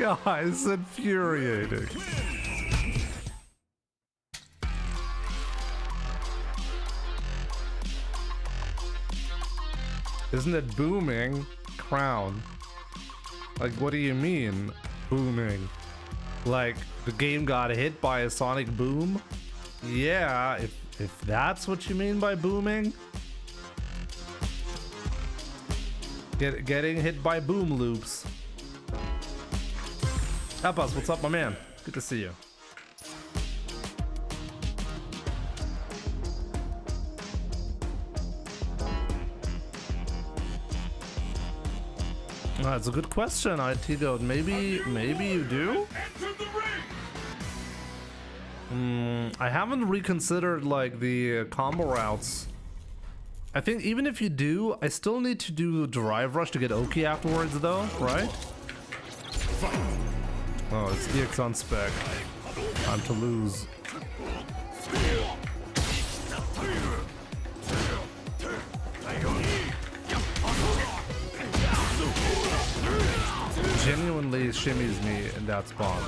God, it's infuriating. Isn't it booming? Crown. Like, what do you mean, booming? Like, the game got hit by a sonic boom? Yeah, if that's what you mean by booming. Getting hit by boom loops. Tapas, what's up, my man? Good to see you. That's a good question, IT Goat. Maybe you do? I haven't reconsidered like the combo routes. I think even if you do, I still need to do Drive Rush to get Oki afterwards though, right? Oh, it's EX on spec. Time to lose. Genuinely shimmies me in that spot.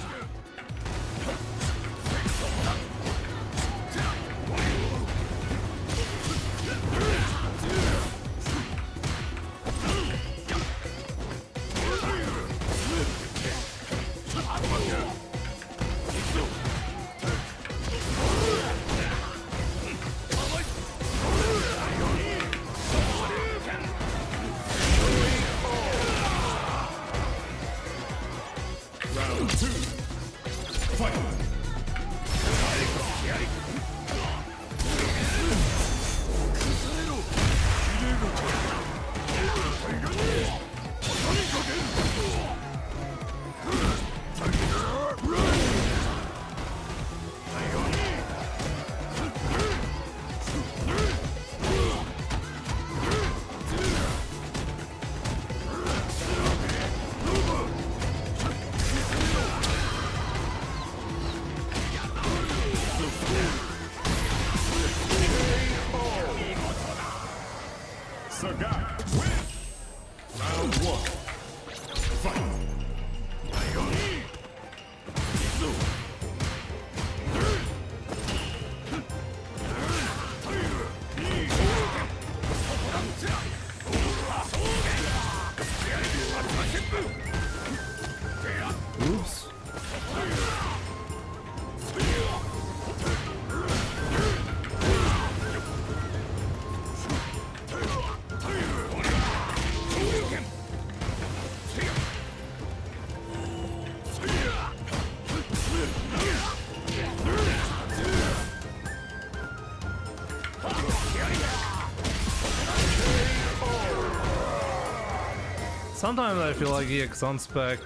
Sometimes I feel like EX on spec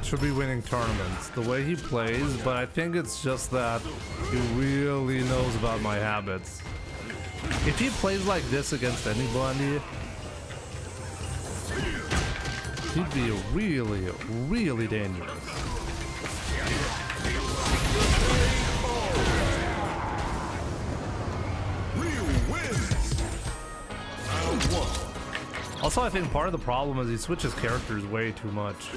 should be winning tournaments the way he plays, but I think it's just that he really knows about my habits. If he plays like this against anybody, he'd be really, really dangerous. Also, I think part of the problem is he switches characters way too much.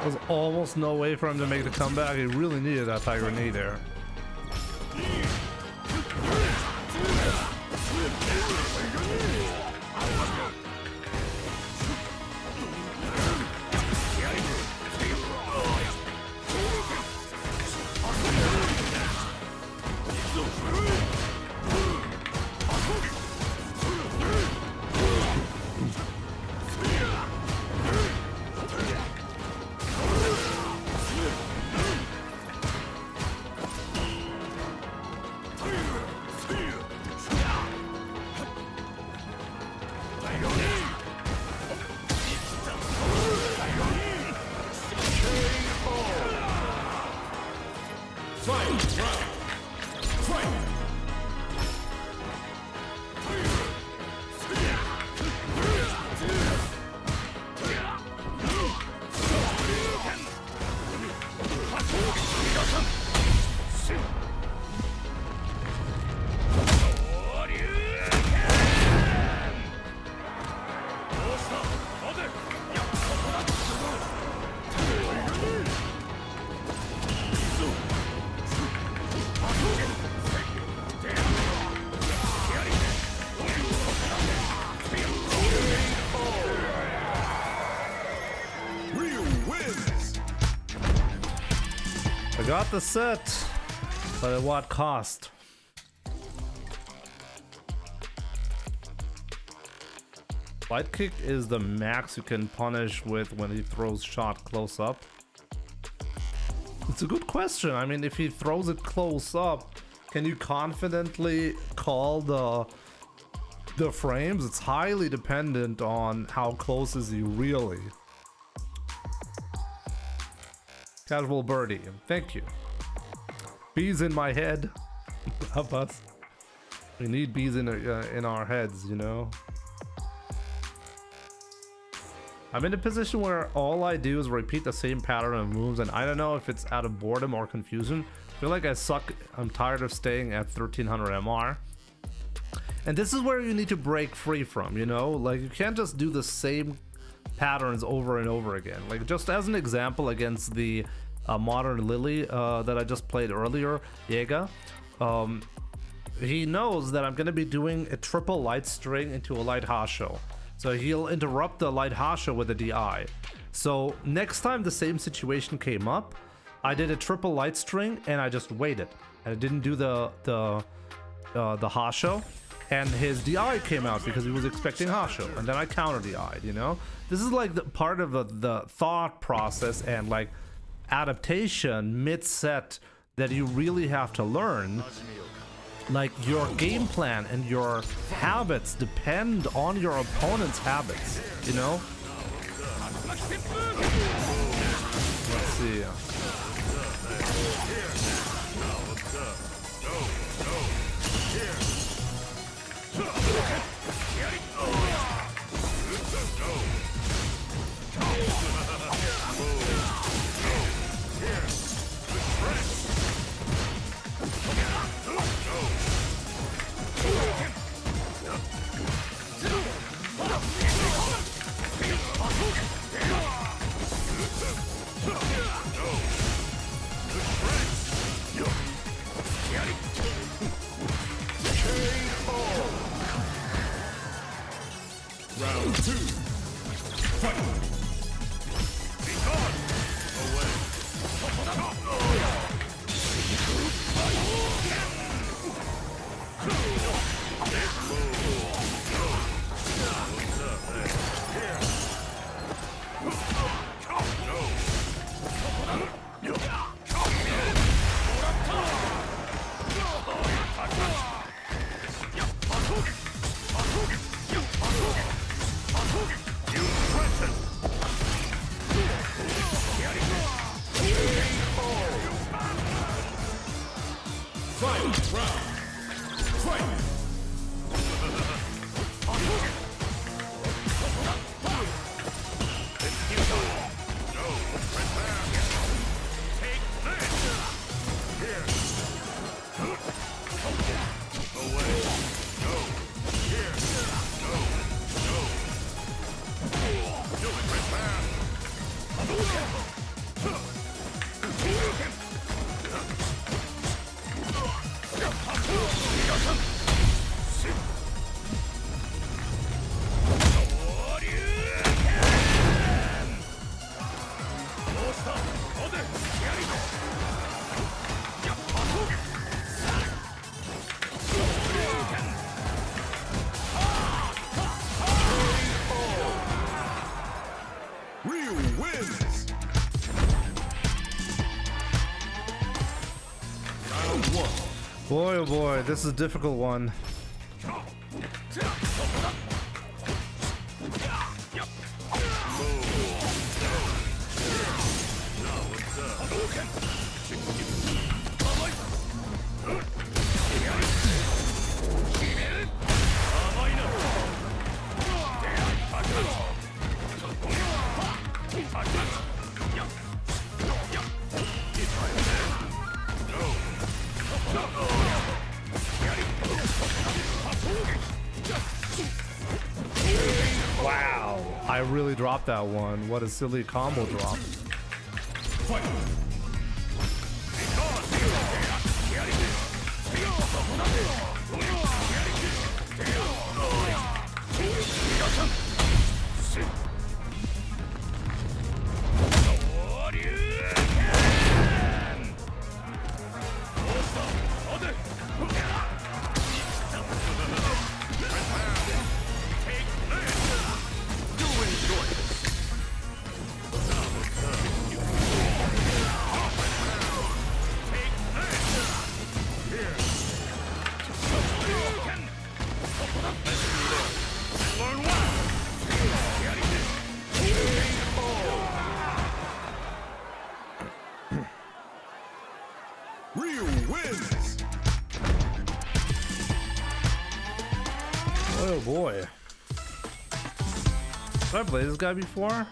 There's almost no way for him to make the comeback. He really needed that Tiger knee there. got the set, but at what cost? Light kick is the max you can punish with when he throws shot close up. It's a good question. I mean, if he throws it close up, can you confidently call the frames? It's highly dependent on how close is he really. Casual birdie, thank you. Bees in my head. Help us. We need bees in our heads, you know. I'm in a position where all I do is repeat the same pattern of moves, and I don't know if it's out of boredom or confusion. I feel like I suck. I'm tired of staying at 1300 MR. And this is where you need to break free from, you know? Like, you can't just do the same patterns over and over again. Like, just as an example, against the modern Lily that I just played earlier, Jäger, he knows that I'm going to be doing a triple light string into a light Hasho. So he'll interrupt the light Hasho with a DI. So next time the same situation came up, I did a triple light string and I just waited. And I didn't do the Hasho. And his DI came out because he was expecting Hasho. And then I counter DI'd, you know? This is like the part of the thought process and like adaptation mid-set that you really have to learn. Like, your game plan and your habits depend on your opponent's habits, you know? Let's see. Round 2. Fight. Be gone. Away. Boy, oh boy, this is a difficult one. Wow, I really dropped that one. What a silly combo drop. Oh boy. Did I play this guy before?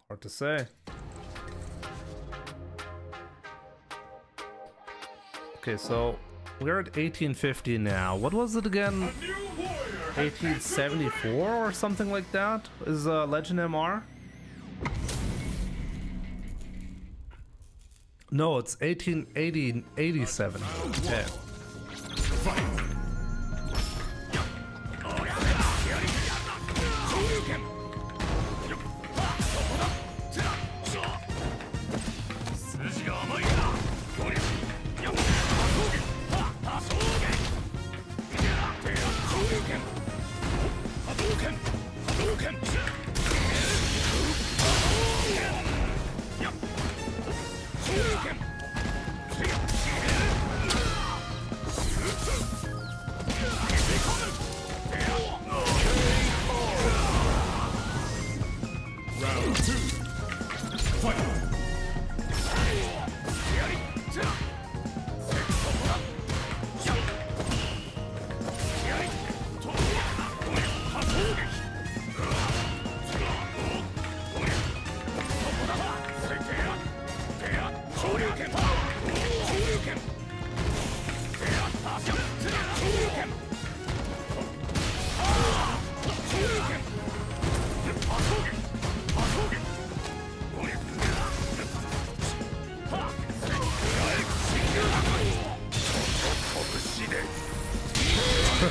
Hard to say. Okay, so we're at 1850 now. What was it again? 1874 or something like that? Is Legend MR? No, it's 1887. Okay.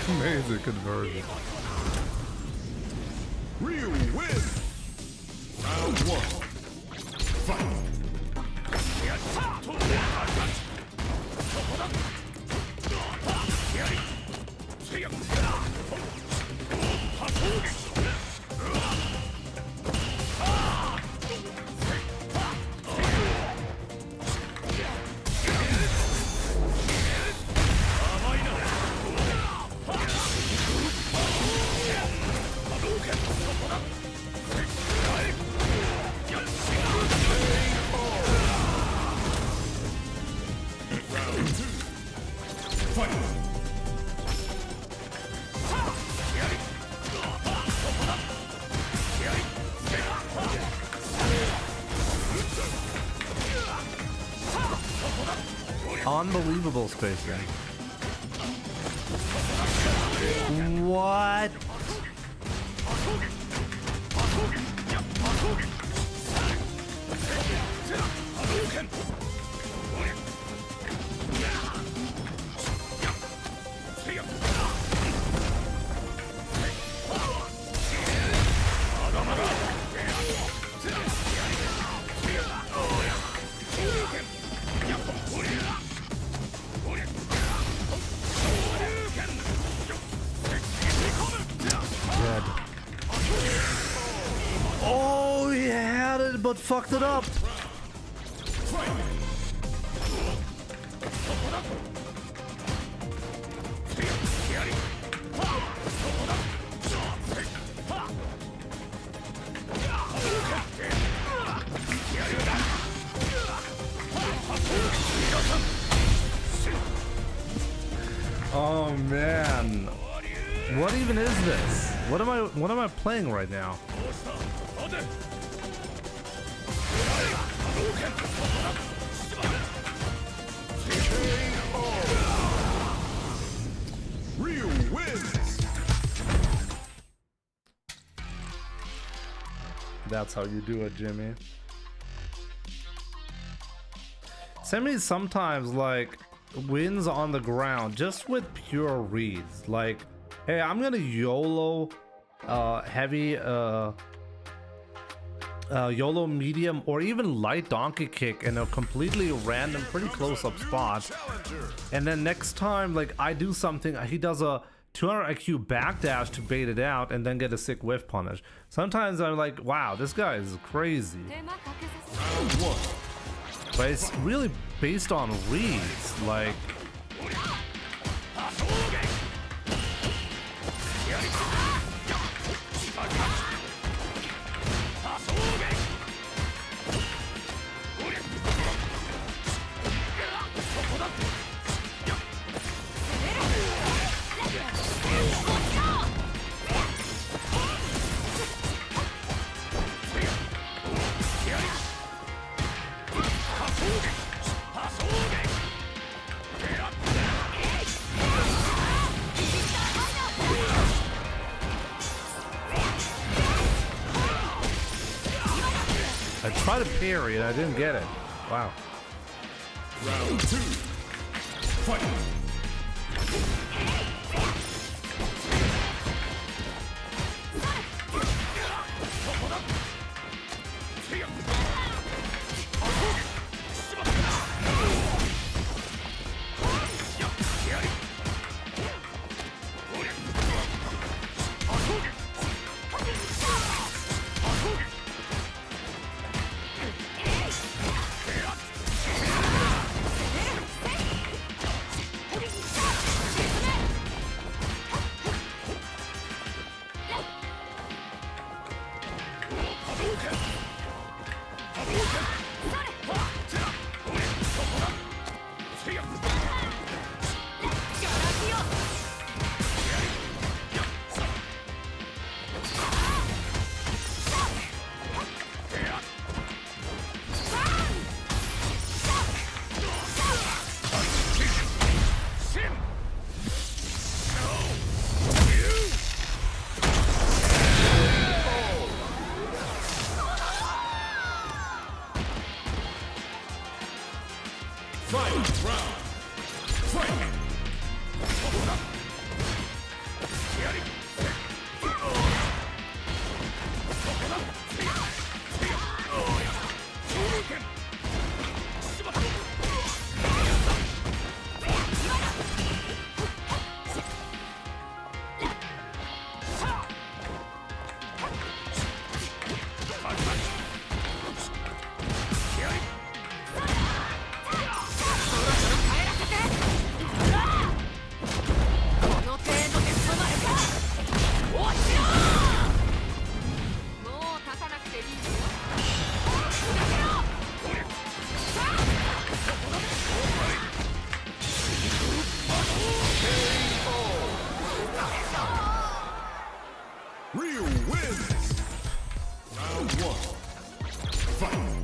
Amazing conversion. Real win. Round 1. Fight. Unbelievable spacing. What? Oh, he had it, but fucked it up. Oh man, what even is this? What am I playing right now? Real wins. That's how you do it, Jimmy. Semi sometimes like wins on the ground just with pure reads. Like, hey, I'm gonna YOLO heavy YOLO medium or even light donkey kick in a completely random, pretty close up spot, and then next time like I do something, he does a 200 IQ backdash to bait it out and then get a sick whiff punish. Sometimes I'm like, wow, this guy is crazy. But it's really based on reads, like. tried to parry and I didn't get it. Wow. Round 2. Fight. Ryu wins! Round 1. Fight!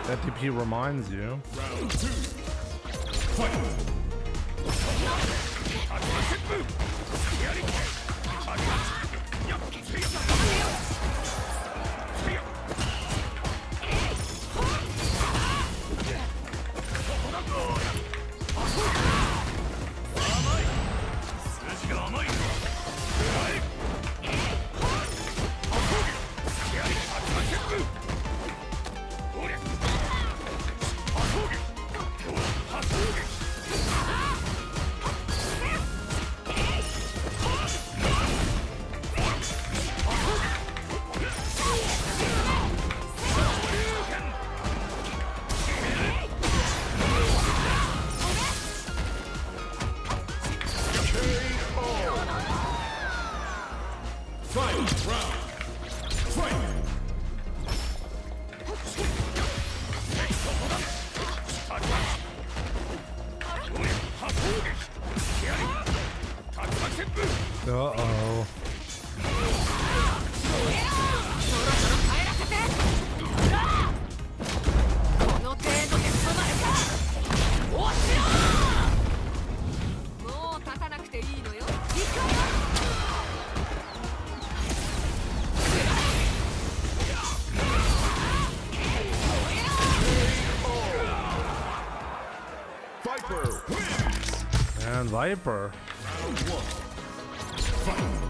That DP reminds you. Round 2. Fight! Uh-oh. Viper wins! And Viper. Round 1. Fight!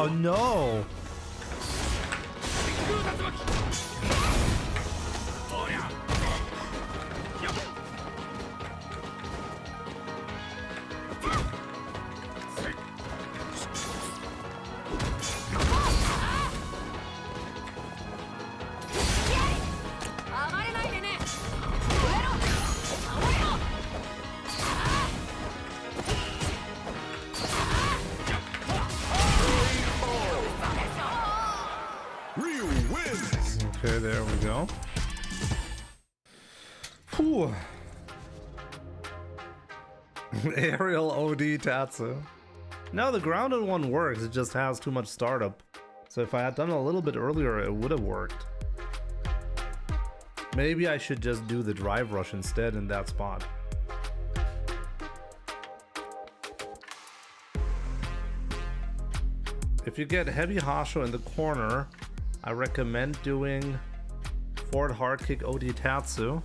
Oh no! Ryu wins. Okay, there we go. Whew. Aerial OD Tatsu. No, the grounded one works, it just has too much startup. So if I had done it a little bit earlier, it would have worked. Maybe I should just do the drive rush instead in that spot. If you get heavy Hasho in the corner, I recommend doing forward hard kick OD Tatsu.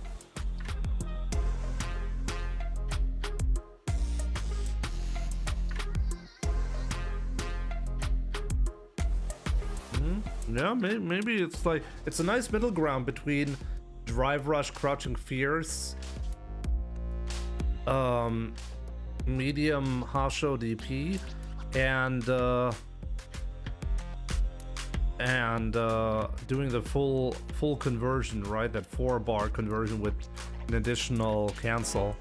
Yeah, maybe it's like, it's a nice middle ground between drive rush, crouching fierce, medium Hasho DP, and doing the full conversion, right? That 4-bar conversion with an additional cancel.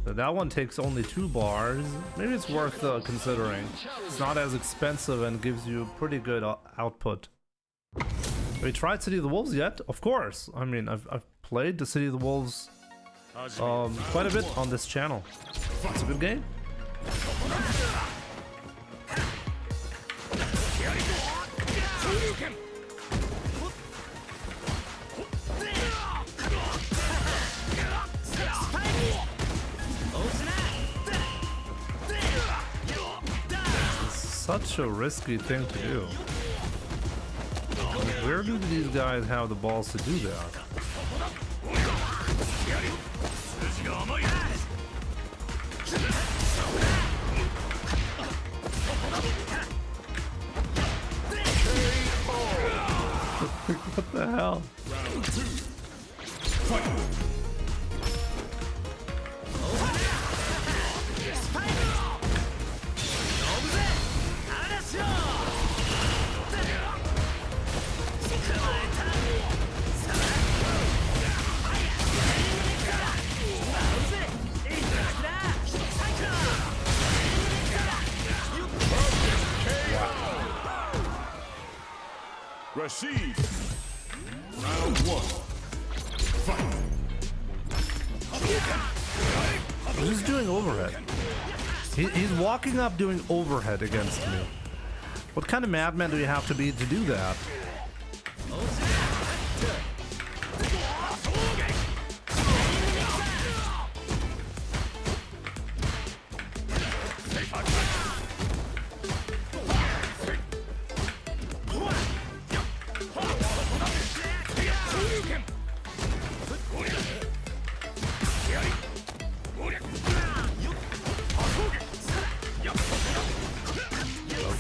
That one takes only 2 bars. Maybe it's worth considering. It's not as expensive and gives you pretty good output. Have you tried City of the Wolves yet? Of course. I mean, I've played the City of the Wolves quite a bit on this channel. It's a good game. Such a risky thing to do. Where do these guys have the balls to do that? What the hell? Round 2. Fight. Rashid. Round 1. Fight. He's doing overhead. He's walking up doing overhead against me. What kind of madman do you have to be to do that?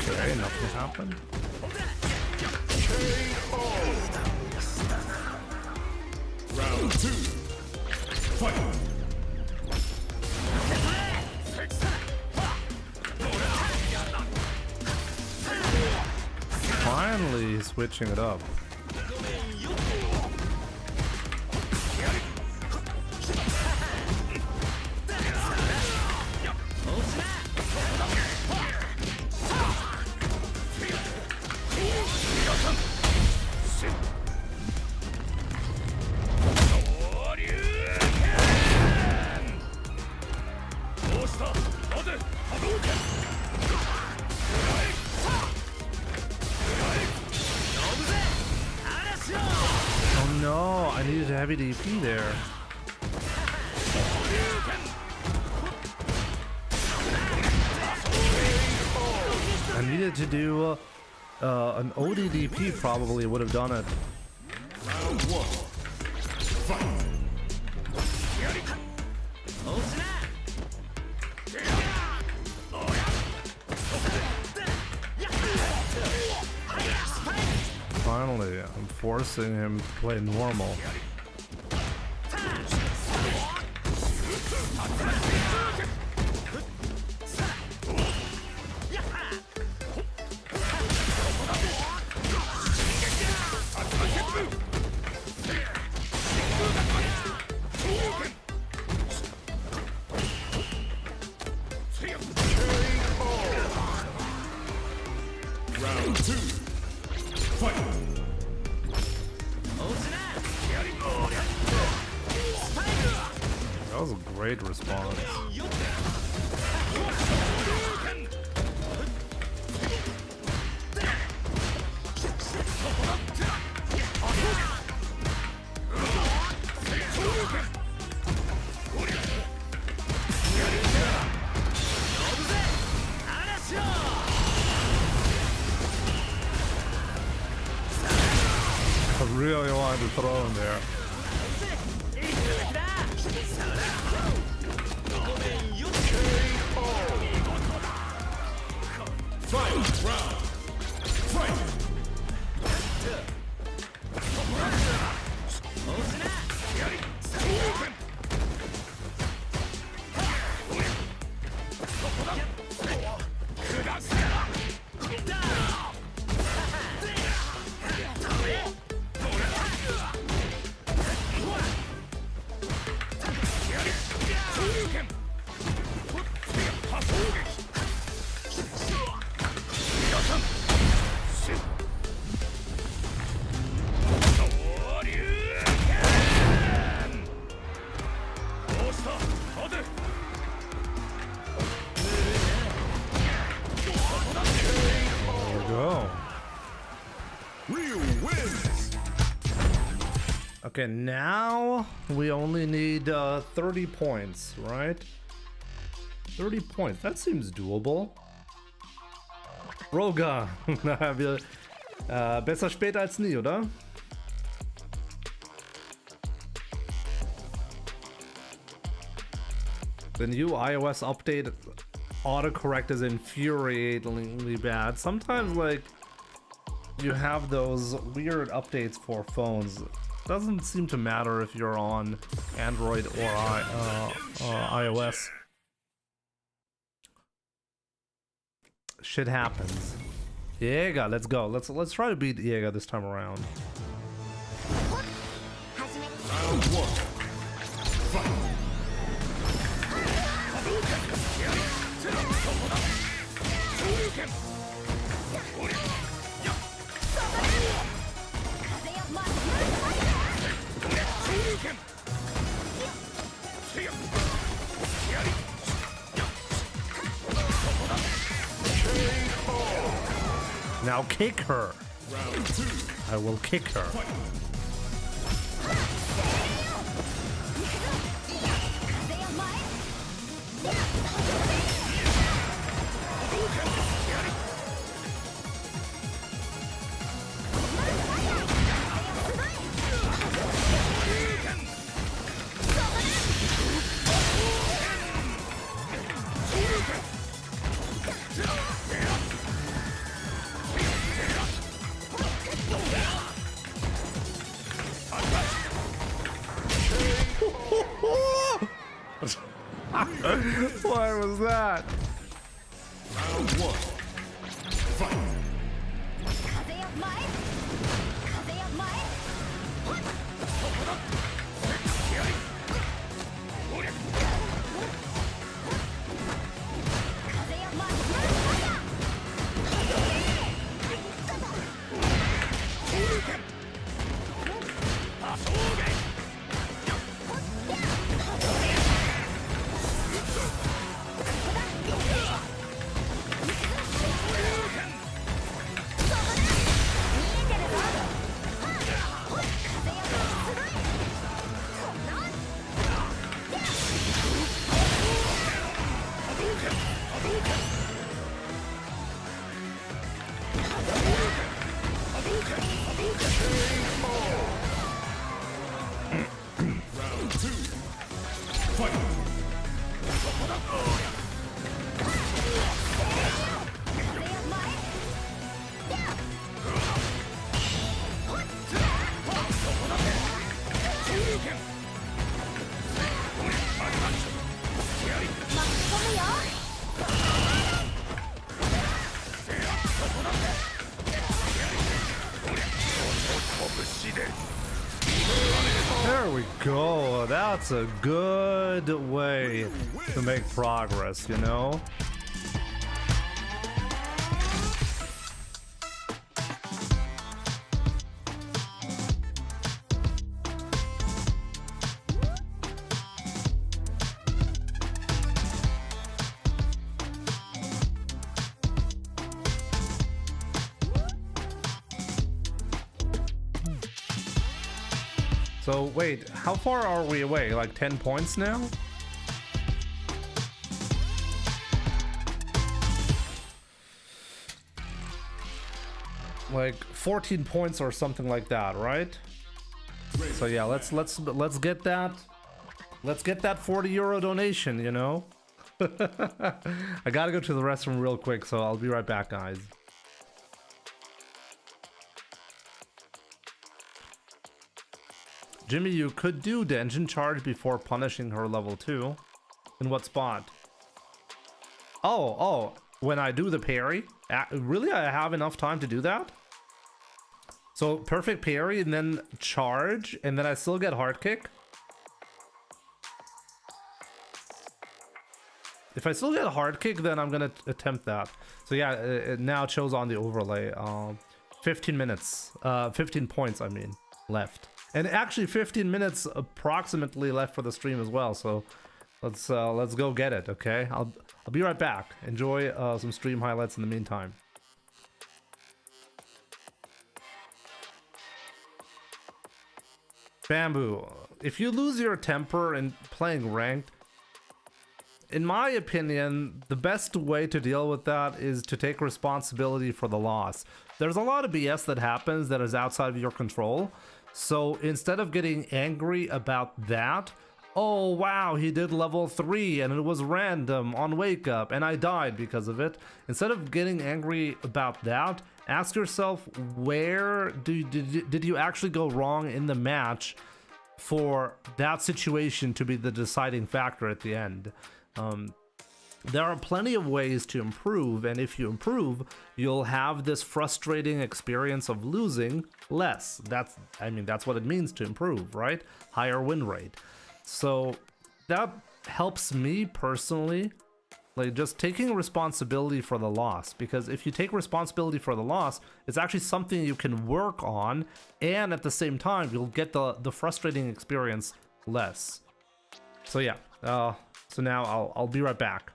Okay, nothing happened. Round 2. Fight. Finally switching it up. Oh no, I needed a heavy DP there. I needed to do an ODDP, probably would have done it. Round 1. Fight. forcing him to play normal. Round 2. Fight. That was a great response. I really wanted to throw him there. Fight. Round. Fight. Okay, now we only need 30 points, right? 30 points, that seems doable. Roga, besser spät als nie, oder? The new iOS update autocorrect is infuriatingly bad. Sometimes, like, you have those weird updates for phones. Doesn't seem to matter if you're on Android or iOS. Shit happens. Jäger, let's go. Let's try to beat Jäger this time around. Round 1. Fight. Now kick her. Round 2. I will kick her. What was that? Round 1. Fight. Round 2. Fight. There we go. That's a good way to make progress, you know? So wait, how far are we away? Like 10 points now? Like 14 points or something like that, right? So yeah, let's get that. Let's get that 40 euro donation, you know? I gotta go to the restroom real quick, so I'll be right back, guys. Jimmy, you could do the engine charge before punishing her level 2. In what spot? Oh, when I do the parry? Really? I have enough time to do that? So perfect parry and then charge and then I still get hard kick? If I still get a hard kick, then I'm gonna attempt that. So yeah, it now shows on the overlay. 15 minutes, 15 points, I mean, left. And actually 15 minutes approximately left for the stream as well, so let's go get it, okay? I'll be right back. Enjoy some stream highlights in the meantime. Bamboo, if you lose your temper in playing ranked, in my opinion, the best way to deal with that is to take responsibility for the loss. There's a lot of BS that happens that is outside of your control. So instead of getting angry about that, oh wow, he did level 3 and it was random on wake up and I died because of it. Instead of getting angry about that, ask yourself, where did you actually go wrong in the match for that situation to be the deciding factor at the end? There are plenty of ways to improve, and if you improve, you'll have this frustrating experience of losing less. That's what it means to improve, right? Higher win rate. So that helps me personally, like just taking responsibility for the loss, because if you take responsibility for the loss, it's actually something you can work on, and at the same time, you'll get the frustrating experience less. So yeah, so now I'll be right back.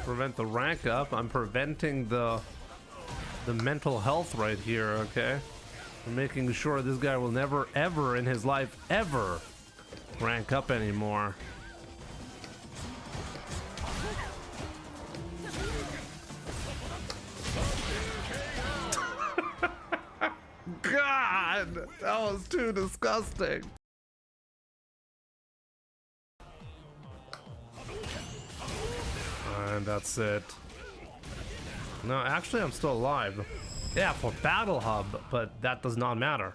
Prevent the rank up. I'm preventing the mental health right here, okay? I'm making sure this guy will never ever in his life ever rank up anymore. God, that was too disgusting. And that's it. No, actually I'm still alive. Yeah, for Battle Hub, but that does not matter.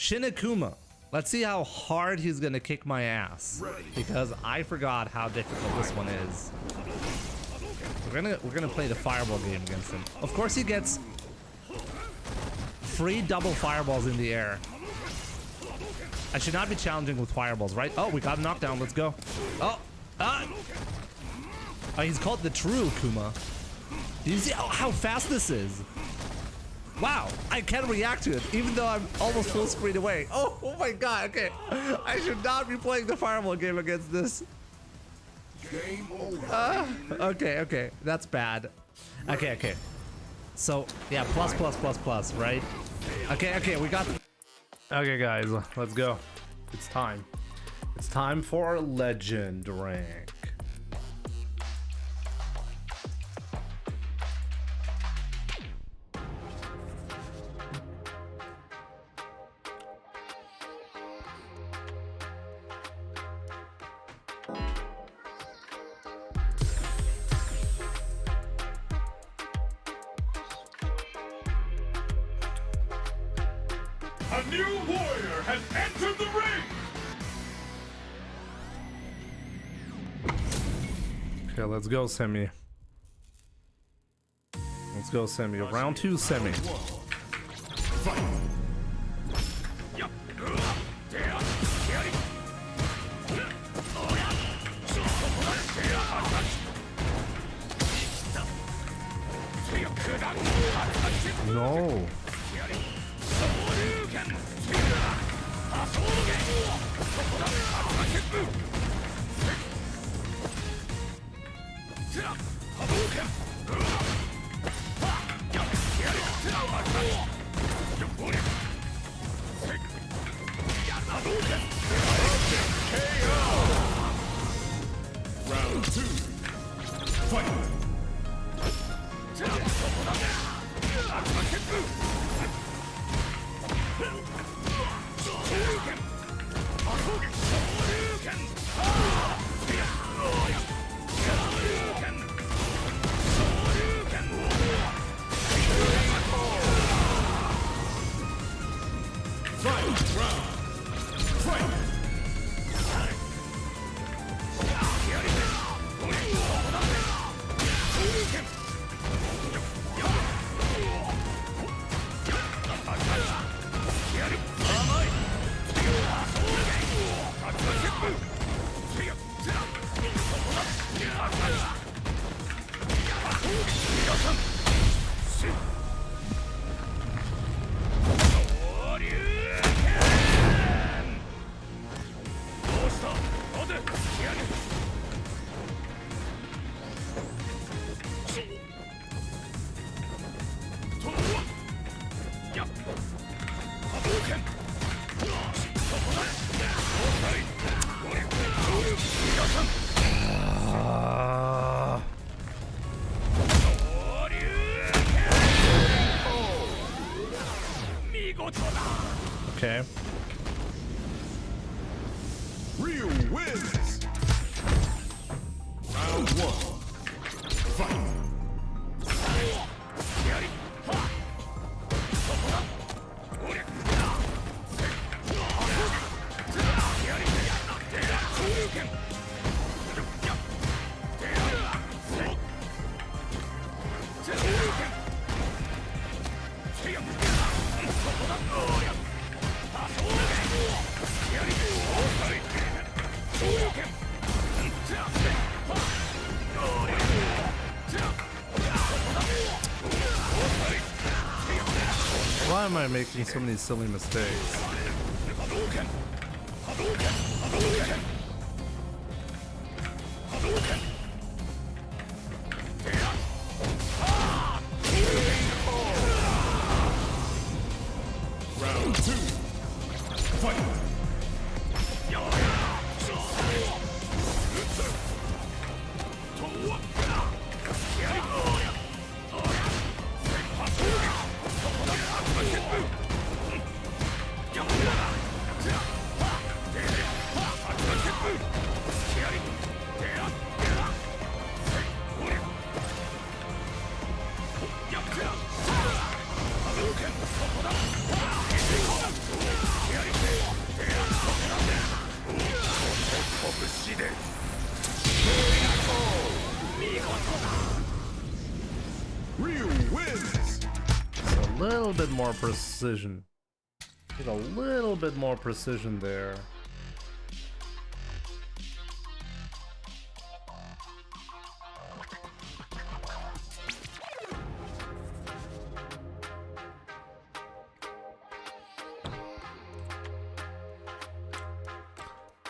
Shinakuma. Let's see how hard he's gonna kick my ass, because I forgot how difficult this one is. We're gonna play the fireball game against him. Of course, he gets free double fireballs in the air. I should not be challenging with fireballs, right? Oh, we got a knockdown. Let's go. Oh, oh, he's called the true Kuma. Do you see how fast this is? Wow, I can react to it, even though I'm almost full screen away. Oh my god, okay. I should not be playing the fireball game against this. Game over. Okay, that's bad. Okay. So, yeah, plus, right? Okay, we got... Okay, guys, let's go. It's time. It's time for Legend rank. A new warrior has entered the ring! Okay, let's go, Semi. Let's go, Semi. Round 2, Semi. No. Round 2. Fight. Okay. Ryu wins. Round 1. Fight. Why am I making so many silly mistakes? Round 2. Fight. Ryu wins. A little bit more precision. Get a little bit more precision there.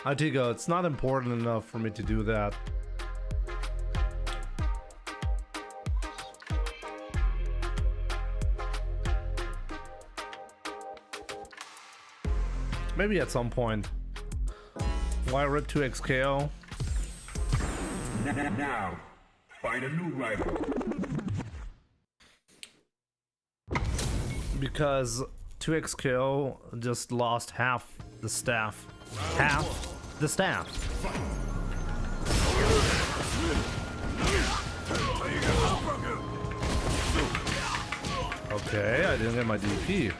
Atigo, it's not important enough for me to do that. Maybe at some point. Why Red 2X KO? Now, find a new rival. Because 2X KO just lost half the staff. Half the staff. Okay, I didn't get my DP.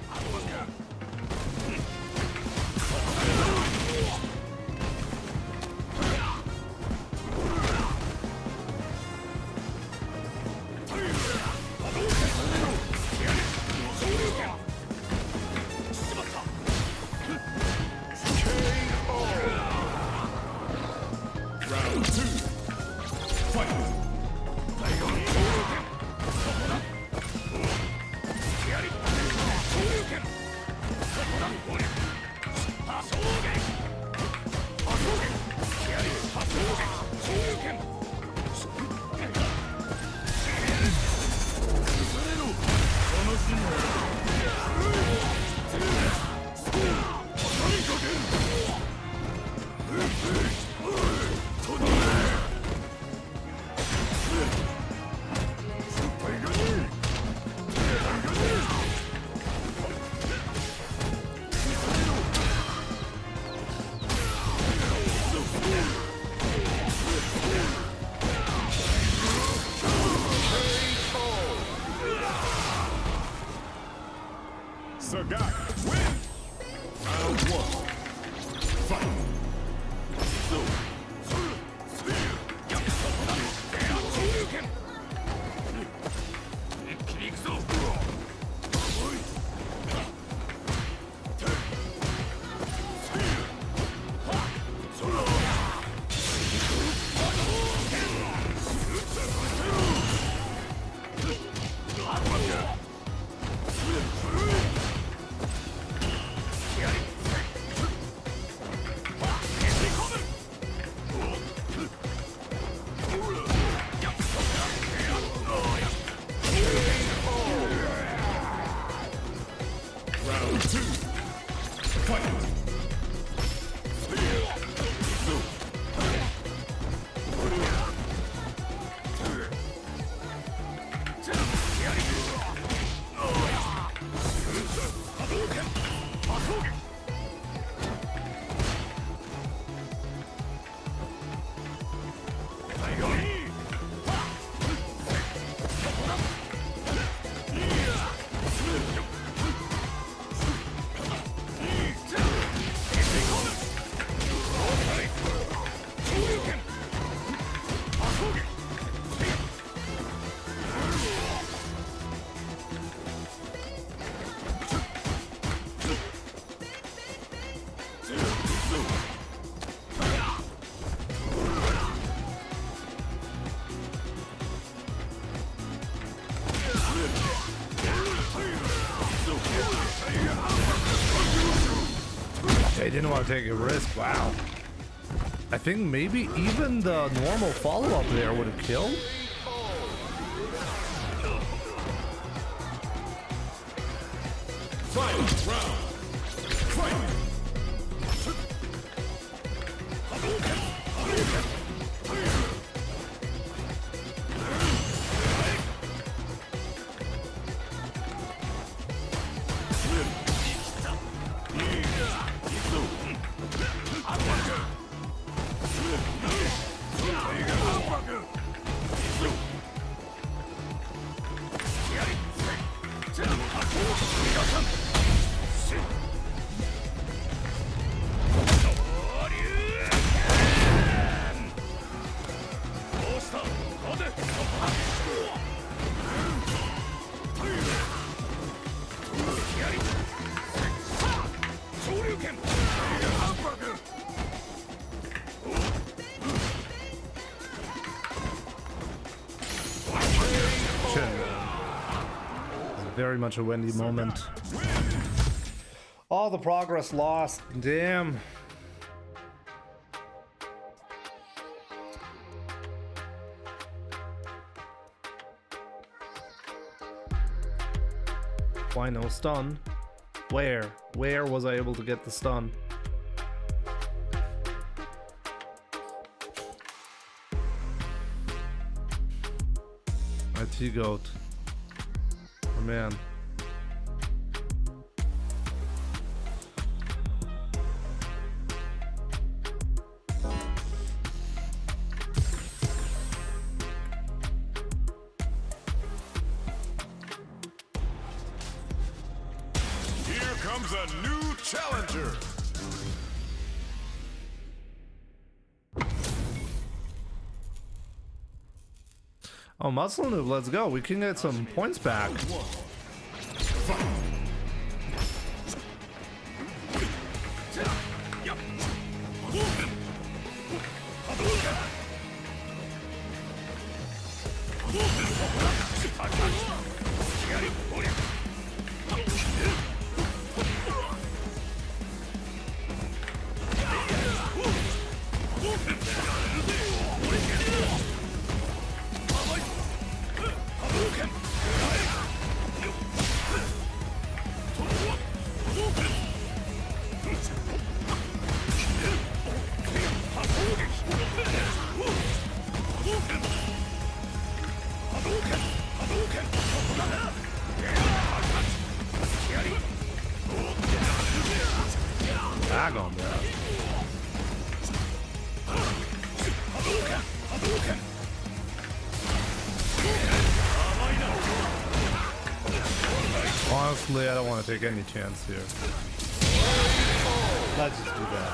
They didn't want to take a risk. Wow. I think maybe even the normal follow-up there would have killed. Final round. Fight. Shit. Very much a Wendy moment. All the progress lost. Damn. Why no stun? Where? Where was I able to get the stun? My T-Goat. Oh man. Here comes a new challenger. Oh, Muscle Noob, let's go. We can get some points back. Bag on that. Honestly, I don't want to take any chance here. Let's just do that.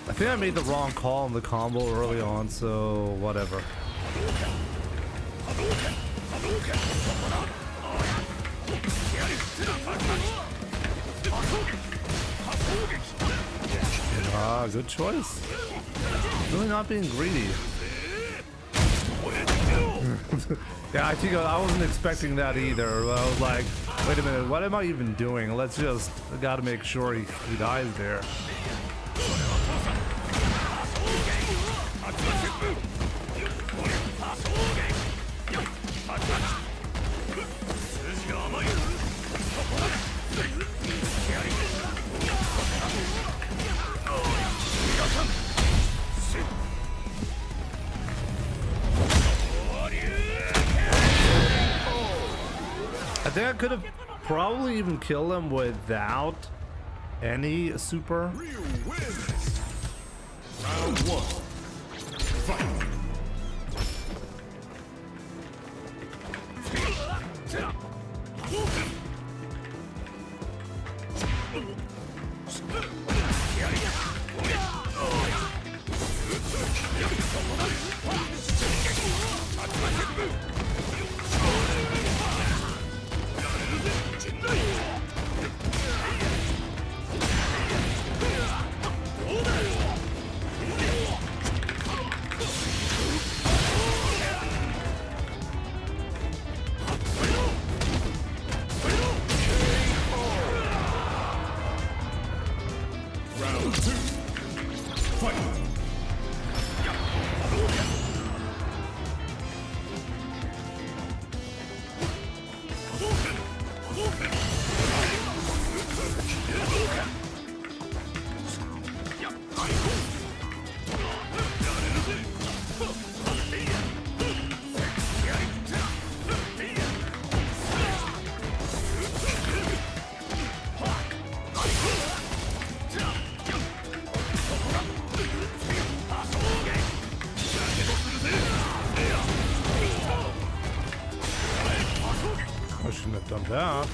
I think I made the wrong call on the combo early on, so whatever. Ah, good choice. Really not being greedy. Yeah, I think I wasn't expecting that either. I was like, wait a minute, what am I even doing? Let's just, gotta make sure he dies there. I think I could have probably even killed him without any super. Ryu wins. Round one. Fight. Round two. Fight. I shouldn't have done that.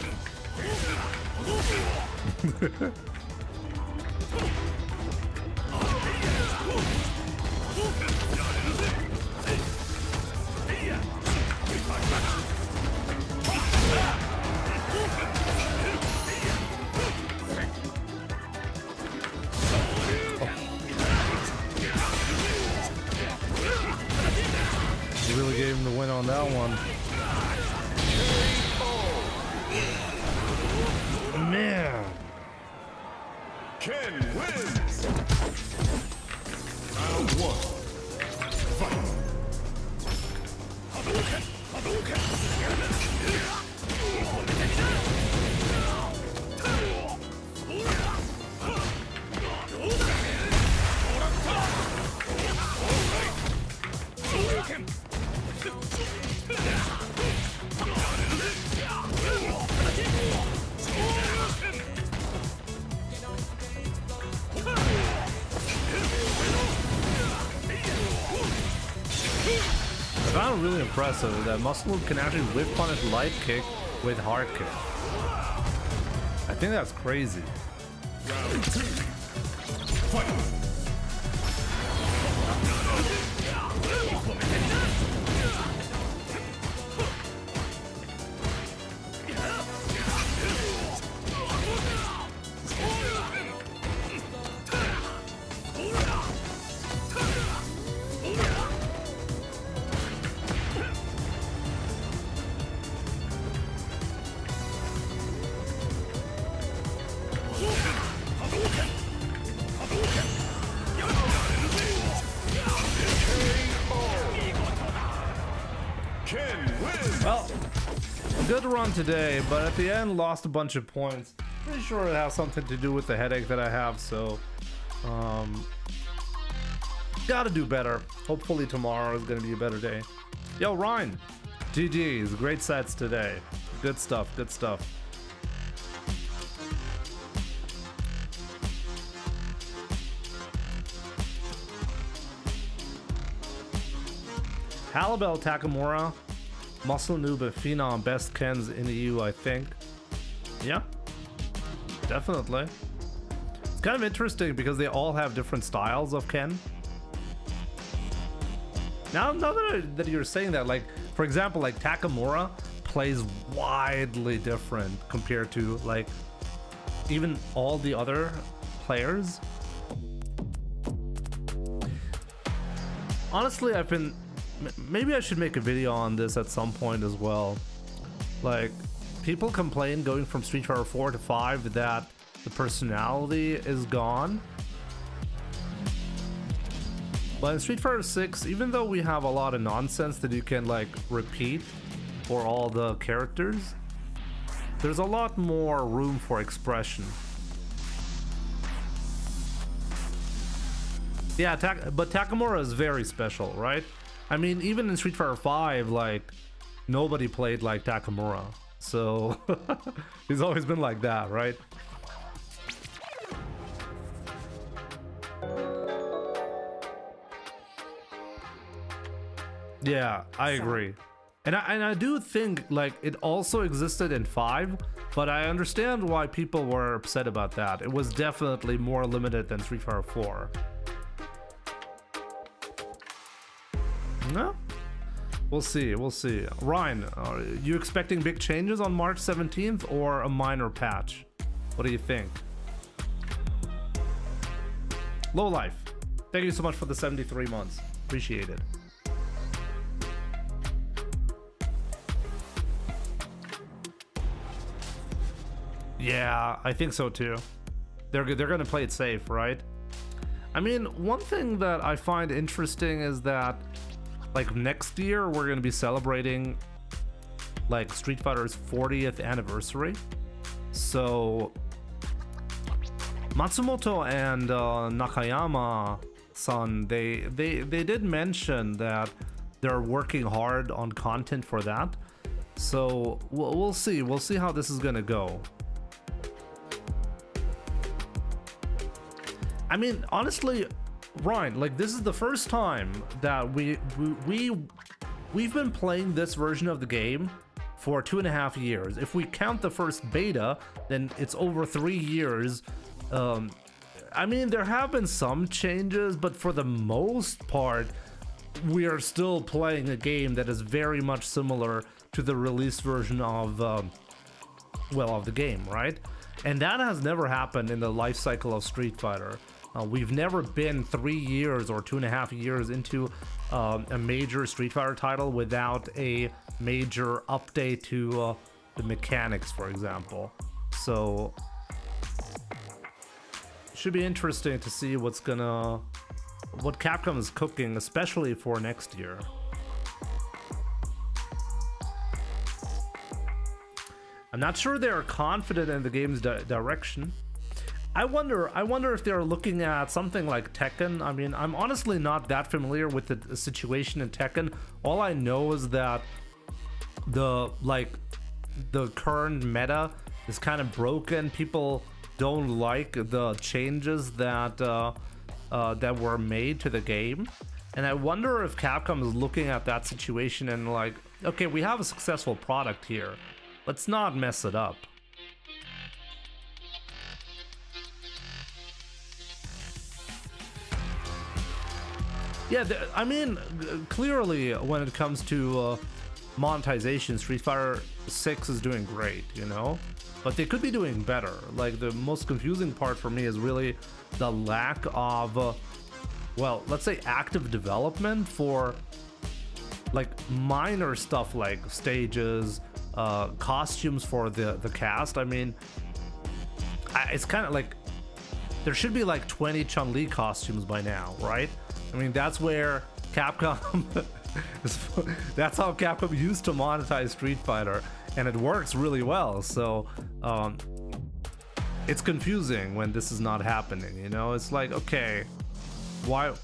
really gave him the win on that one. Man. Ken wins. Round 1. Fight. I found it really impressive that Muscle can actually whip punish light kick with hard kick. I think that's crazy. Round 2. Fight. Well, good run today, but at the end lost a bunch of points. Pretty sure it has something to do with the headache that I have, so gotta do better. Hopefully tomorrow is gonna be a better day. Yo, Ryan, GG's, great sets today. Good stuff, good stuff. Halibel Takamura, Muscle Noob and Phenom, best Kens in the EU, I think. Yeah, definitely. It's kind of interesting because they all have different styles of Ken. Now that you're saying that, like, for example, like Takamura plays widely different compared to, like, even all the other players. Honestly, maybe I should make a video on this at some point as well. Like, people complain going from Street Fighter 4 to 5 that the personality is gone. But in Street Fighter 6, even though we have a lot of nonsense that you can, like, repeat for all the characters, there's a lot more room for expression. Yeah, but Takamura is very special, right? I mean, even in Street Fighter 5, like, nobody played like Takamura. So, he's always been like that, right? Yeah, I agree. And I do think, like, it also existed in 5, but I understand why people were upset about that. It was definitely more limited than Street Fighter 4. No? We'll see, we'll see. Ryan, are you expecting big changes on March 17th or a minor patch? What do you think? Low Life, thank you so much for the 73 months. Appreciate it. Yeah, I think so too. They're gonna play it safe, right? I mean, one thing that I find interesting is that, like, next year we're gonna be celebrating, like, Street Fighter's 40th anniversary. So Matsumoto and Nakayama-san, they did mention that they're working hard on content for that. So we'll see. We'll see how this is gonna go. I mean, honestly, Ryan, like, this is the first time that we've been playing this version of the game for 2.5 years. If we count the first beta, then it's over 3 years. I mean, there have been some changes, but for the most part, we are still playing a game that is very much similar to the release version of, of the game, right? And that has never happened in the life cycle of Street Fighter. We've never been 3 years or 2.5 years into a major Street Fighter title without a major update to the mechanics, for example. So should be interesting to see what Capcom is cooking, especially for next year. I'm not sure they're confident in the game's direction. I wonder if they're looking at something like Tekken. I mean, I'm honestly not that familiar with the situation in Tekken. All I know is that the current meta is kind of broken. People don't like the changes that that were made to the game, and I wonder if Capcom is looking at that situation and like, okay, we have a successful product here, let's not mess it up. Yeah, I mean, clearly when it comes to monetization, Street Fighter 6 is doing great, you know? But they could be doing better. Like, the most confusing part for me is really the lack of, well, let's say active development for, like, minor stuff like stages, costumes for the cast. I mean, it's kind of like, there should be like 20 Chun-Li costumes by now, right? I mean, that's where Capcom, that's how Capcom used to monetize Street Fighter, and it works really well. So it's confusing when this is not happening, you know? It's like, okay, why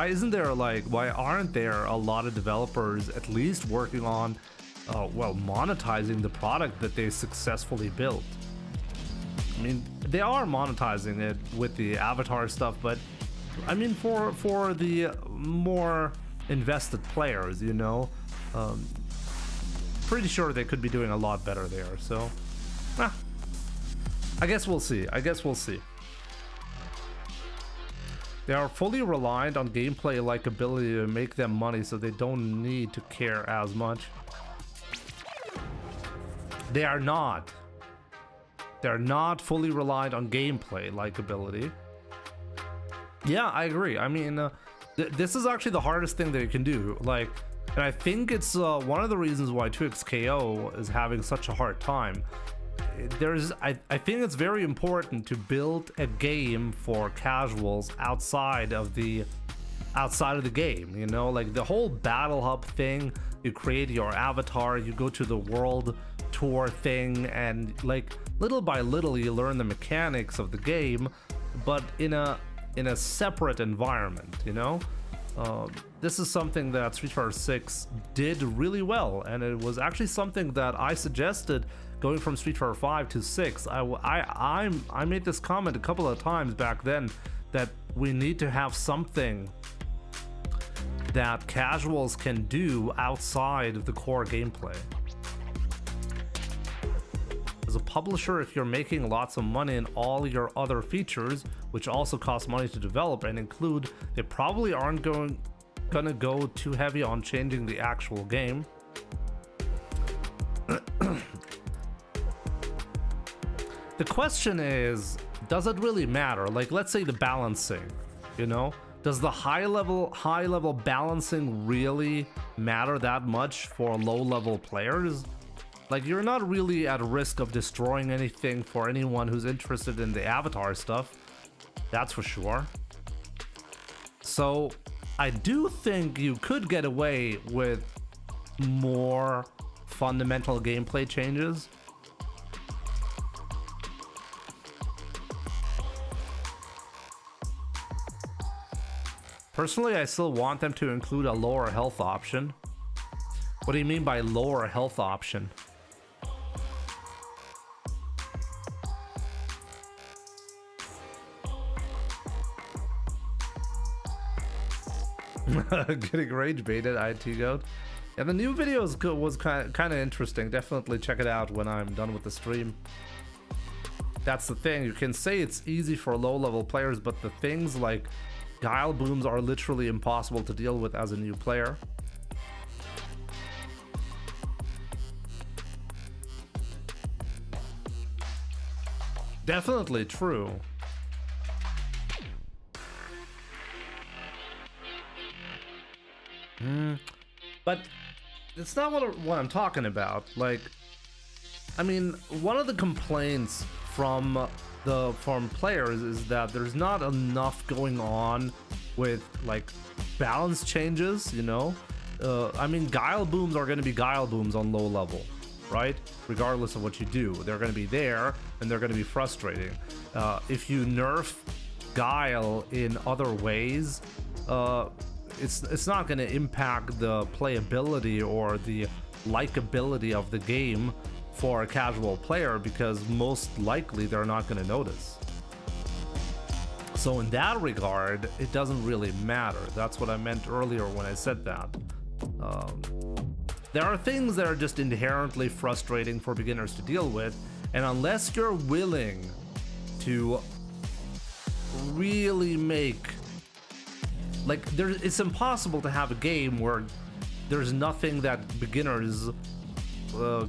isn't there, like, why aren't there a lot of developers at least working on, well, monetizing the product that they successfully built? I mean, they are monetizing it with the avatar stuff, but I mean, for the more invested players, you know, pretty sure they could be doing a lot better there. So, I guess we'll see. They are fully reliant on gameplay likability to make them money, so they don't need to care as much. They are not. They're not fully reliant on gameplay likability. Yeah, I agree. I mean, this is actually the hardest thing that you can do. Like, and I think it's one of the reasons why 2XKO is having such a hard time. I think it's very important to build a game for casuals outside of the game. You know, like the whole Battle Hub thing. You create your avatar, you go to the world tour thing, and like little by little you learn the mechanics of the game, but in a separate environment, you know? This is something that Street Fighter 6 did really well, and it was actually something that I suggested going from Street Fighter 5 to 6. I made this comment a couple of times back then that we need to have something that casuals can do outside of the core gameplay. As a publisher, if you're making lots of money in all your other features, which also cost money to develop and include, they probably aren't gonna go too heavy on changing the actual game. The question is, does it really matter? Like, let's say the balancing, you know? Does the high level balancing really matter that much for low-level players? Like, you're not really at risk of destroying anything for anyone who's interested in the avatar stuff. That's for sure. So I do think you could get away with more fundamental gameplay changes. Personally, I still want them to include a lower health option. What do you mean by lower health option? Getting rage baited, IT goat. Yeah, the new video was kind of interesting. Definitely check it out when I'm done with the stream. That's the thing. You can say it's easy for low-level players, but the things like Guile booms are literally impossible to deal with as a new player. Definitely true. But it's not what I'm talking about. Like, I mean, one of the complaints from players is that there's not enough going on with like balance changes, you know. I mean, guile booms are going to be guile booms on low level, right? Regardless of what you do, they're going to be there and they're going to be frustrating. If you nerf guile in other ways, it's not going to impact the playability or the likability of the game for a casual player, because most likely they're not going to notice. So in that regard, it doesn't really matter. That's what I meant earlier when I said that. There are things that are just inherently frustrating for beginners to deal with, and unless you're willing to really make, like, it's impossible to have a game where there's nothing that beginners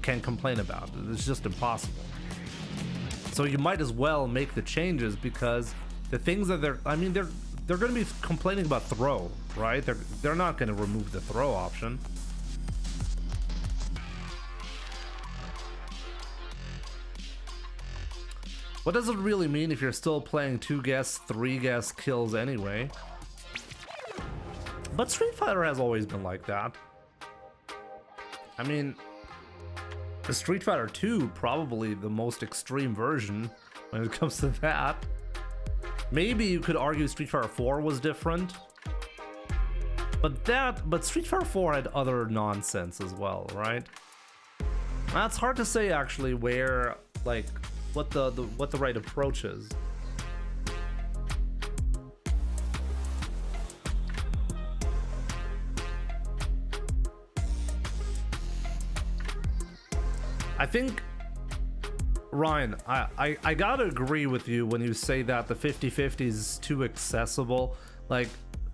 can complain about. It's just impossible. So you might as well make the changes, because the things that they're going to be complaining about throw, right? They're not going to remove the throw option. What does it really mean if you're still playing 2 guess, 3 guess kills anyway? But Street Fighter has always been like that. I mean, the Street Fighter 2 probably the most extreme version when it comes to that. Maybe you could argue Street Fighter 4 was different, but Street Fighter 4 had other nonsense as well, right? That's hard to say actually, where like what the right approach is. I think, Ryan, I gotta agree with you when you say that the 50-50 is too accessible. Like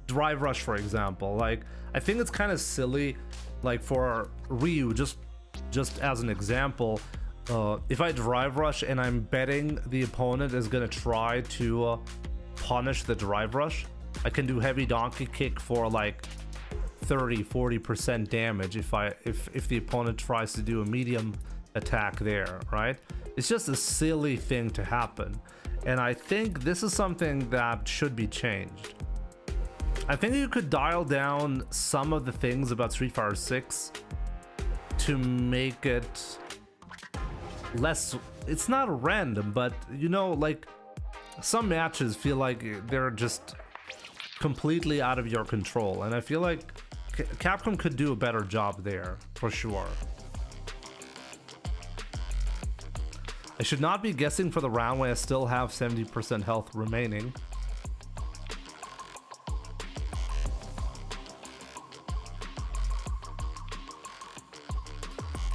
Drive Rush, for example. Like, I think it's kind of silly, like for Ryu, just as an example, if I Drive Rush and I'm betting the opponent is gonna try to punish the Drive Rush, I can do heavy donkey kick for like 30-40% damage if the opponent tries to do a medium attack there, right? It's just a silly thing to happen, and I think this is something that should be changed. I think you could dial down some of the things about Street Fighter 6 to make it less, it's not random, but you know, like some matches feel like they're just completely out of your control, and I feel like Capcom could do a better job there for sure. I should not be guessing for the round when I still have 70% health remaining.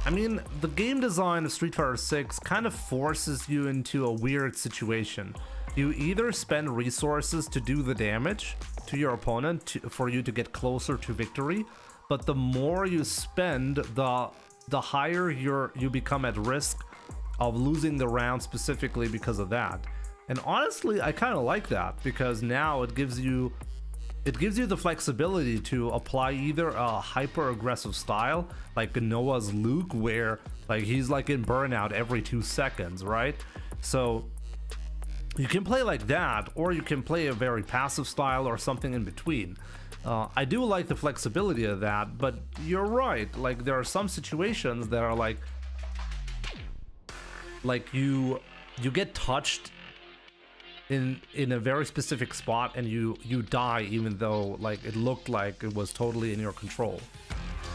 I mean, the game design of Street Fighter 6 kind of forces you into a weird situation. You either spend resources to do the damage to your opponent for you to get closer to victory, but the more you spend, the higher you become at risk of losing the round specifically because of that. And honestly, I kind of like that, because now it gives you the flexibility to apply either a hyper aggressive style like Noah's Luke, where like he's like in burnout every 2 seconds, right? So you can play like that, or you can play a very passive style or something in between. I do like the flexibility of that, but you're right, like there are some situations that are like you get touched in a very specific spot and you die, even though like it looked like it was totally in your control.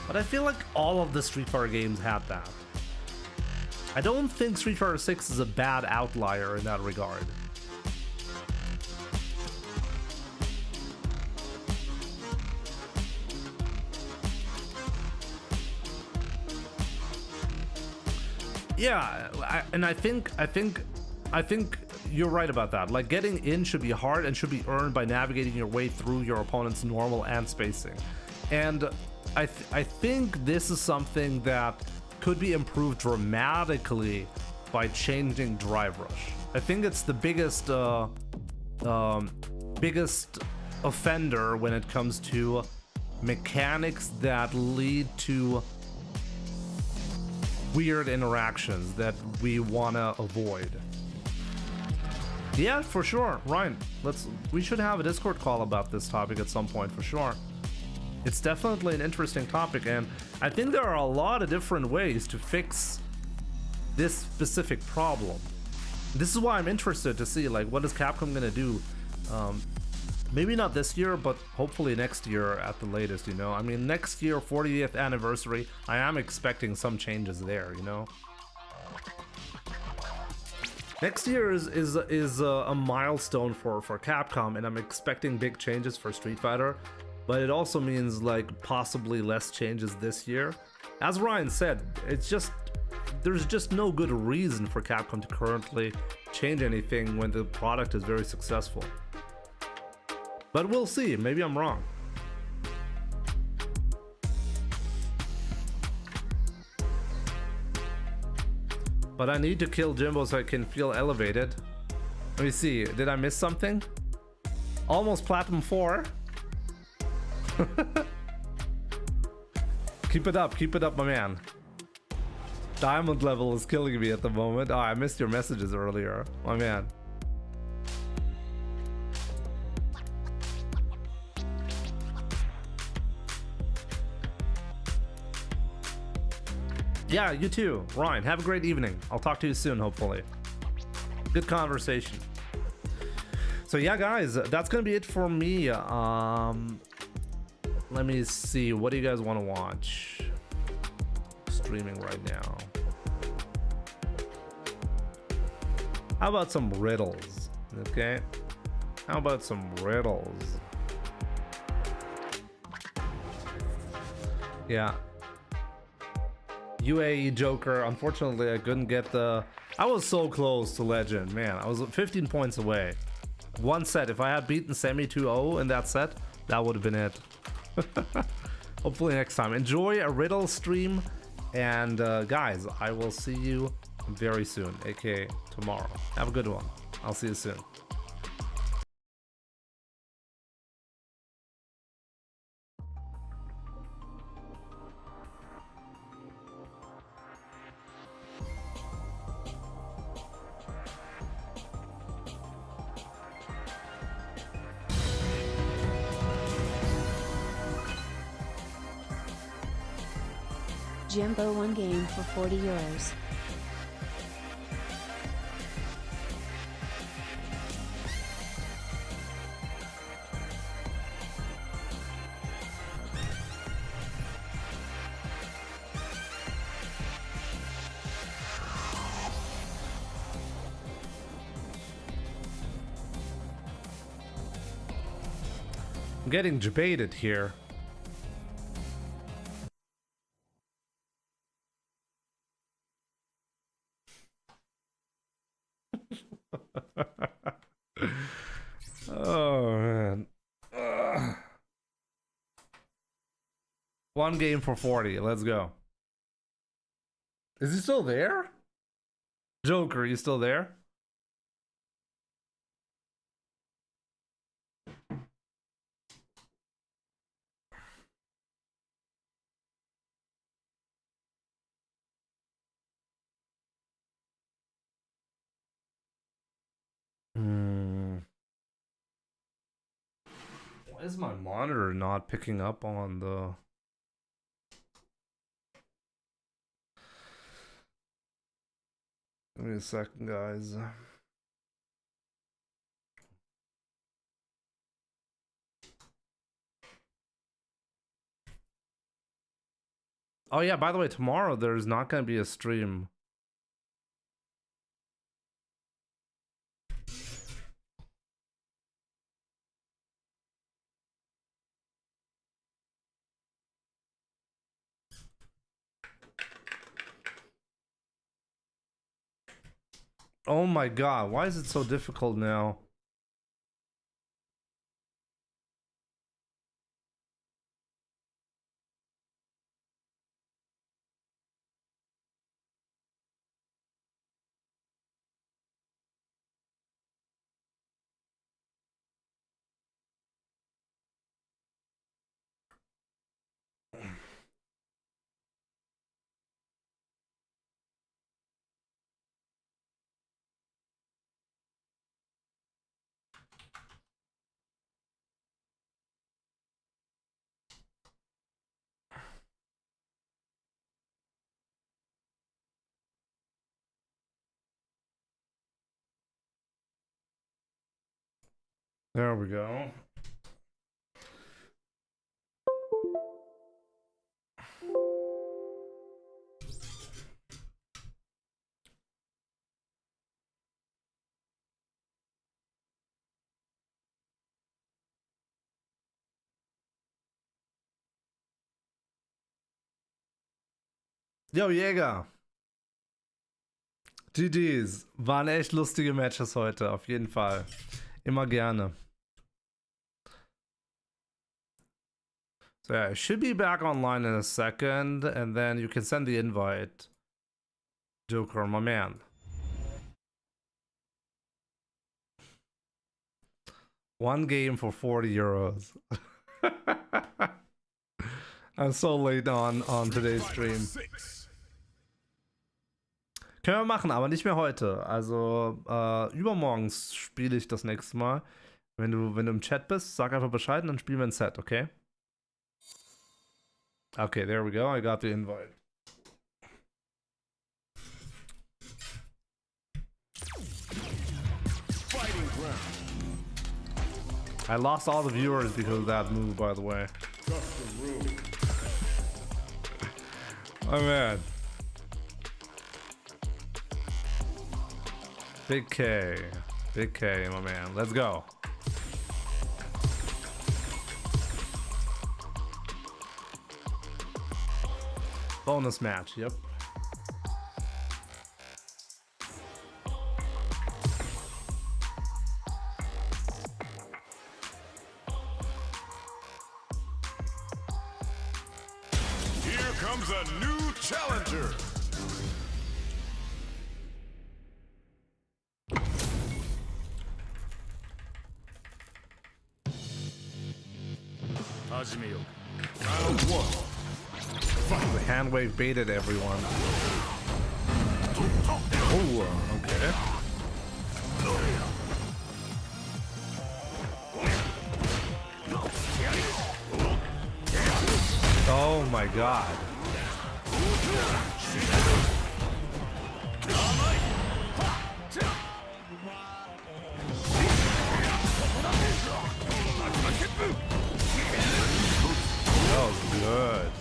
But I feel like all of the Street Fighter games had that. I don't think Street Fighter 6 is a bad outlier in that regard. Yeah, I think you're right about that. Like, getting in should be hard and should be earned by navigating your way through your opponent's normal and spacing. And I think this is something that could be improved dramatically by changing Drive Rush. I think it's the biggest offender when it comes to mechanics that lead to weird interactions that we want to avoid. Yeah, for sure. Ryan, we should have a Discord call about this topic at some point for sure. It's definitely an interesting topic, and I think there are a lot of different ways to fix this specific problem. This is why I'm interested to see, like, what is Capcom gonna do? Maybe not this year, but hopefully next year at the latest, you know? I mean, next year, 40th anniversary, I am expecting some changes there, you know? Next year is a milestone for Capcom, and I'm expecting big changes for Street Fighter, but it also means like possibly less changes this year. As Ryan said, there's just no good reason for Capcom to currently change anything when the product is very successful. But we'll see, maybe I'm wrong. But I need to kill Jimbo so I can feel elevated. Let me see, did I miss something? Almost Platinum 4. Keep it up, my man. Diamond level is killing me at the moment. Oh, I missed your messages earlier, my man. Yeah, you too. Ryan, have a great evening. I'll talk to you soon, hopefully. Good conversation. So yeah, guys, that's gonna be it for me. Let me see. What do you guys want to watch? Streaming right now. How about some riddles? Okay. How about some riddles? Yeah. UAE Joker. Unfortunately, I couldn't get the... I was so close to Legend, man. I was 15 points away. One set. If I had beaten Semi 2-0 in that set, that would have been it. Hopefully next time. Enjoy a riddle stream. And guys, I will see you very soon, aka tomorrow. Have a good one. I'll see you soon. Jimbo one game for 40 euros. I'm getting debated here. Oh man. Ugh. One game for 40. Let's go. Is he still there? Joker, you still there? Why is my monitor not picking up on the... Give me a second, guys. Oh yeah, by the way, tomorrow there's not going to be a stream. Oh my god, why is it so difficult now? There we go. Yo, Jäger. GG's. Waren echt lustige Matches heute, auf jeden Fall. Immer gerne. So yeah, I should be back online in a second, and then you can send the invite. Joker, my man. One game for 40 euros. I'm so late on today's stream. 6. Können wir machen, aber nicht mehr heute. Also übermorgens spiele ich das nächste Mal. Wenn du im Chat bist, sag einfach Bescheid und dann spielen wir ein Set, okay? Okay, there we go. I got the invite. Fighting ground. I lost all the viewers because of that move, by the way. Custom room. Oh man. Big K, my man. Let's go. Bonus match, yep. Here comes a new challenger. Round 1. The hand wave baited everyone. Oh, okay. Oh my god. That was good.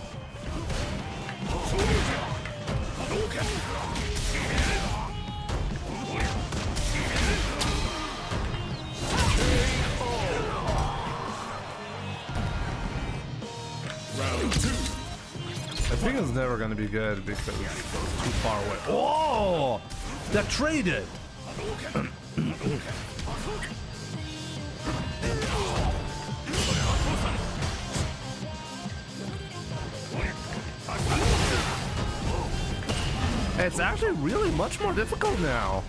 Round 2. I think it's never gonna be good because it's too far away. Oh! That traded! It's actually really much more difficult now.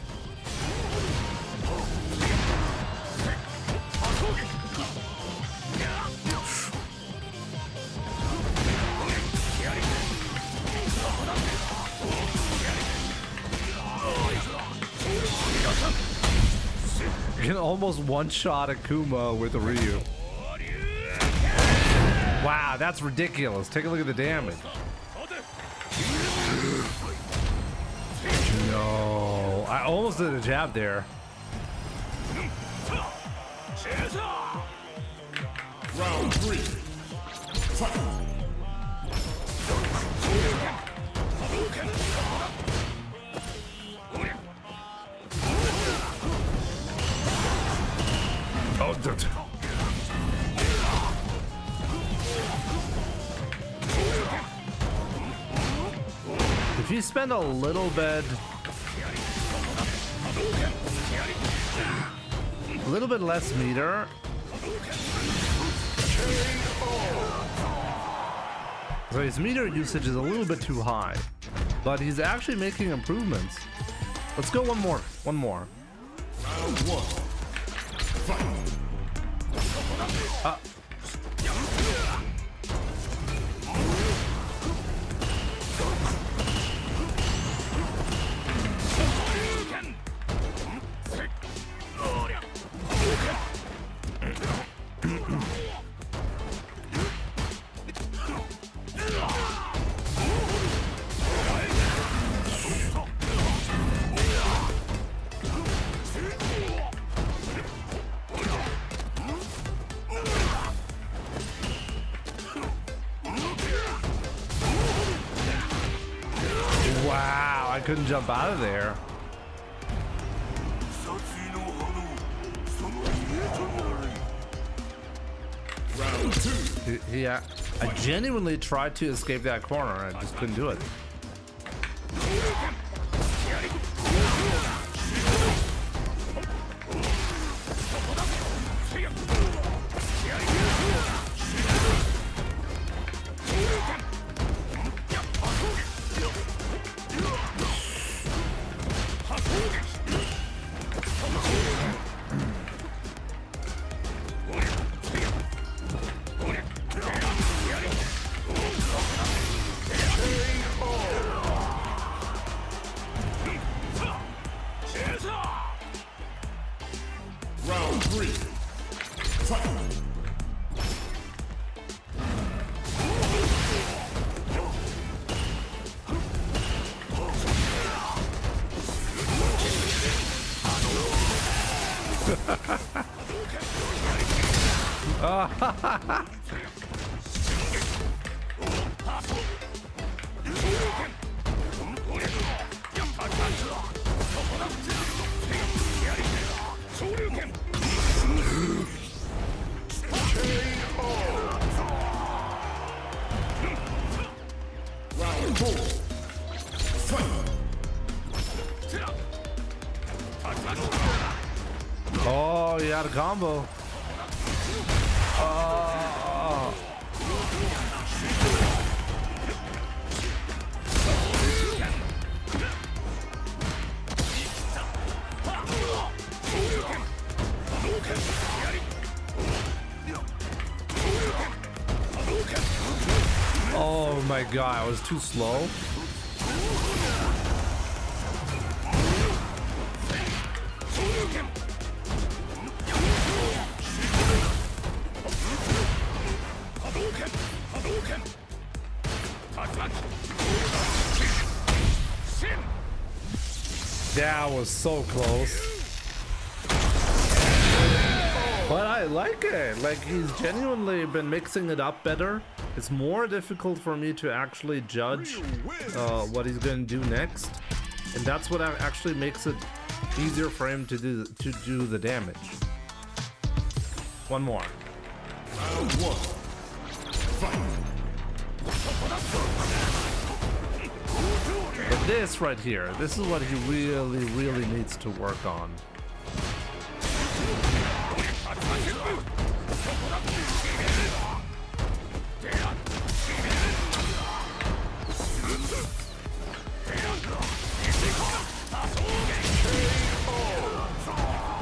You can almost one-shot a Kuma with a Ryu. Wow, that's ridiculous. Take a look at the damage. No, I almost did a jab there. Round 3. Fight. Oh, if you spend a little bit less meter, so his meter usage is a little bit too high, but he's actually making improvements. Let's go one more. Round 1. Fight. couldn't jump out of there. Round 2. Yeah, I genuinely tried to escape that corner. I just couldn't do it. Round 3. Fight. Round 4. Fight. Oh, you had a combo. Oh. Oh my god, I was too slow. That was so close. But I like it. Like, he's genuinely been mixing it up better. It's more difficult for me to actually judge what he's going to do next. And that's what actually makes it easier for him to do the damage. One more. Round 1. Fight. But this right here, this is what he really needs to work on.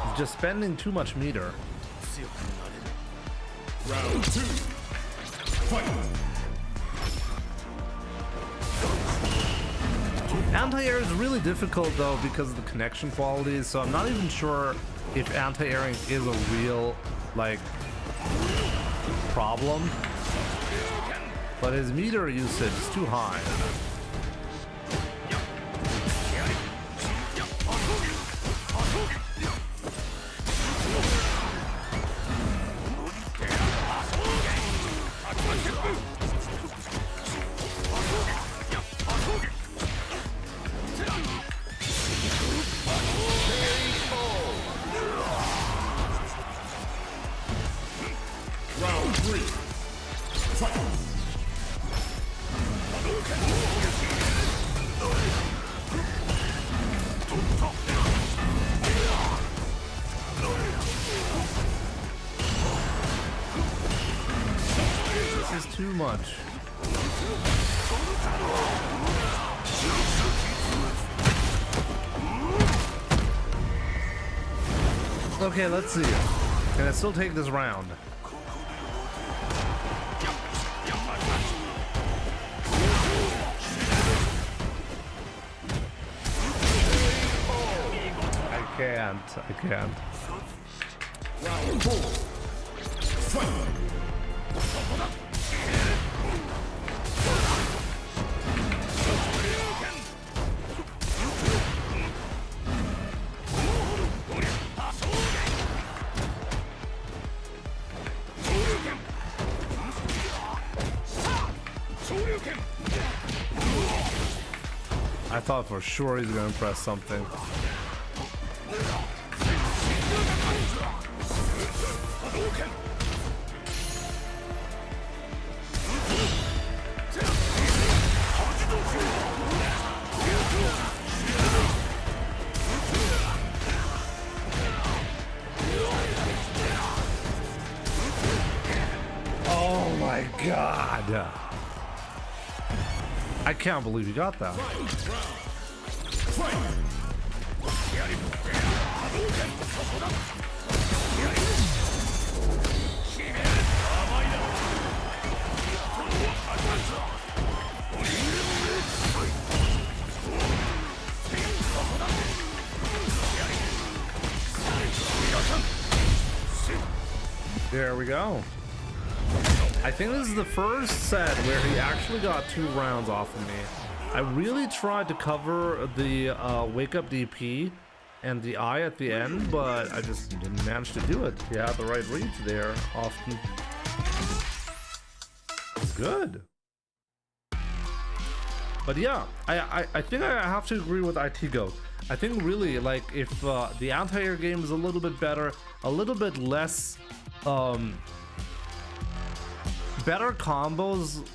He's just spending too much meter. Round 2. Fight. Anti-air is really difficult though because of the connection quality, so I'm not even sure if anti-airing is a real, like, problem. But his meter usage is too high. Round 3. Fight. This is too much. Okay, let's see. Can I still take this round? I can't. Round 4. Fight. I thought for sure he's gonna press something. Oh my god. I can't believe you got that. There we go. I think this is the first set where he actually got 2 rounds off of me. I really tried to cover the wake up DP and the eye at the end, but I just didn't manage to do it. He had the right reads there often. It's good. But yeah, I think I have to agree with IT Goat. I think really, like, if the anti-air game is a little bit better, a little bit less better combos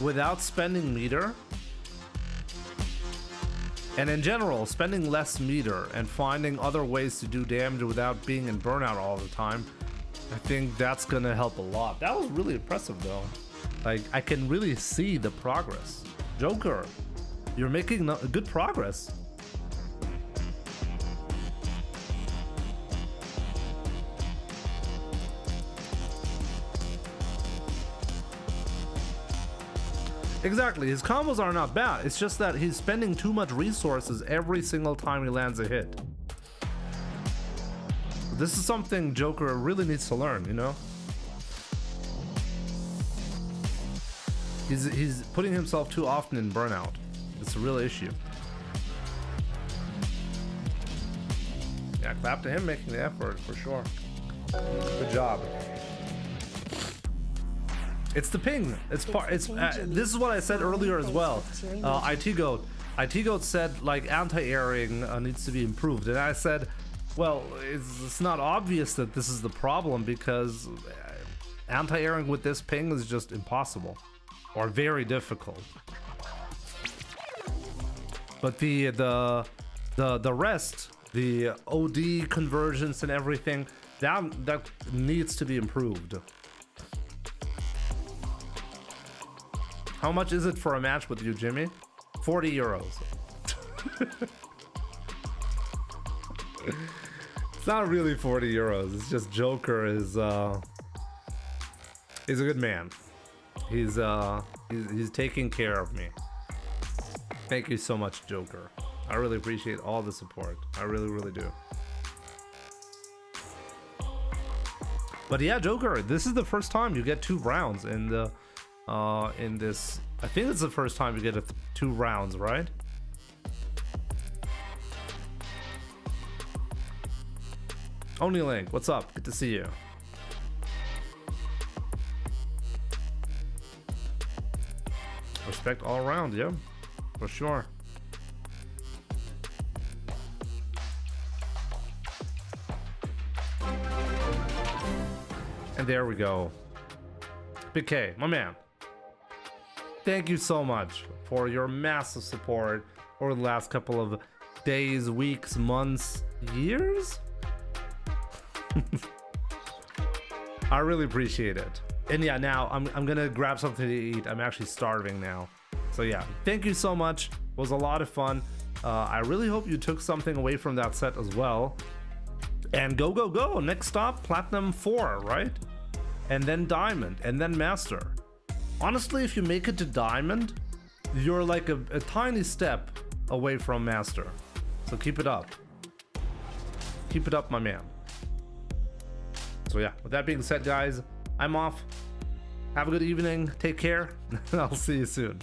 without spending meter, and in general spending less meter and finding other ways to do damage without being in burnout all the time, I think that's gonna help a lot. That was really impressive though. Like, I can really see the progress. Joker, you're making good progress. Exactly, his combos are not bad. It's just that he's spending too much resources every single time he lands a hit. This is something Joker really needs to learn, you know? He's putting himself too often in burnout. It's a real issue. Yeah, clap to him making the effort for sure. Good job. It's the ping. It's part. It's this is what I said earlier as well. IT Goat said like anti-airing needs to be improved, and I said, well, it's not obvious that this is the problem because anti-airing with this ping is just impossible or very difficult. But the rest, the OD conversions and everything, that needs to be improved. How much is it for a match with you, Jimmy? 40 euros. It's not really 40 euros. It's just Joker is a good man. He's taking care of me. Thank you so much, Joker. I really appreciate all the support. I really, really do. But yeah, Joker, this is the first time you get 2 rounds in the in this. I think it's the first time you get 2 rounds, right? Only Link, what's up? Good to see you. Respect all around, yeah, for sure. And there we go. Big K, my man. Thank you so much for your massive support over the last couple of days, weeks, months, years. I really appreciate it. And yeah, now I'm gonna grab something to eat. I'm actually starving now. So yeah, thank you so much. It was a lot of fun. I really hope you took something away from that set as well. And go, go, go. Next stop, Platinum 4, right? And then Diamond, and then Master. Honestly, if you make it to Diamond, you're like a tiny step away from Master. So keep it up. Keep it up, my man. So yeah, with that being said, guys, I'm off. Have a good evening. Take care. I'll see you soon.